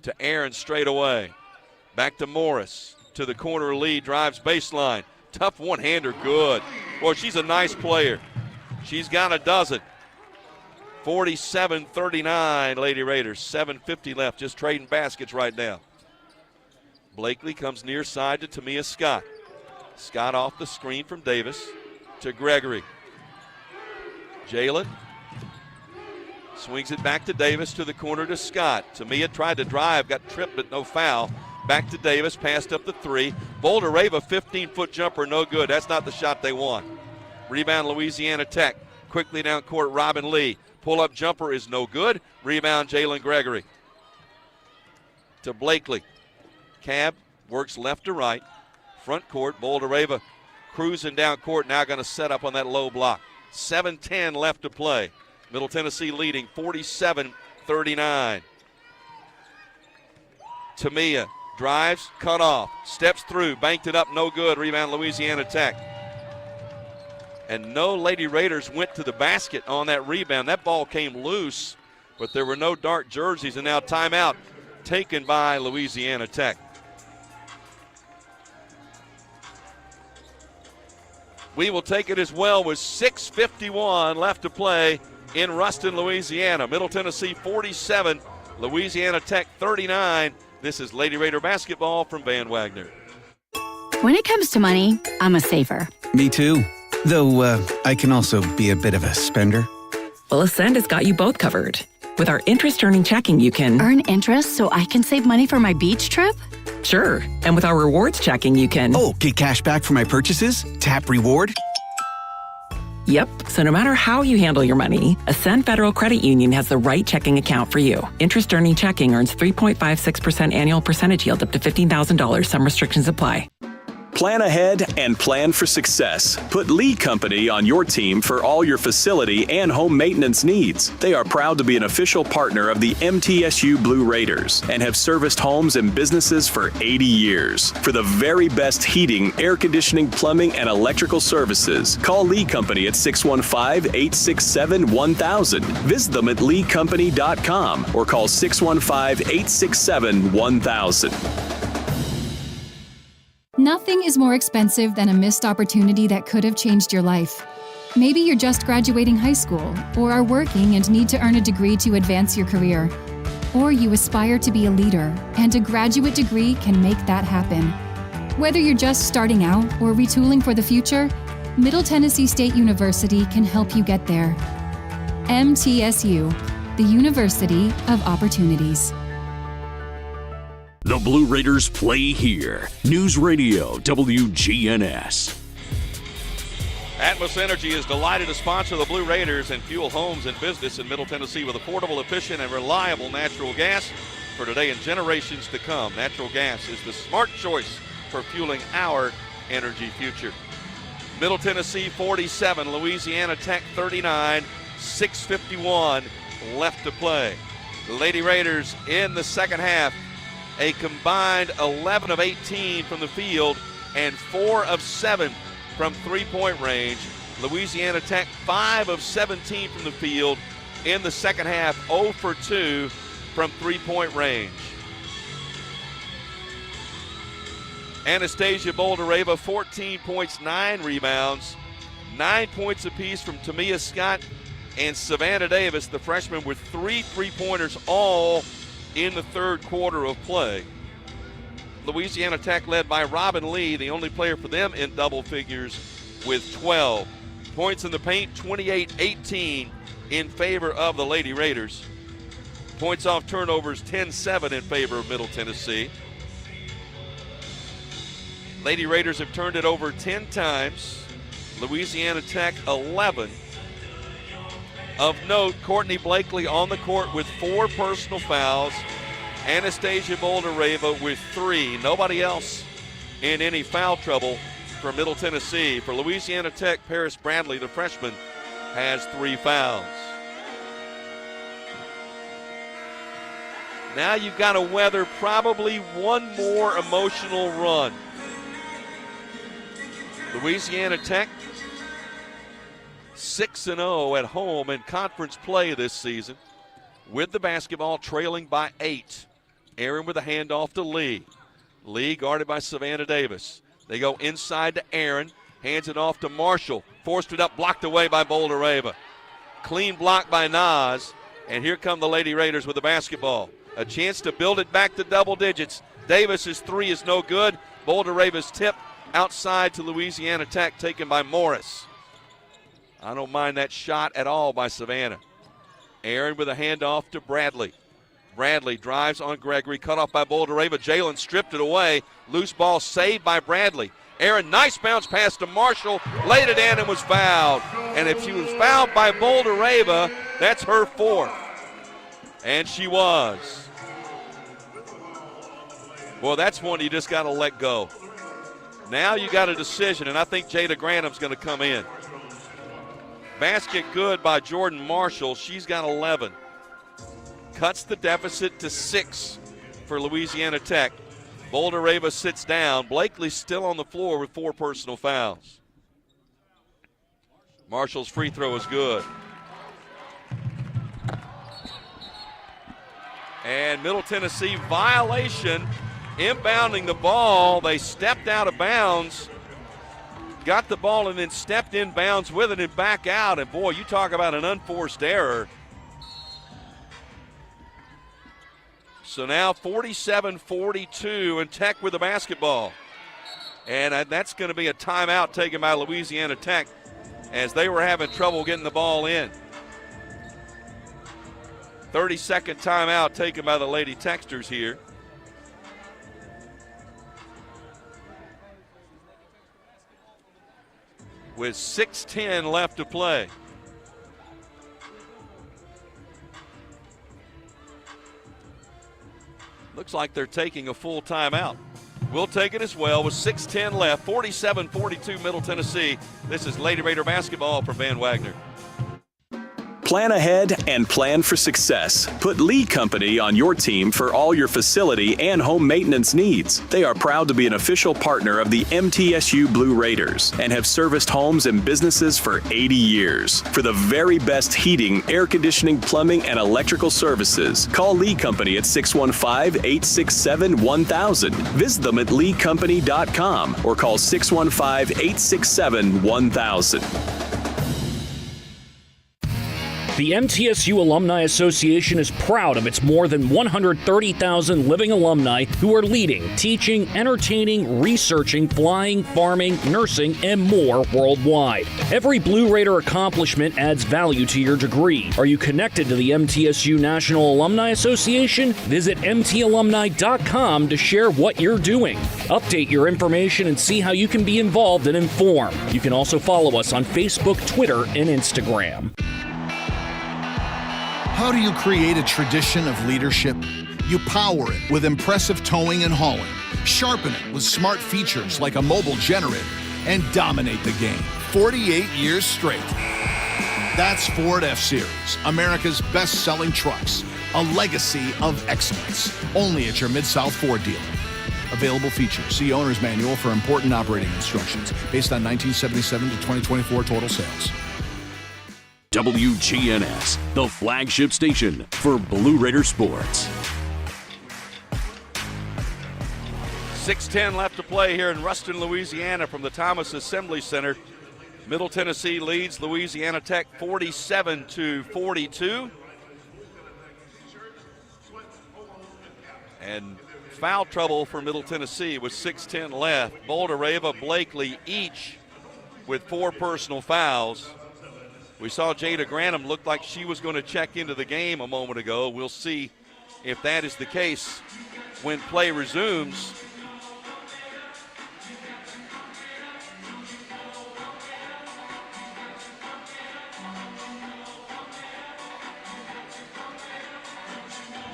to Aaron straight away. Back to Morris to the corner. Lee drives baseline. Tough one-hander, good. Boy, she's a nice player. She's got a dozen. 47-39 Lady Raiders. 7:50 left, just trading baskets right now. Blakely comes near side to Tamia Scott. Scott off the screen from Davis to Gregory. Jalen swings it back to Davis to the corner to Scott. Tamia tried to drive, got tripped but no foul. Back to Davis, passed up the 3. Boldareva, 15-foot jumper, no good. That's not the shot they want. Rebound Louisiana Tech. Quickly down court, Robin Lee. Pull-up jumper is no good. Rebound Jalen Gregory. To Blakely. Cab works left to right. Front court, Boldareva cruising down court, now going to set up on that low block. 7:10 left to play. Middle Tennessee leading 47-39. Tamia drives, cut off, steps through, banked it up, no good. Rebound Louisiana Tech. And no Lady Raiders went to the basket on that rebound. That ball came loose, but there were no dark jerseys, and now timeout taken by Louisiana Tech. We will take it as well with 6:51 left to play in Ruston, Louisiana. Middle Tennessee 47, Louisiana Tech 39. This is Lady Raider basketball from Van Wagner. When it comes to money, I'm a saver. Me too. Though I can also be a bit of a spender. Well, Ascend has got you both covered. With our interest-earning checking, you can earn interest so I can save money for my beach trip? Sure. And with our rewards checking, you can get cash back for my purchases? Tap reward? Yep. So no matter how you handle your money, Ascend Federal Credit Union has the right checking account for you. Interest-earning checking earns 3.56% annual percentage yield up to $15,000. Some restrictions apply. Plan ahead and plan for success. Put Lee Company on your team for all your facility and home maintenance needs. They are proud to be an official partner of the MTSU Blue Raiders and have serviced homes and businesses for 80 years. For the very best heating, air conditioning, plumbing, and electrical services, call Lee Company at 615-867-1000. Visit them at leecompany.com or call 615-867-1000. Nothing is more expensive than a missed opportunity that could have changed your life. Maybe you're just graduating high school, or are working and need to earn a degree to advance your career. Or you aspire to be a leader, and a graduate degree can make that happen. Whether you're just starting out or retooling for the future, Middle Tennessee State University can help you get there. MTSU, the University of Opportunities. The Blue Raiders play here. News Radio WGNS. Atmos Energy is delighted to sponsor the Blue Raiders and fuel homes and business in Middle Tennessee with affordable, efficient, and reliable natural gas for today and generations to come. Natural gas is the smart choice for fueling our energy future. Middle Tennessee 47, Louisiana Tech 39, 6:51 left to play. The Lady Raiders in the second half, a combined 11 of 18 from the field and 4 of 7 from three-point range. Louisiana Tech 5 of 17 from the field in the second half, 0 for 2 from three-point range. Anastasia Boldareva, 14 points, 9 rebounds, 9 points apiece from Tamia Scott and Savannah Davis, the freshman, with 3 three-pointers all in the third quarter of play. Louisiana Tech led by Robin Lee, the only player for them in double figures, with 12. Points in the paint, 28-18 in favor of the Lady Raiders. Points off turnovers, 10-7 in favor of Middle Tennessee. Lady Raiders have turned it over 10 times. Louisiana Tech 11. Of note, Courtney Blakely on the court with 4 personal fouls. Anastasia Boldareva with 3. Nobody else in any foul trouble for Middle Tennessee. For Louisiana Tech, Paris Bradley, the freshman, has 3 fouls. Now you've got to weather probably one more emotional run. Louisiana Tech 6-0 at home in conference play this season, with the basketball trailing by 8. Aaron with a handoff to Lee. Lee guarded by Savannah Davis. They go inside to Aaron, hands it off to Marshall. Forced it up, blocked away by Boldareva. Clean block by Nas, and here come the Lady Raiders with the basketball. A chance to build it back to double digits. Davis's 3 is no good. Boldareva's tip outside to Louisiana Tech, taken by Morris. I don't mind that shot at all by Savannah. Aaron with a handoff to Bradley. Bradley drives on Gregory, cut off by Boldareva. Jalen stripped it away. Loose ball saved by Bradley. Aaron, nice bounce pass to Marshall, laid it in and was fouled. And if she was fouled by Boldareva, that's her 4th. And she was. Well, that's one you just got to let go. Now you got a decision, and I think Jada Granham's going to come in. Basket good by Jordan Marshall. She's got 11. Cuts the deficit to 6 for Louisiana Tech. Boulder-Rava sits down. Blakely's still on the floor with 4 personal fouls. Marshall's free throw is good. And Middle Tennessee violation, inbounding the ball. They stepped out of bounds, got the ball and then stepped in bounds with it and back out. And boy, you talk about an unforced error. So now 47-42 and Tech with the basketball. And that's going to be a timeout taken by Louisiana Tech as they were having trouble getting the ball in. 30-second timeout taken by the Lady Texters here. With 6:10 left to play. Looks like they're taking a full timeout. We'll take it as well with 6:10 left. 47-42 Middle Tennessee. This is Lady Raider basketball from Van Wagner. Plan ahead and plan for success. Put Lee Company on your team for all your facility and home maintenance needs. They are proud to be an official partner of the MTSU Blue Raiders and have serviced homes and businesses for 80 years. For the very best heating, air conditioning, plumbing, and electrical services, call Lee Company at 615-867-1000. Visit them at leecompany.com or call 615-867-1000. The MTSU Alumni Association is proud of its more than 130,000 living alumni who are leading, teaching, entertaining, researching, flying, farming, nursing, and more worldwide. Every Blue Raider accomplishment adds value to your degree. Are you connected to the MTSU National Alumni Association? Visit mtalumni.com to share what you're doing. Update your information and see how you can be involved and informed. You can also follow us on Facebook, Twitter, and Instagram. How do you create a tradition of leadership? You power it with impressive towing and hauling, sharpen it with smart features like a mobile generator, and dominate the game 48 years straight. That's Ford F-Series, America's best-selling trucks, a legacy of excellence. Only at your Mid-South Ford dealer. Available features. See Owner's Manual for important operating instructions based on 1977 to 2024 total sales. WGNS, the flagship station for Blue Raider sports. 6:10 left to play here in Ruston, Louisiana from the Thomas Assembly Center. Middle Tennessee leads Louisiana Tech 47-42. And foul trouble for Middle Tennessee with 6:10 left. Boulder-Rava, Blakely each with 4 personal fouls. We saw Jada Granum look like she was going to check into the game a moment ago. We'll see if that is the case when play resumes.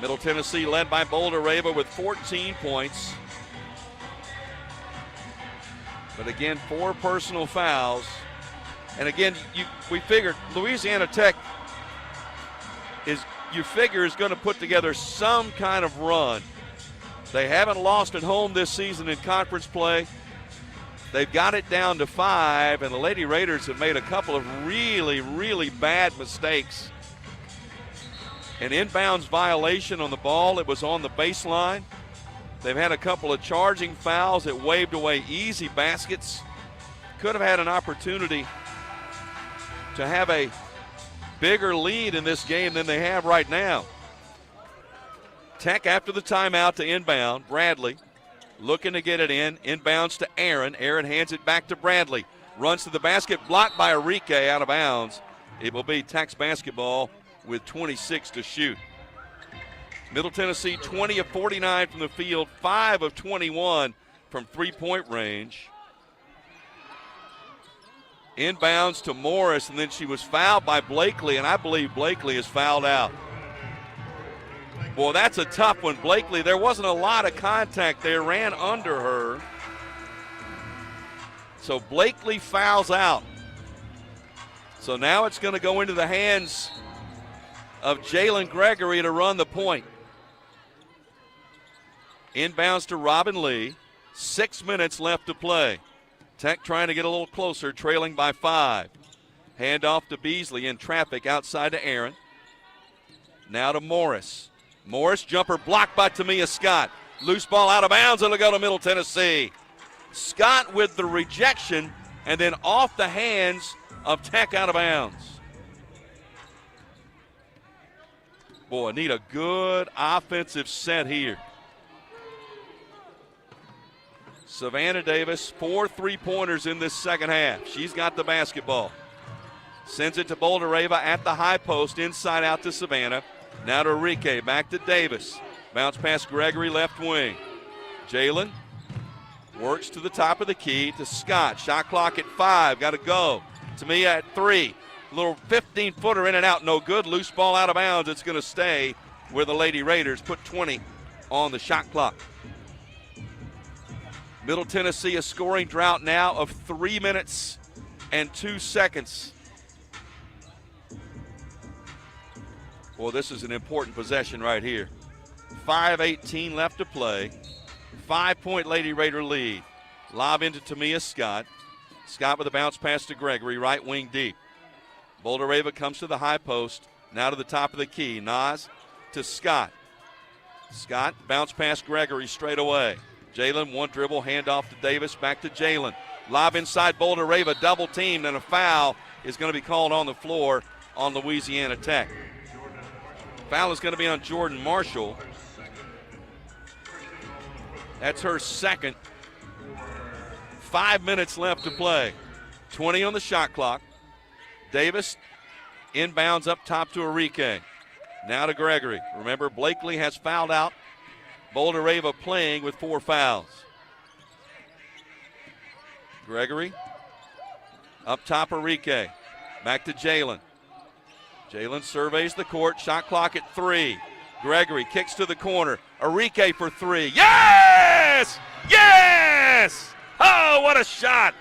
Middle Tennessee led by Boulder-Rava with 14 points. But again, 4 personal fouls. And again, we figured Louisiana Tech is going to put together some kind of run. They haven't lost at home this season in conference play. They've got it down to 5, and the Lady Raiders have made a couple of really, really bad mistakes. An inbounds violation on the ball. It was on the baseline. They've had a couple of charging fouls that waved away easy baskets. Could have had an opportunity to have a bigger lead in this game than they have right now. Tech after the timeout to inbound. Bradley looking to get it in. Inbounds to Aaron. Aaron hands it back to Bradley. Runs to the basket, blocked by Enrique, out of bounds. It will be Tech's basketball with 26 to shoot. Middle Tennessee 20 of 49 from the field, 5 of 21 from three-point range. Inbounds to Morris, and then she was fouled by Blakely, and I believe Blakely is fouled out. Boy, that's a tough one. Blakely, there wasn't a lot of contact there, ran under her. So Blakely fouls out. So now it's going to go into the hands of Jalen Gregory to run the point. Inbounds to Robin Lee. 6 minutes left to play. Tech trying to get a little closer, trailing by 5. Handoff to Beasley in traffic outside to Aaron. Now to Morris. Morris jumper blocked by Tamia Scott. Loose ball out of bounds. It'll go to Middle Tennessee. Scott with the rejection and then off the hands of Tech out of bounds. Boy, need a good offensive set here. Savannah Davis, 4 3-pointers in this second half. She's got the basketball. Sends it to Bouldereva at the high post, inside out to Savannah. Now to Enrique, back to Davis. Bounce past Gregory, left wing. Jalen works to the top of the key to Scott. Shot clock at 5, got to go. Tamia at 3. Little 15-footer in and out, no good. Loose ball out of bounds. It's going to stay where the Lady Raiders put 20 on the shot clock. Middle Tennessee, a scoring drought now of 3 minutes and 2 seconds. Well, this is an important possession right here. 5:18 left to play. 5-point Lady Raider lead. Lob into Tamia Scott. Scott with a bounce pass to Gregory, right wing deep. Bouldereva comes to the high post. Now to the top of the key. Nas to Scott. Scott bounce past Gregory straight away. Jalen, one dribble, handoff to Davis, back to Jalen. Lob inside Bouldereva, double teamed, and a foul is going to be called on the floor on Louisiana Tech. Foul is going to be on Jordan Marshall. That's her second. 5 minutes left to play. 20 on the shot clock. Davis inbounds up top to Enrique. Now to Gregory. Remember, Blakely has fouled out. Bouldereva playing with 4 fouls. Gregory up top, Enrique. Back to Jalen. Jalen surveys the court. Shot clock at 3. Gregory kicks to the corner. Enrique for 3. Yes! Yes! Oh, what a shot!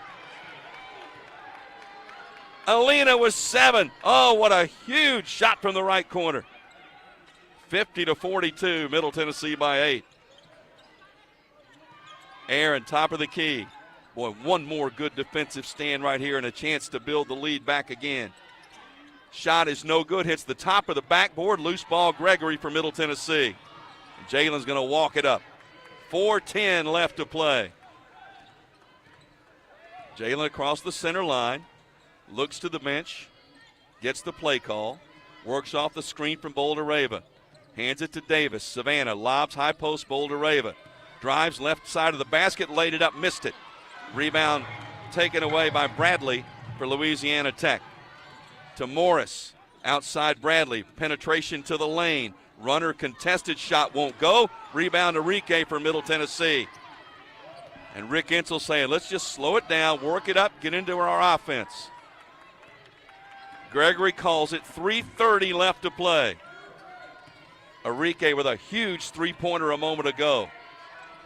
Alina was 7. Oh, what a huge shot from the right corner. 50-42, Middle Tennessee by 8. Aaron, top of the key. Boy, one more good defensive stand right here and a chance to build the lead back again. Shot is no good, hits the top of the backboard. Loose ball, Gregory for Middle Tennessee. And Jalen's going to walk it up. 4:10 left to play. Jalen across the center line. Looks to the bench. Gets the play call. Works off the screen from Bouldereva. Hands it to Davis. Savannah lobs high post Bouldereva. Drives left side of the basket, laid it up, missed it. Rebound taken away by Bradley for Louisiana Tech. To Morris. Outside Bradley. Penetration to the lane. Runner contested shot won't go. Rebound to Enrique for Middle Tennessee. And Rick Insel saying, let's just slow it down, work it up, get into our offense. Gregory calls it. 3:30 left to play. Enrique with a huge three-pointer a moment ago.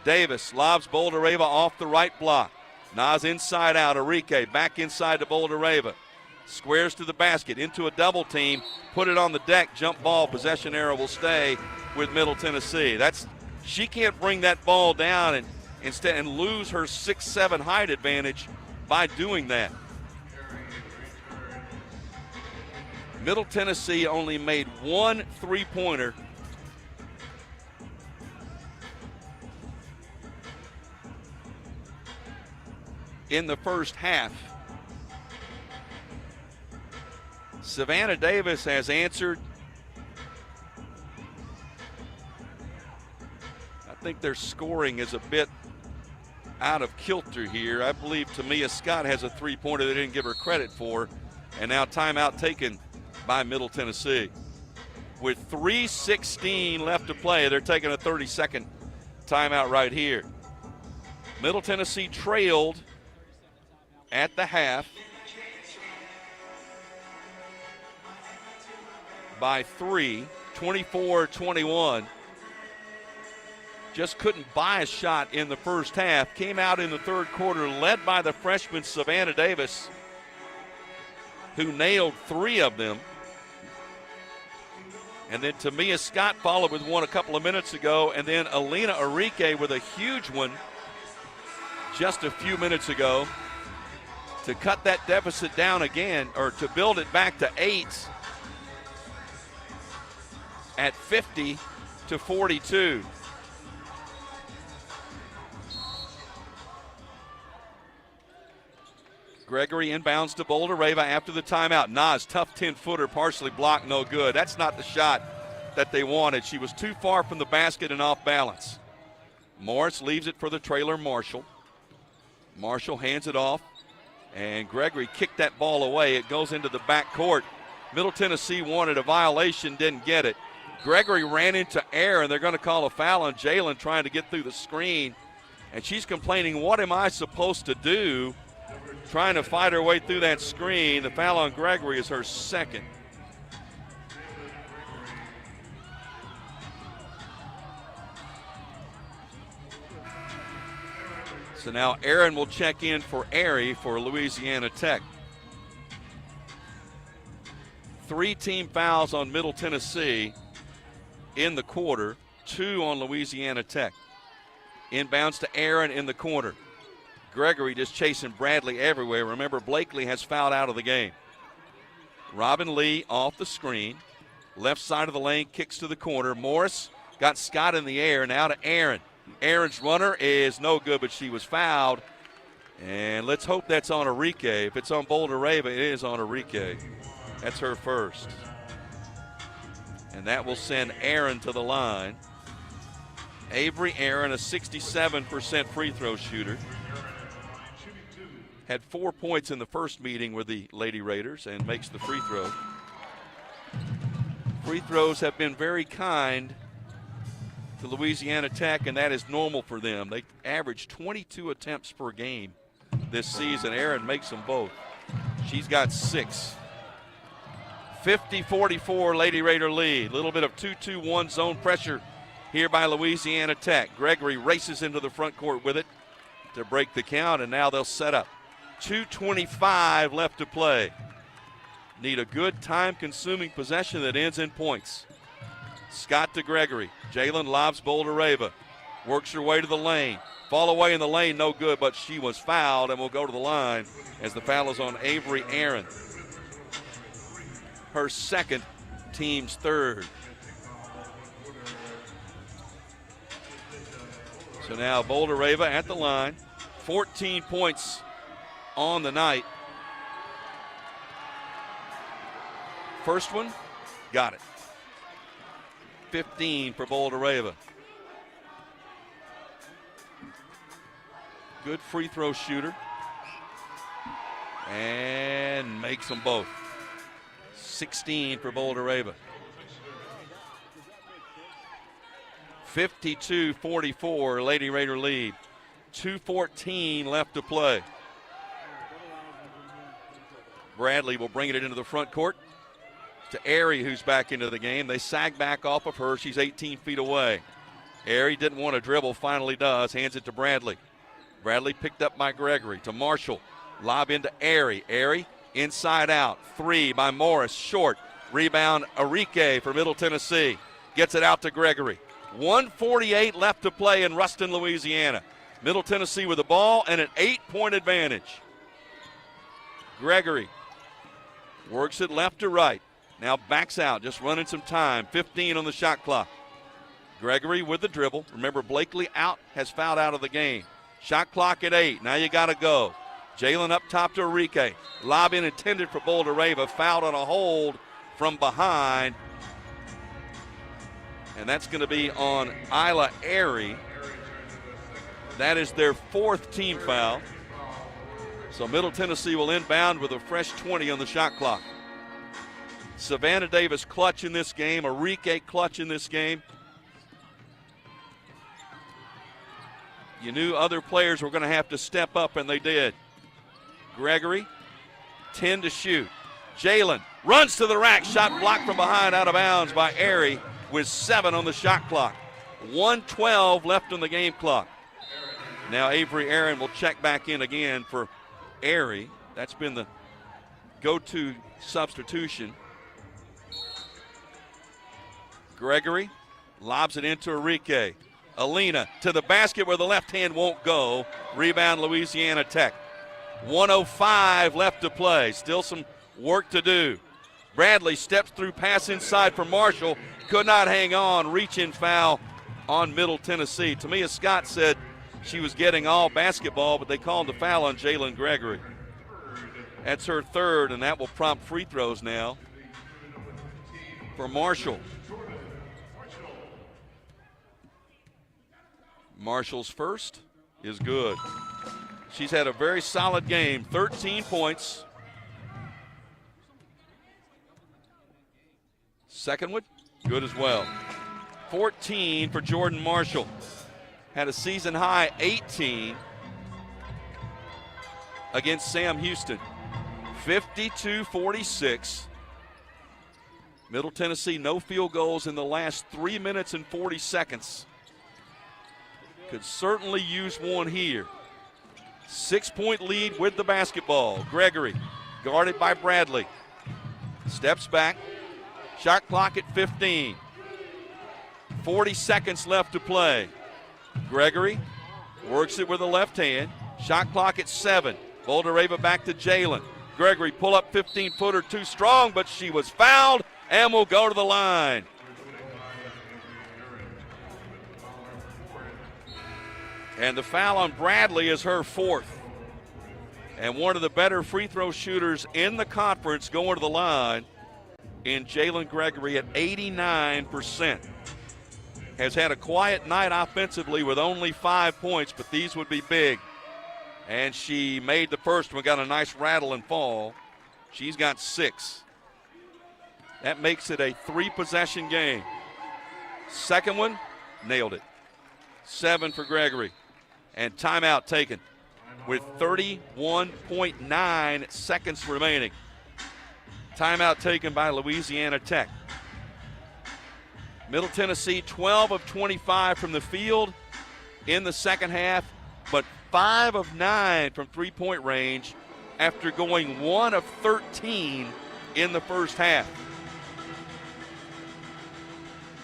Davis lobs Bouldereva off the right block. Nas inside out. Enrique back inside to Bouldereva. Squares to the basket, into a double team, put it on the deck, jump ball, possession arrow will stay with Middle Tennessee. She can't bring that ball down and lose her 6'7" height advantage by doing that. Middle Tennessee only made 1 3-pointer in the first half. Savannah Davis has answered. I think their scoring is a bit out of kilter here. I believe Tamia Scott has a 3-pointer they didn't give her credit for. And now timeout taken by Middle Tennessee. With 3:16 left to play, they're taking a 30-second timeout right here. Middle Tennessee trailed at the half by 3, 24-21. Just couldn't buy a shot in the first half. Came out in the third quarter led by the freshman Savannah Davis. who nailed 3 of them. And then Tamia Scott followed with one a couple of minutes ago, and then Alina Arike with a huge one just a few minutes ago to cut that deficit down again, or to build it back to 8 at 50-42. Gregory inbounds to Boulder-Rava after the timeout. Nas, tough 10-footer, partially blocked, no good. That's not the shot that they wanted. She was too far from the basket and off balance. Morris leaves it for the trailer Marshall. Marshall hands it off, and Gregory kicked that ball away. It goes into the back court. Middle Tennessee wanted a violation, didn't get it. Gregory ran into air, and they're going to call a foul on Jalen trying to get through the screen. And she's complaining, what am I supposed to do? Trying to fight her way through that screen. The foul on Gregory is her second. So now Aaron will check in for Aerie for Louisiana Tech. 3 team fouls on Middle Tennessee in the quarter, 2 on Louisiana Tech. Inbounds to Aaron in the corner. Gregory just chasing Bradley everywhere. Remember, Blakely has fouled out of the game. Robin Lee off the screen. Left side of the lane, kicks to the corner. Morris got Scott in the air. Now to Aaron. Aaron's runner is no good, but she was fouled. And let's hope that's on Arike. If it's on Boulder-Rava, it is on Arike. That's her first. And that will send Aaron to the line. Avery Aaron, a 67% free throw shooter. Had 4 points in the first meeting with the Lady Raiders and makes the free throw. Free throws have been very kind to Louisiana Tech, and that is normal for them. They average 22 attempts per game this season. Aaron makes them both. She's got 6. 50-44 Lady Raider lead. A little bit of 2-2-1 zone pressure here by Louisiana Tech. Gregory races into the front court with it to break the count, and now they'll set up. 2:25 left to play. Need a good time-consuming possession that ends in points. Scott to Gregory. Jalen lobs Boulder-Rava. Works her way to the lane. Fall away in the lane, no good, but she was fouled and will go to the line as the foul is on Avery Aaron. Her second, team's third. So now Boulder-Rava at the line. 14 points on the night. First one, got it. 15 for Boulder-Rava. Good free throw shooter. And makes them both. 16 for Boulder-Rava. 52-44, Lady Raider lead. 2:14 left to play. Bradley will bring it into the front court to Aerie, who's back into the game. They sag back off of her. She's 18 feet away. Aerie didn't want to dribble, finally does. Hands it to Bradley. Bradley picked up by Gregory to Marshall. Lob into Aerie. Aerie inside out. 3 by Morris. Short. Rebound Arike for Middle Tennessee. Gets it out to Gregory. 1:48 left to play in Ruston, Louisiana. Middle Tennessee with the ball and an 8-point advantage. Gregory works it left to right. Now backs out, just running some time. 15 on the shot clock. Gregory with the dribble. Remember, Blakely out, has fouled out of the game. Shot clock at 8. Now you got to go. Jalen up top to Arike. Lob in intended for Boulder-Rava. Fouled on a hold from behind. And that's going to be on Isla Aerie. That is their 4th team foul. So Middle Tennessee will inbound with a fresh 20 on the shot clock. Savannah Davis clutch in this game. Arike clutch in this game. You knew other players were going to have to step up, and they did. Gregory, 10 to shoot. Jalen runs to the rack. Shot blocked from behind, out of bounds by Aerie with 7 on the shot clock. 1:12 left on the game clock. Now Avery Aaron will check back in again for Aerie. That's been the go-to substitution. Gregory lobs it into Enrique. Alina to the basket where the left hand won't go. Rebound Louisiana Tech. 1:05 left to play. Still some work to do. Bradley steps through, pass inside for Marshall. Could not hang on. Reach-in foul on Middle Tennessee. Tamia Scott said she was getting all basketball, but they called the foul on Jalen Gregory. That's her third, and that will prompt free throws now for Marshall. Marshall's first is good. She's had a very solid game, 13 points. Second one, good as well. 14 for Jordan Marshall. Had a season high 18 against Sam Houston. 52-46. Middle Tennessee, no field goals in the last 3 minutes and 40 seconds. Could certainly use one here. 6-point lead with the basketball. Gregory, guarded by Bradley. Steps back. Shot clock at 15. 40 seconds left to play. Gregory works it with the left hand. Shot clock at 7. Bouldereva back to Jalen. Gregory pull up 15-footer, too strong, but she was fouled and will go to the line. And the foul on Bradley is her fourth. And one of the better free throw shooters in the conference going to the line in Jalen Gregory at 89%. Has had a quiet night offensively with only 5 points, but these would be big. And she made the first one, got a nice rattle and fall. She's got 6. That makes it a 3-possession game. Second one, nailed it. 7 for Gregory. And timeout taken with 31.9 seconds remaining. Timeout taken by Louisiana Tech. Middle Tennessee 12 of 25 from the field in the second half, but 5 of 9 from three-point range after going 1 of 13 in the first half.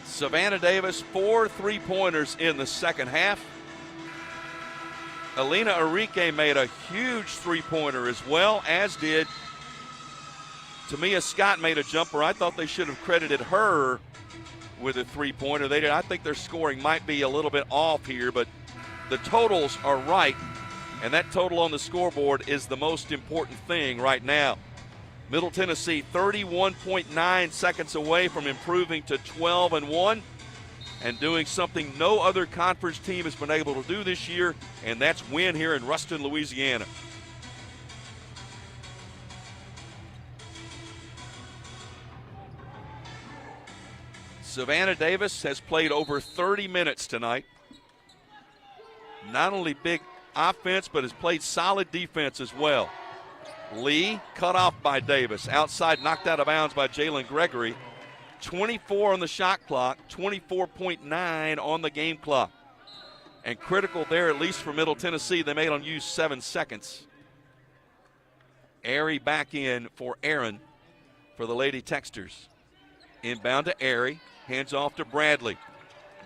Savannah Davis, 4 three-pointers in the second half. Alina Enrique made a huge three-pointer as well, as did Tamia Scott made a jumper. I thought they should have credited her with a three-pointer. They did. I think their scoring might be a little bit off here, but the totals are right, and that total on the scoreboard is the most important thing right now. Middle Tennessee 31.9 seconds away from improving to 12-1 and doing something no other conference team has been able to do this year, and that's win here in Ruston, Louisiana. Savannah Davis has played over 30 minutes tonight. Not only big offense, but has played solid defense as well. Lee cut off by Davis. Outside, knocked out of bounds by Jalen Gregory. 24 on the shot clock, 24.9 on the game clock. And critical there, at least for Middle Tennessee, they made on use 7 seconds. Airy back in for Aaron for the Lady Texters. Inbound to Airy, hands off to Bradley.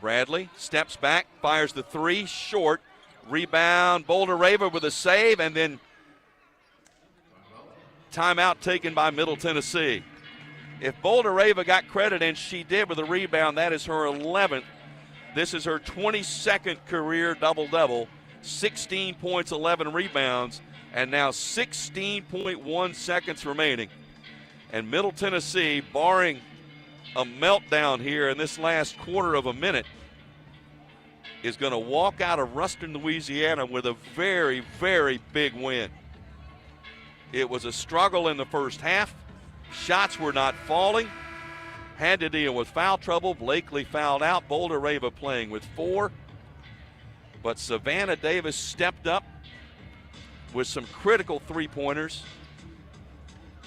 Bradley steps back, fires the three, short. Rebound, Bouldereva with a save, and then timeout taken by Middle Tennessee. If Bouldereva got credit, and she did with a rebound, that is her 11th. This is her 22nd career double-double, 16 points, 11 rebounds, and now 16.1 seconds remaining. And Middle Tennessee, barring a meltdown here in this last quarter of a minute, is going to walk out of Ruston, Louisiana with a very, very big win. It was a struggle in the first half. Shots were not falling. Had to deal with foul trouble. Blakely fouled out. Bouldereva playing with 4. But Savannah Davis stepped up with some critical three-pointers.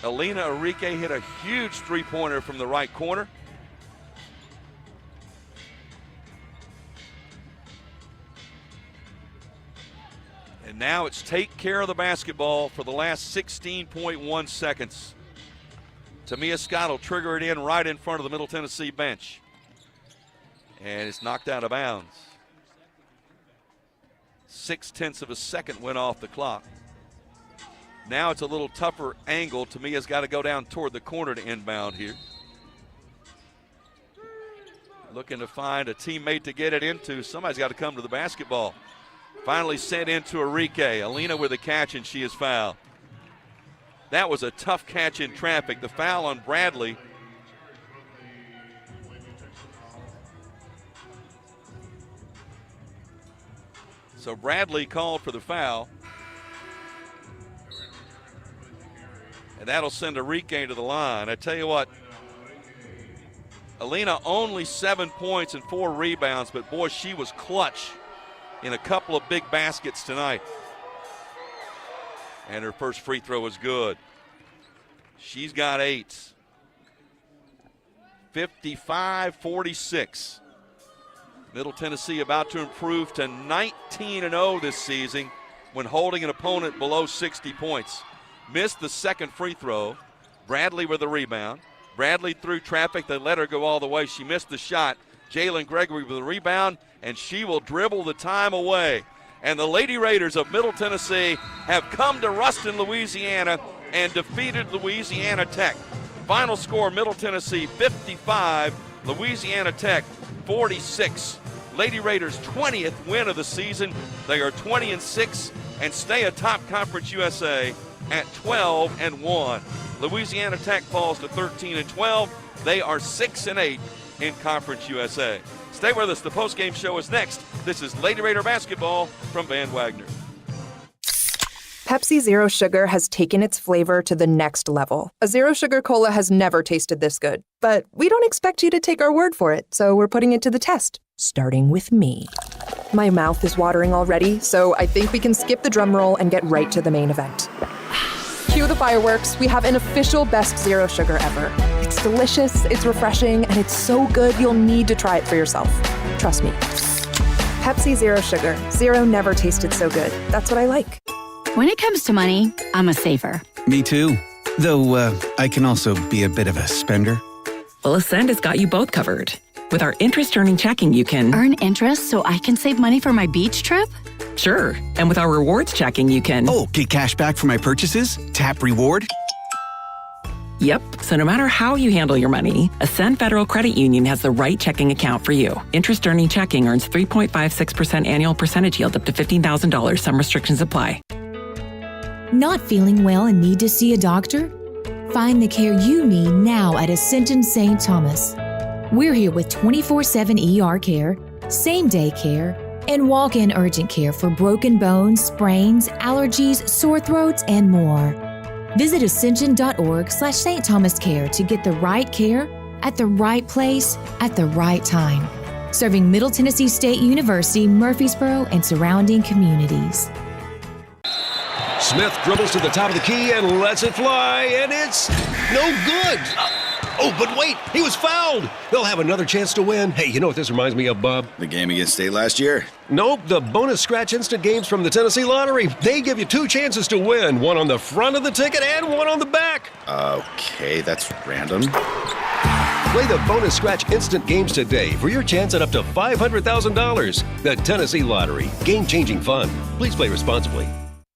Alina Enrique hit a huge three-pointer from the right corner. And And now it's take care of the basketball for the last 16.1 seconds. Tamia Scott will trigger it in right in front of the Middle Tennessee bench. And it's knocked out of bounds. 0.6 of a second went off the clock. Now it's a little tougher angle. Tamia's got to go down toward the corner to inbound here. Looking to find a teammate to get it into. Somebody's got to come to the basketball. Finally sent into Enrique. Alina with a catch, and she is fouled. That was a tough catch in traffic. The foul on Bradley. So Bradley called for the foul. And that'll send Enrique to the line. I tell you what, Alina only 7 points and 4 rebounds, but boy, she was clutch in a couple of big baskets tonight. And her first free throw was good. She's got 8. 55-46. Middle Tennessee about to improve to 19-0 this season when holding an opponent below 60 points. Missed the second free throw. Bradley with the rebound. Bradley through traffic. They let her go all the way. She missed the shot. Jalen Gregory with the rebound, and she will dribble the time away. And the Lady Raiders of Middle Tennessee have come to Ruston, Louisiana, and defeated Louisiana Tech. Final score, Middle Tennessee 55, Louisiana Tech 46. Lady Raiders' 20th win of the season. They are 20-6 and stay atop Conference USA at 12-1. Louisiana Tech falls to 13-12. They are 6-8 in Conference USA. Stay with us. The postgame show is next. This is Lady Raider basketball from Van Wagner. Pepsi Zero Sugar has taken its flavor to the next level. A Zero Sugar Cola has never tasted this good. But we don't expect you to take our word for it, so we're putting it to the test, starting with me. My mouth is watering already, so I think we can skip the drum roll and get right to the main event. Cue the fireworks. We have an official best Zero Sugar ever. It's delicious, it's refreshing, and it's so good you'll need to try it for yourself. Trust me. Pepsi Zero Sugar. Zero never tasted so good. That's what I like. When it comes to money, I'm a saver. Me too. Though I can also be a bit of a spender. Well, Ascend has got you both covered. With our interest-earning checking, you can earn interest so I can save money for my beach trip? Sure. And with our rewards checking, you can get cash back for my purchases? Tap reward? Yep. So no matter how you handle your money, Ascend Federal Credit Union has the right checking account for you. Interest-earning checking earns 3.56% annual percentage yield up to $15,000. Some restrictions apply. Not feeling well and need to see a doctor? Find the care you need now at Ascension St. Thomas. We're here with 24/7 ER care, same-day care, and walk-in urgent care for broken bones, sprains, allergies, sore throats, and more. Visit ascension.org/St. Thomas Care to get the right care at the right place at the right time. Serving Middle Tennessee State University, Murfreesboro, and surrounding communities. Smith dribbles to the top of the key and lets it fly, and it's no good. Oh, but wait, he was fouled. They'll have another chance to win. Hey, you know what this reminds me of, Bob? The game against State last year? Nope, the bonus scratch instant games from the Tennessee Lottery. They give you 2 chances to win, one on the front of the ticket and one on the back. Okay, that's random. Play the bonus scratch instant games today for your chance at up to $500,000. The Tennessee Lottery, game-changing fun. Please play responsibly.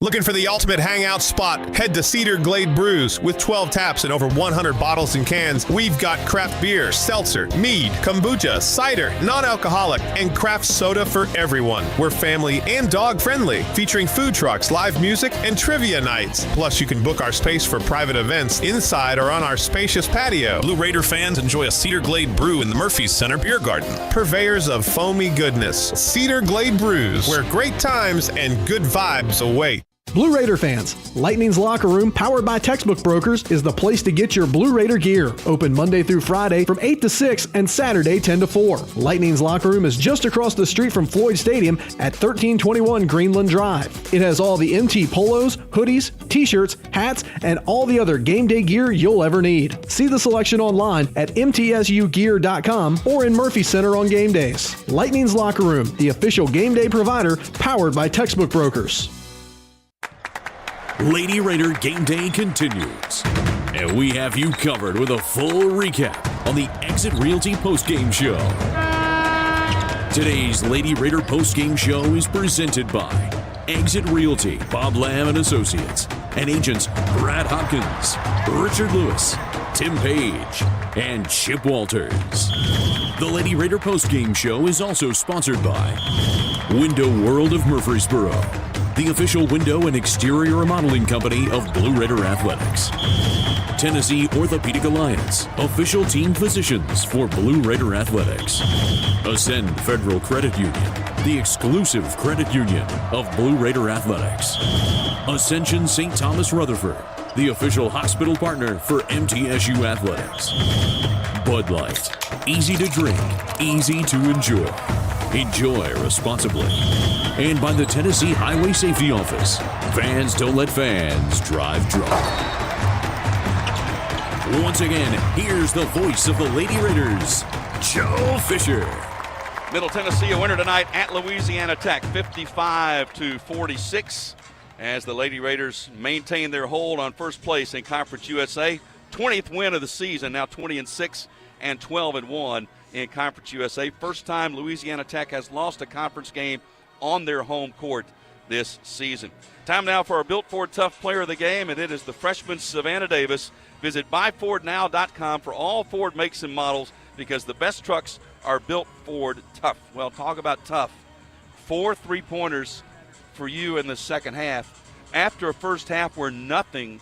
Looking for the ultimate hangout spot? Head to Cedar Glade Brews. With 12 taps and over 100 bottles and cans, we've got craft beer, seltzer, mead, kombucha, cider, non-alcoholic, and craft soda for everyone. We're family and dog-friendly, featuring food trucks, live music, and trivia nights. Plus, you can book our space for private events inside or on our spacious patio. Blue Raider fans enjoy a Cedar Glade brew in the Murphy's Center Beer Garden. Purveyors of foamy goodness, Cedar Glade Brews, where great times and good vibes await. Blue Raider fans, Lightning's Locker Room, powered by Textbook Brokers, is the place to get your Blue Raider gear. Open Monday through Friday from 8 to 6 and Saturday 10 to 4. Lightning's Locker Room is just across the street from Floyd Stadium at 1321 Greenland Drive. It has all the MT polos, hoodies, t-shirts, hats, and all the other game day gear you'll ever need. See the selection online at mtsugear.com or in Murphy Center on game days. Lightning's Locker Room, the official game day provider, powered by Textbook Brokers. Lady Raider Game Day continues, and we have you covered with a full recap on the Exit Realty postgame show. Today's Lady Raider postgame show is presented by Exit Realty, Bob Lamb and Associates, and agents Brad Hopkins, Richard Lewis, Tim Page, and Chip Walters. The Lady Raider postgame show is also sponsored by Window World of Murfreesboro, the official window and exterior remodeling company of Blue Raider Athletics. Tennessee Orthopedic Alliance, official team physicians for Blue Raider Athletics. Ascend Federal Credit Union, the exclusive credit union of Blue Raider Athletics. Ascension St. Thomas Rutherford, the official hospital partner for MTSU Athletics. Bud Light, easy to drink, easy to enjoy. Enjoy responsibly. And by the Tennessee Highway Safety Office, fans don't let fans drive drunk. Once again, here's the voice of the Lady Raiders, Joe Fisher. Middle Tennessee a winner tonight at Louisiana Tech, 55-46, as the Lady Raiders maintain their hold on first place in Conference USA. 20th win of the season, now 20-6 and 12-1 in Conference USA. First time Louisiana Tech has lost a conference game on their home court this season. Time now for our Built Ford Tough Player of the Game, and it is the freshman Savannah Davis. Visit buyfordnow.com for all Ford makes and models, because the best trucks are built Ford tough. Well, talk about tough. 4 3-pointers for you in the second half after a first half where nothing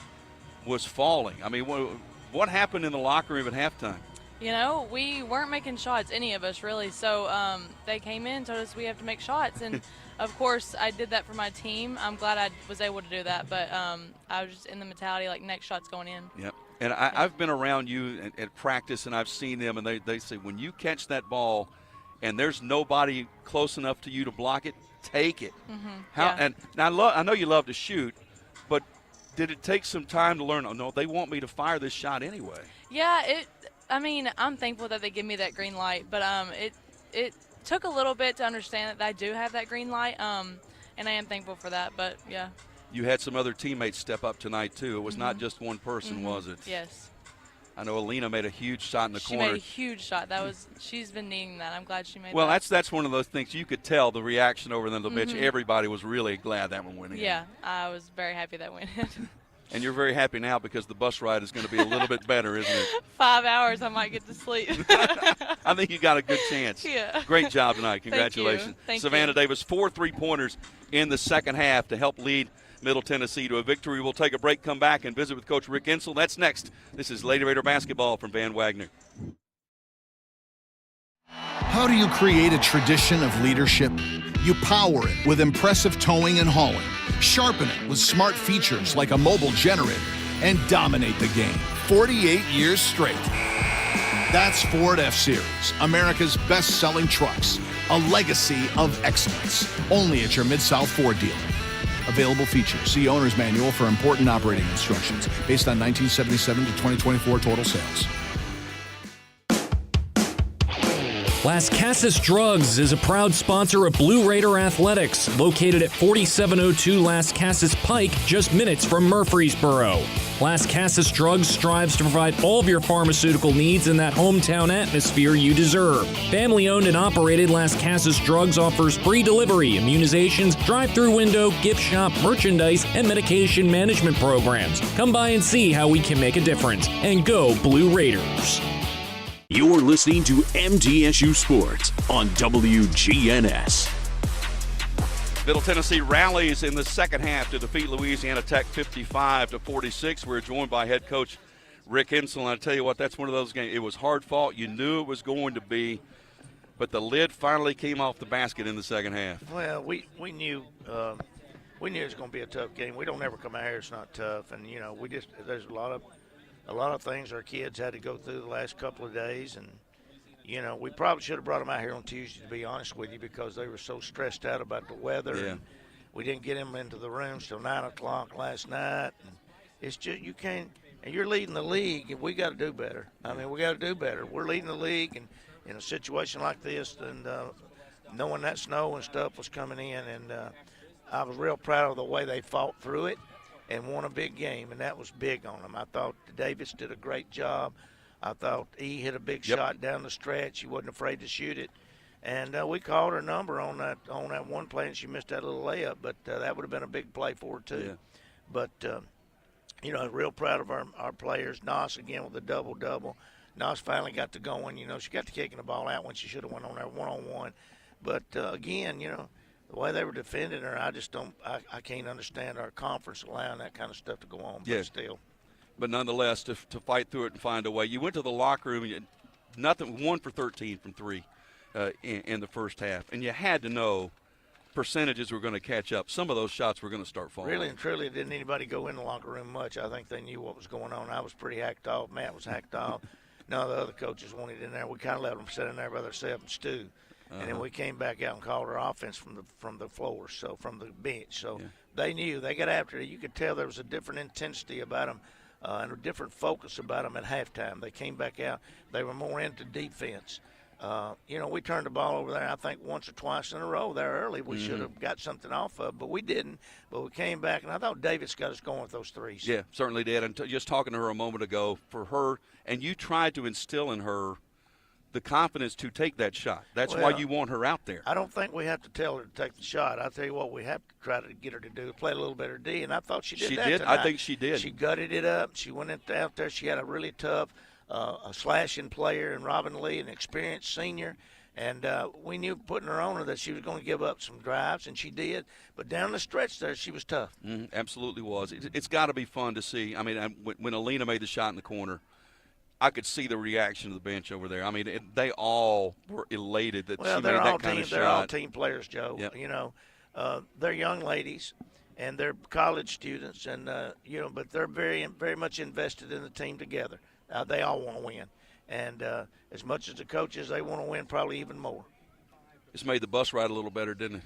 was falling. I mean, what happened in the locker room at halftime? You know, we weren't making shots, any of us really. So they came in, told us we have to make shots. And, of course, I did that for my team. I'm glad I was able to do that. But I was just in the mentality, like, next shot's going in. Yep. And I've been around you at practice, and I've seen them, and they say when you catch that ball and there's nobody close enough to you to block it, take it. Mm-hmm. And now I know you love to shoot, but did it take some time to learn, oh, no, they want me to fire this shot anyway? Yeah, I mean, I'm thankful that they give me that green light, but it took a little bit to understand that I do have that green light, and I am thankful for that, but, yeah. You had some other teammates step up tonight, too. It was not just one person, was it? Yes. I know Alina made a huge shot in the corner. She made a huge shot. She's been needing that. I'm glad she made that. Well, that's one of those things. You could tell the reaction over there on the bench. Everybody was really glad that one went in. Yeah, I was very happy that went in. And you're very happy now because the bus ride is going to be a little bit better, isn't it? 5 hours, I might get to sleep. I think you got a good chance. Yeah. Great job tonight. Congratulations. Thank Savannah you. Davis, 4 3-pointers in the second half to help lead Middle Tennessee to a victory. We'll take a break, come back, and visit with Coach Rick Insel. That's next. This is Lady Raider basketball from Van Wagner. How do you create a tradition of leadership? You power it with impressive towing and hauling, sharpen it with smart features like a mobile generator, and dominate the game 48 years straight. That's Ford F-Series, America's best-selling trucks, a legacy of excellence. Only at your Mid-South Ford dealer. Available features. See Owner's Manual for important operating instructions based on 1977 to 2024 total sales. Las Casas Drugs is a proud sponsor of Blue Raider Athletics, located at 4702 Las Casas Pike, just minutes from Murfreesboro. Las Casas Drugs strives to provide all of your pharmaceutical needs in that hometown atmosphere you deserve. Family-owned and operated, Las Casas Drugs offers free delivery, immunizations, drive-through window, gift shop, merchandise, and medication management programs. Come by and see how we can make a difference. And go Blue Raiders. You're listening to MTSU Sports on WGNS. Middle Tennessee rallies in the second half to defeat Louisiana Tech 55-46. We're joined by head coach Rick Insel, and I tell you what, that's one of those games. It was hard fought. You knew it was going to be, but the lid finally came off the basket in the second half. Well, we knew it was going to be a tough game. We don't ever come out here it's not tough, and you know there's a lot of things our kids had to go through the last couple of days, and you know, we probably should have brought them out here on Tuesday, to be honest with you, because they were so stressed out about the weather. Yeah. And we didn't get them into the rooms till 9 o'clock last night. And it's just, you can't, and you're leading the league, and we got to do better. I mean, we got to do better. We're leading the league, and in a situation like this, and knowing that snow and stuff was coming in, and I was real proud of the way they fought through it. and won a big game, and that was big on them. I thought Davis did a great job. I thought he hit a big shot down the stretch. He wasn't afraid to shoot it. And we called her number on that one play, and she missed that little layup. But that would have been a big play for her, too. Yeah. But, I'm real proud of our players. Nos, again, with a double-double. Nos finally got to going. She got to kicking the ball out when she should have went on there one-on-one. But, again, the way they were defending her, I can't understand our conference allowing that kind of stuff to go on. But still. But nonetheless, to fight through it and find a way. You went to the locker room, nothing, 1 for 13 from 3 in the first half. And you had to know percentages were going to catch up. Some of those shots were going to start falling. Really and truly, didn't anybody go in the locker room much. I think they knew what was going on. I was pretty hacked off. Matt was hacked off. None of the other coaches wanted in there. We kind of let them sit in there by themselves and stew. And then we came back out and called our offense from the floor, so from the bench. So they knew. They got after it. You could tell there was a different intensity about them and a different focus about them at halftime. They came back out. They were more into defense. We turned the ball over there, I think, once or twice in a row there early. We should have got something off of, but we didn't. But we came back, and I thought Davis got us going with those threes. Yeah, certainly did. And just talking to her a moment ago, for her, and you tried to instill in her the confidence to take that shot. That's why you want her out there. I don't think we have to tell her to take the shot. I'll tell you what we have to try to get her to do, play a little better D, and I thought she did that tonight. I think she did. She gutted it up. She went out there. She had a really tough a slashing player in Robin Lee, an experienced senior, and we knew putting her on her that she was going to give up some drives, and she did. But down the stretch there, she was tough. Absolutely was. It's got to be fun to see. I mean, when Alina made the shot in the corner, I could see the reaction of the bench over there. I mean, they all were elated that she made that kind of shot. They're all team players, Joe. Yep. They're young ladies, and they're college students, and but they're very, very much invested in the team together. They all want to win, and as much as the coaches, they want to win probably even more. It's made the bus ride a little better, didn't it?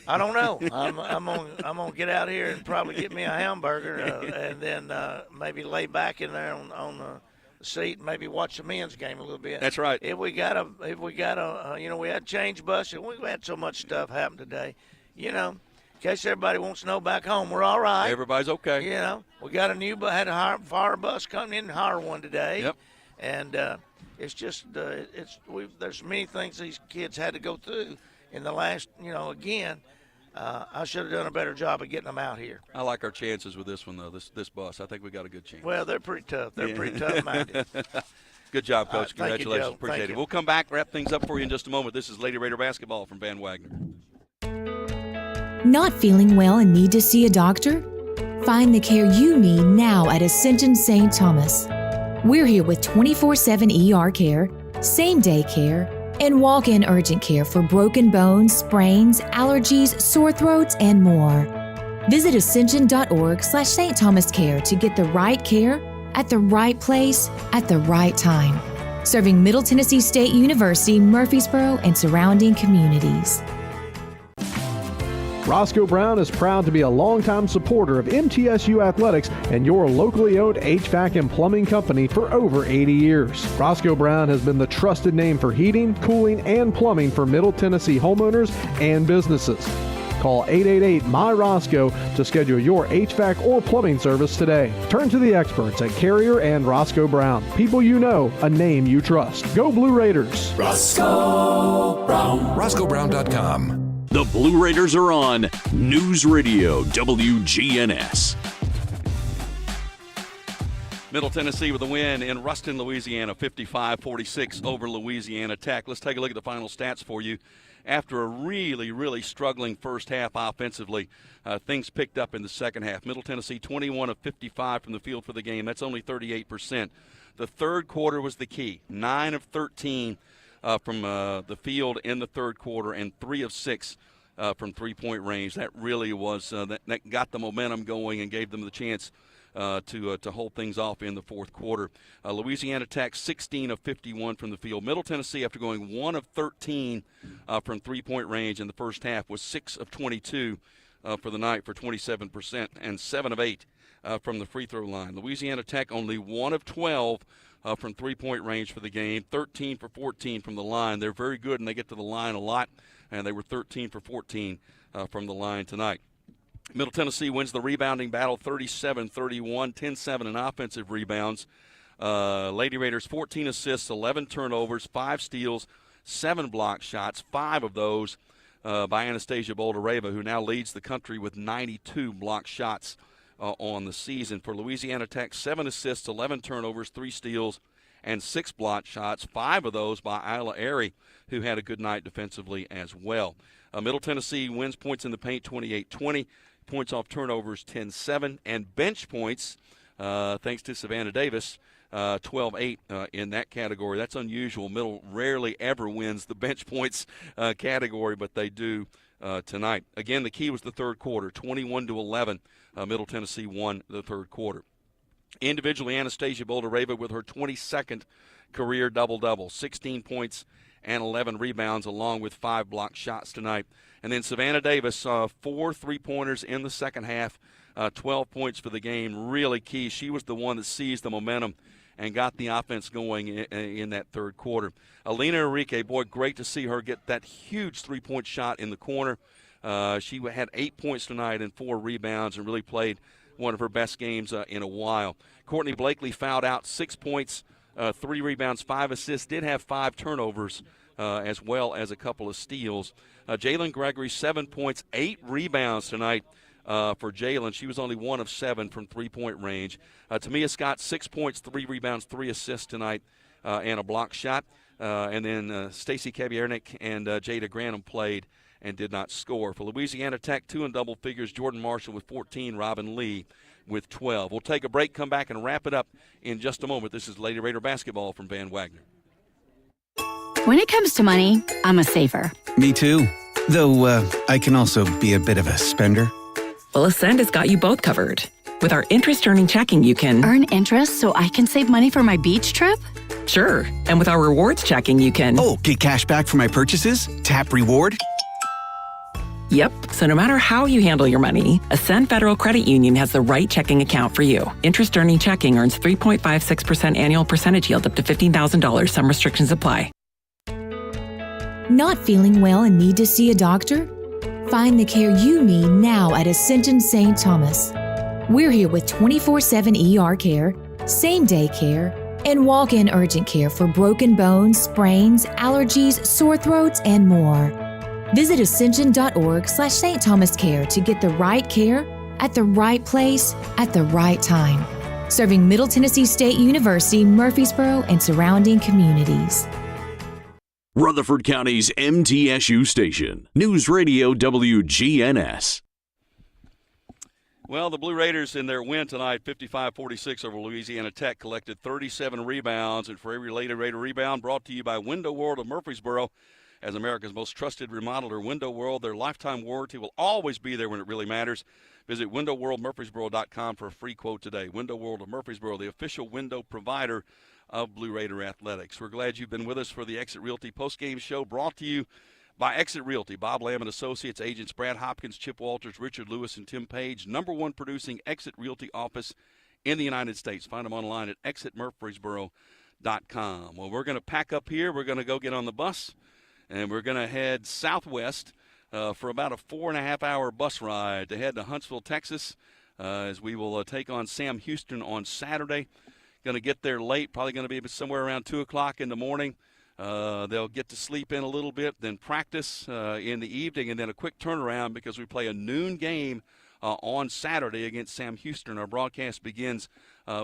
I don't know. I'm gonna get out here and probably get me a hamburger, and then maybe lay back in there on the seat and maybe watch the men's game a little bit. That's right. If we got a we had change bus, and we had so much stuff happen today, in case everybody wants to know back home, we're all right. Everybody's okay. We got had a fire bus coming in and hire one today. Yep. And it's just there's many things these kids had to go through in the last, again. I should have done a better job of getting them out here. I like our chances with this one, though, this bus. I think we got a good chance. Well, they're pretty tough. They're pretty tough-minded. Good job, Coach. Congratulations. Thank you, Appreciate it. We'll come back, wrap things up for you in just a moment. This is Lady Raider basketball from Van Wagner. Not feeling well and need to see a doctor? Find the care you need now at Ascension St. Thomas. We're here with 24/7 ER care, same-day care, and walk-in urgent care for broken bones, sprains, allergies, sore throats, and more. Visit ascension.org/St. Thomas Care to get the right care at the right place at the right time. Serving Middle Tennessee State University, Murfreesboro, and surrounding communities. Roscoe Brown is proud to be a longtime supporter of MTSU athletics and your locally owned HVAC and plumbing company for over 80 years. Roscoe Brown has been the trusted name for heating, cooling, and plumbing for Middle Tennessee homeowners and businesses. Call 888-MY-ROSCOE to schedule your HVAC or plumbing service today. Turn to the experts at Carrier and Roscoe Brown. People you know, a name you trust. Go Blue Raiders. Roscoe Brown. RoscoeBrown.com. The Blue Raiders are on News Radio WGNS. Middle Tennessee with a win in Ruston, Louisiana, 55-46 over Louisiana Tech. Let's take a look at the final stats for you. After a really, really struggling first half offensively, things picked up in the second half. Middle Tennessee 21 of 55 from the field for the game. That's only 38%. The third quarter was the key. 9 of 13 from the field in the third quarter, and 3 of 6 from three-point range. That really was that got the momentum going and gave them the chance to hold things off in the fourth quarter. Louisiana Tech 16 of 51 from the field. Middle Tennessee, after going 1 of 13 from three-point range in the first half, was 6 of 22 for the night for 27%, and 7 of 8 from the free throw line. Louisiana Tech only 1 of 12 from three-point range for the game, 13 for 14 from the line. They're very good, and they get to the line a lot, and they were 13 for 14 from the line tonight. Middle Tennessee wins the rebounding battle 37-31, 10-7 in offensive rebounds. Lady Raiders 14 assists, 11 turnovers, 5 steals, 7 block shots, 5 of those by Anastasia Boldareva, who now leads the country with 92 block shots on the season. For Louisiana Tech, 7 assists, 11 turnovers, 3 steals, and 6 block shots, 5 of those by Isla Airy, who had a good night defensively as well. Middle Tennessee wins points in the paint 28-20, points off turnovers 10-7, and bench points, thanks to Savannah Davis, 12-8 in that category. That's unusual. Middle rarely ever wins the bench points category, but they do tonight. Again, the key was the third quarter, 21-11. Middle Tennessee won the third quarter. Individually, Anastasia Boldareva with her 22nd career double-double, 16 points and 11 rebounds, along with 5 block shots tonight. And then Savannah Davis, 4 3-pointers in the second half, 12 points for the game, really key. She was the one that seized the momentum and got the offense going in that third quarter. Alina Enrique, boy, great to see her get that huge 3-point shot in the corner. She had 8 points tonight and 4 rebounds and really played one of her best games in a while. Courtney Blakely fouled out, 6 points, 3 rebounds, 5 assists, did have 5 turnovers as well as a couple of steals. Jalen Gregory, 7 points, 8 rebounds tonight for Jalen. She was only 1 of 7 from 3-point range. Tamia Scott, 6 points, 3 rebounds, 3 assists tonight, and a block shot. And then Stacey Kabiernik and Jada Granum played and did not score. For Louisiana Tech, 2 in double figures, Jordan Marshall with 14, Robin Lee with 12. We'll take a break, come back, and wrap it up in just a moment. This is Lady Raider basketball from Van Wagner. When it comes to money, I'm a saver. Me too. Though I can also be a bit of a spender. Well, Ascend has got you both covered. With our interest-earning checking, you can earn interest so I can save money for my beach trip? Sure. And with our rewards checking, you can get cash back for my purchases? Tap reward? Yep. So no matter how you handle your money, Ascend Federal Credit Union has the right checking account for you. Interest-earning checking earns 3.56% annual percentage yield up to $15,000. Some restrictions apply. Not feeling well and need to see a doctor? Find the care you need now at Ascension St. Thomas. We're here with 24/7 ER care, same-day care, and walk-in urgent care for broken bones, sprains, allergies, sore throats, and more. Visit ascension.org/St. Thomas Care to get the right care at the right place at the right time. Serving Middle Tennessee State University, Murfreesboro, and surrounding communities. Rutherford County's MTSU station, News Radio WGNS. Well, the Blue Raiders in their win tonight, 55-46 over Louisiana Tech, collected 37 rebounds, and for every Lady Raider rebound, brought to you by Window World of Murfreesboro. As America's most trusted remodeler, Window World, their lifetime warranty will always be there when it really matters. Visit windowworldmurfreesboro.com for a free quote today. Window World of Murfreesboro, the official window provider of Blue Raider Athletics. We're glad you've been with us for the Exit Realty postgame show, brought to you by Exit Realty. Bob Lamb and Associates, agents Brad Hopkins, Chip Walters, Richard Lewis, and Tim Page. #1 producing Exit Realty office in the United States. Find them online at exitmurfreesboro.com. Well, we're going to pack up here. We're going to go get on the bus, and we're going to head southwest for about a 4.5-hour bus ride to head to Huntsville, Texas, as we will take on Sam Houston on Saturday. Going to get there late, probably going to be somewhere around 2 o'clock in the morning. They'll get to sleep in a little bit, then practice in the evening, and then a quick turnaround because we play a noon game on Saturday against Sam Houston. Our broadcast begins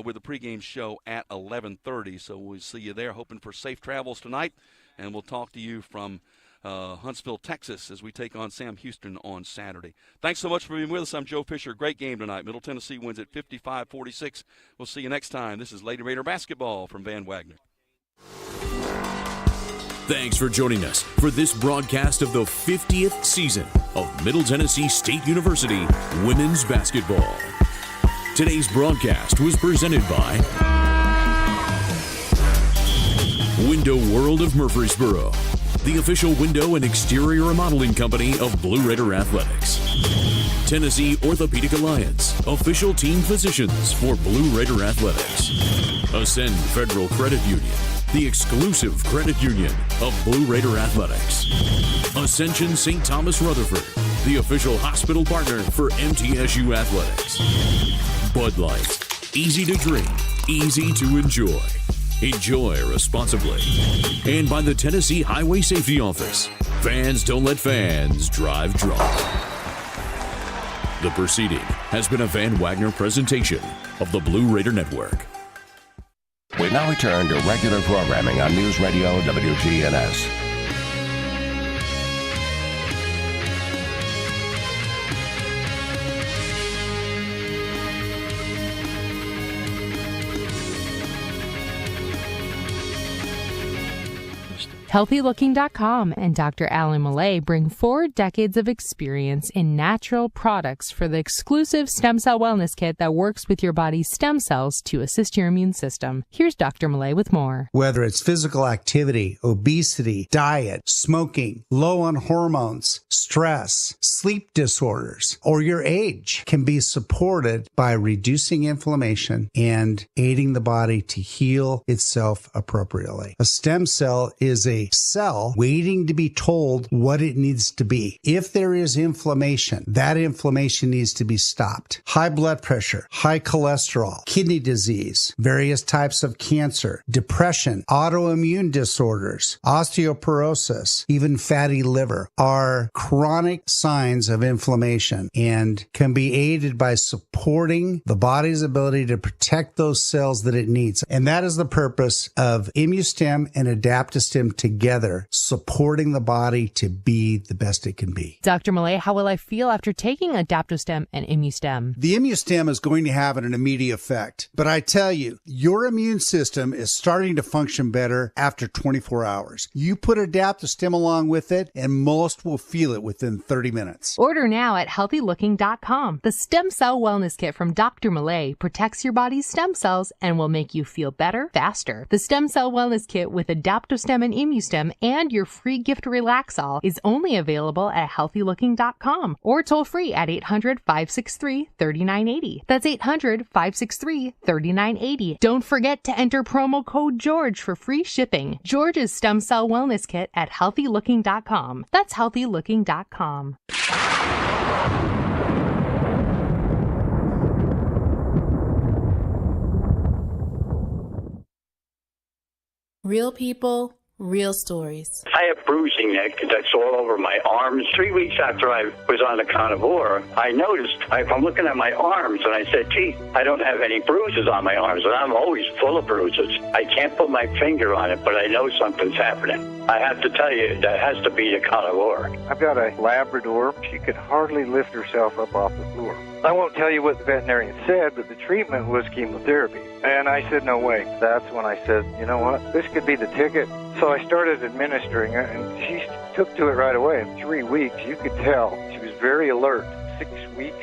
with a pregame show at 11:30, so we'll see you there. Hoping for safe travels tonight, and we'll talk to you from Huntsville, Texas, as we take on Sam Houston on Saturday. Thanks so much for being with us. I'm Joe Fisher. Great game tonight. Middle Tennessee wins at 55-46. We'll see you next time. This is Lady Raider basketball from Van Wagner. Thanks for joining us for this broadcast of the 50th season of Middle Tennessee State University women's basketball. Today's broadcast was presented by Window World of Murfreesboro, the official window and exterior remodeling company of Blue Raider Athletics. Tennessee Orthopedic Alliance, official team physicians for Blue Raider Athletics. Ascend Federal Credit Union, the exclusive credit union of Blue Raider Athletics. Ascension St. Thomas Rutherford, the official hospital partner for MTSU Athletics. Bud Light. Easy to drink, easy to enjoy. Enjoy responsibly. And by the Tennessee Highway Safety Office. Fans don't let fans drive drunk. The proceeding has been a Van Wagner presentation of the Blue Raider Network. We now return to regular programming on News Radio WGNS. HealthyLooking.com and Dr. Alan Millay bring 4 decades of experience in natural products for the exclusive stem cell wellness kit that works with your body's stem cells to assist your immune system. Here's Dr. Millay with more. Whether it's physical activity, obesity, diet, smoking, low on hormones, stress, sleep disorders, or your age can be supported by reducing inflammation and aiding the body to heal itself appropriately. A stem cell is a cell waiting to be told what it needs to be. If there is inflammation, that inflammation needs to be stopped. High blood pressure, high cholesterol, kidney disease, various types of cancer, depression, autoimmune disorders, osteoporosis, even fatty liver are chronic signs of inflammation and can be aided by supporting the body's ability to protect those cells that it needs. And that is the purpose of ImmuStem and AdaptoStem together, supporting the body to be the best it can be. Dr. Millay, how will I feel after taking AdaptoStem and ImmuStem? The ImmuStem is going to have an immediate effect, but I tell you, your immune system is starting to function better after 24 hours. You put AdaptoStem along with it, and most will feel it within 30 minutes. Order now at HealthyLooking.com. The Stem Cell Wellness Kit from Dr. Millay protects your body's stem cells and will make you feel better, faster. The Stem Cell Wellness Kit with AdaptoStem and ImmuStem and your free gift Relaxol is only available at HealthyLooking.com or toll free at 800-563-3980. That's 800-563-3980. Don't forget to enter promo code GEORGE for free shipping. George's Stem Cell Wellness Kit at HealthyLooking.com. That's HealthyLooking.com. Real people, real stories. I have bruising neck that's all over my arms. 3 weeks after I was on the carnivore, I noticed, I'm looking at my arms, and I said, gee, I don't have any bruises on my arms, and I'm always full of bruises. I can't put my finger on it, but I know something's happening. I have to tell you, that has to be the carnivore. I've got a Labrador. She could hardly lift herself up off the floor. I won't tell you what the veterinarian said, but the treatment was chemotherapy. And I said, no way. That's when I said, you know what, this could be the ticket. So I started administering it, and she took to it right away. In 3 weeks, you could tell she was very alert. 6 weeks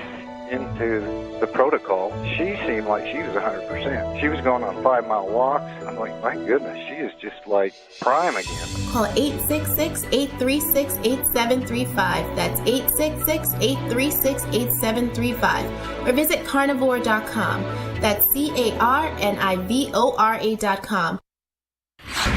into the protocol, she seemed like she was 100%. She was going on 5-mile walks. I'm like, my goodness, she is just like prime again. Call 866-836-8735. That's 866-836-8735. Or visit carnivore.com. That's carnivora.com.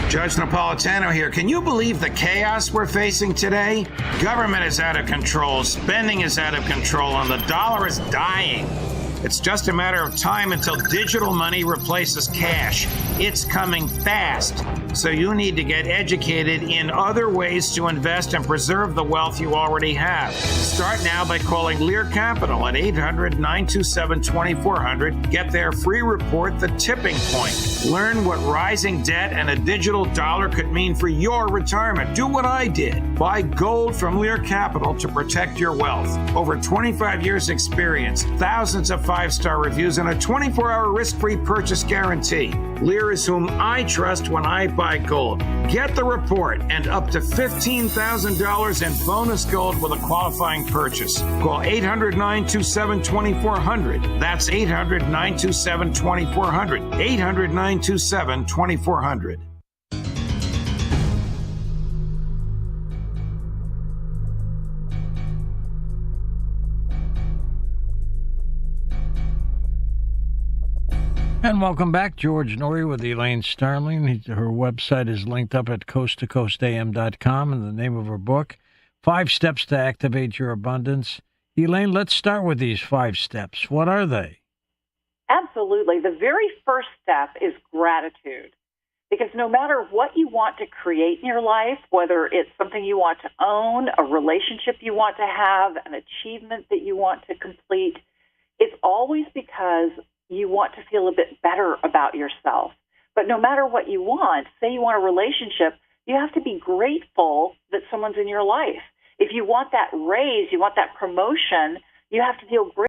Judge Napolitano here. Can you believe the chaos we're facing today? Government is out of control, spending is out of control, and the dollar is dying. It's just a matter of time until digital money replaces cash. It's coming fast. So you need to get educated in other ways to invest and preserve the wealth you already have. Start now by calling Lear Capital at 800-927-2400. Get their free report, The Tipping Point. Learn what rising debt and a digital dollar could mean for your retirement. Do what I did. Buy gold from Lear Capital to protect your wealth. Over 25 years experience, thousands of 5-star reviews, and a 24-hour risk-free purchase guarantee. Lear is whom I trust when I buy gold. Get the report and up to $15,000 in bonus gold with a qualifying purchase. Call 800-927-2400. That's 800-927-2400. 800-927-2400. And welcome back. George Norrie with Elaine Starling. Her website is linked up at coasttocoastam.com, and the name of her book, 5 steps to activate your abundance. Elaine, let's start with these 5 steps. What are they? Absolutely. The very first step is gratitude. Because no matter what you want to create in your life, whether it's something you want to own, a relationship you want to have, an achievement that you want to complete, it's always because you want to feel a bit better about yourself. But no matter what you want, say you want a relationship, you have to be grateful that someone's in your life. If you want that raise, you want that promotion, you have to feel grateful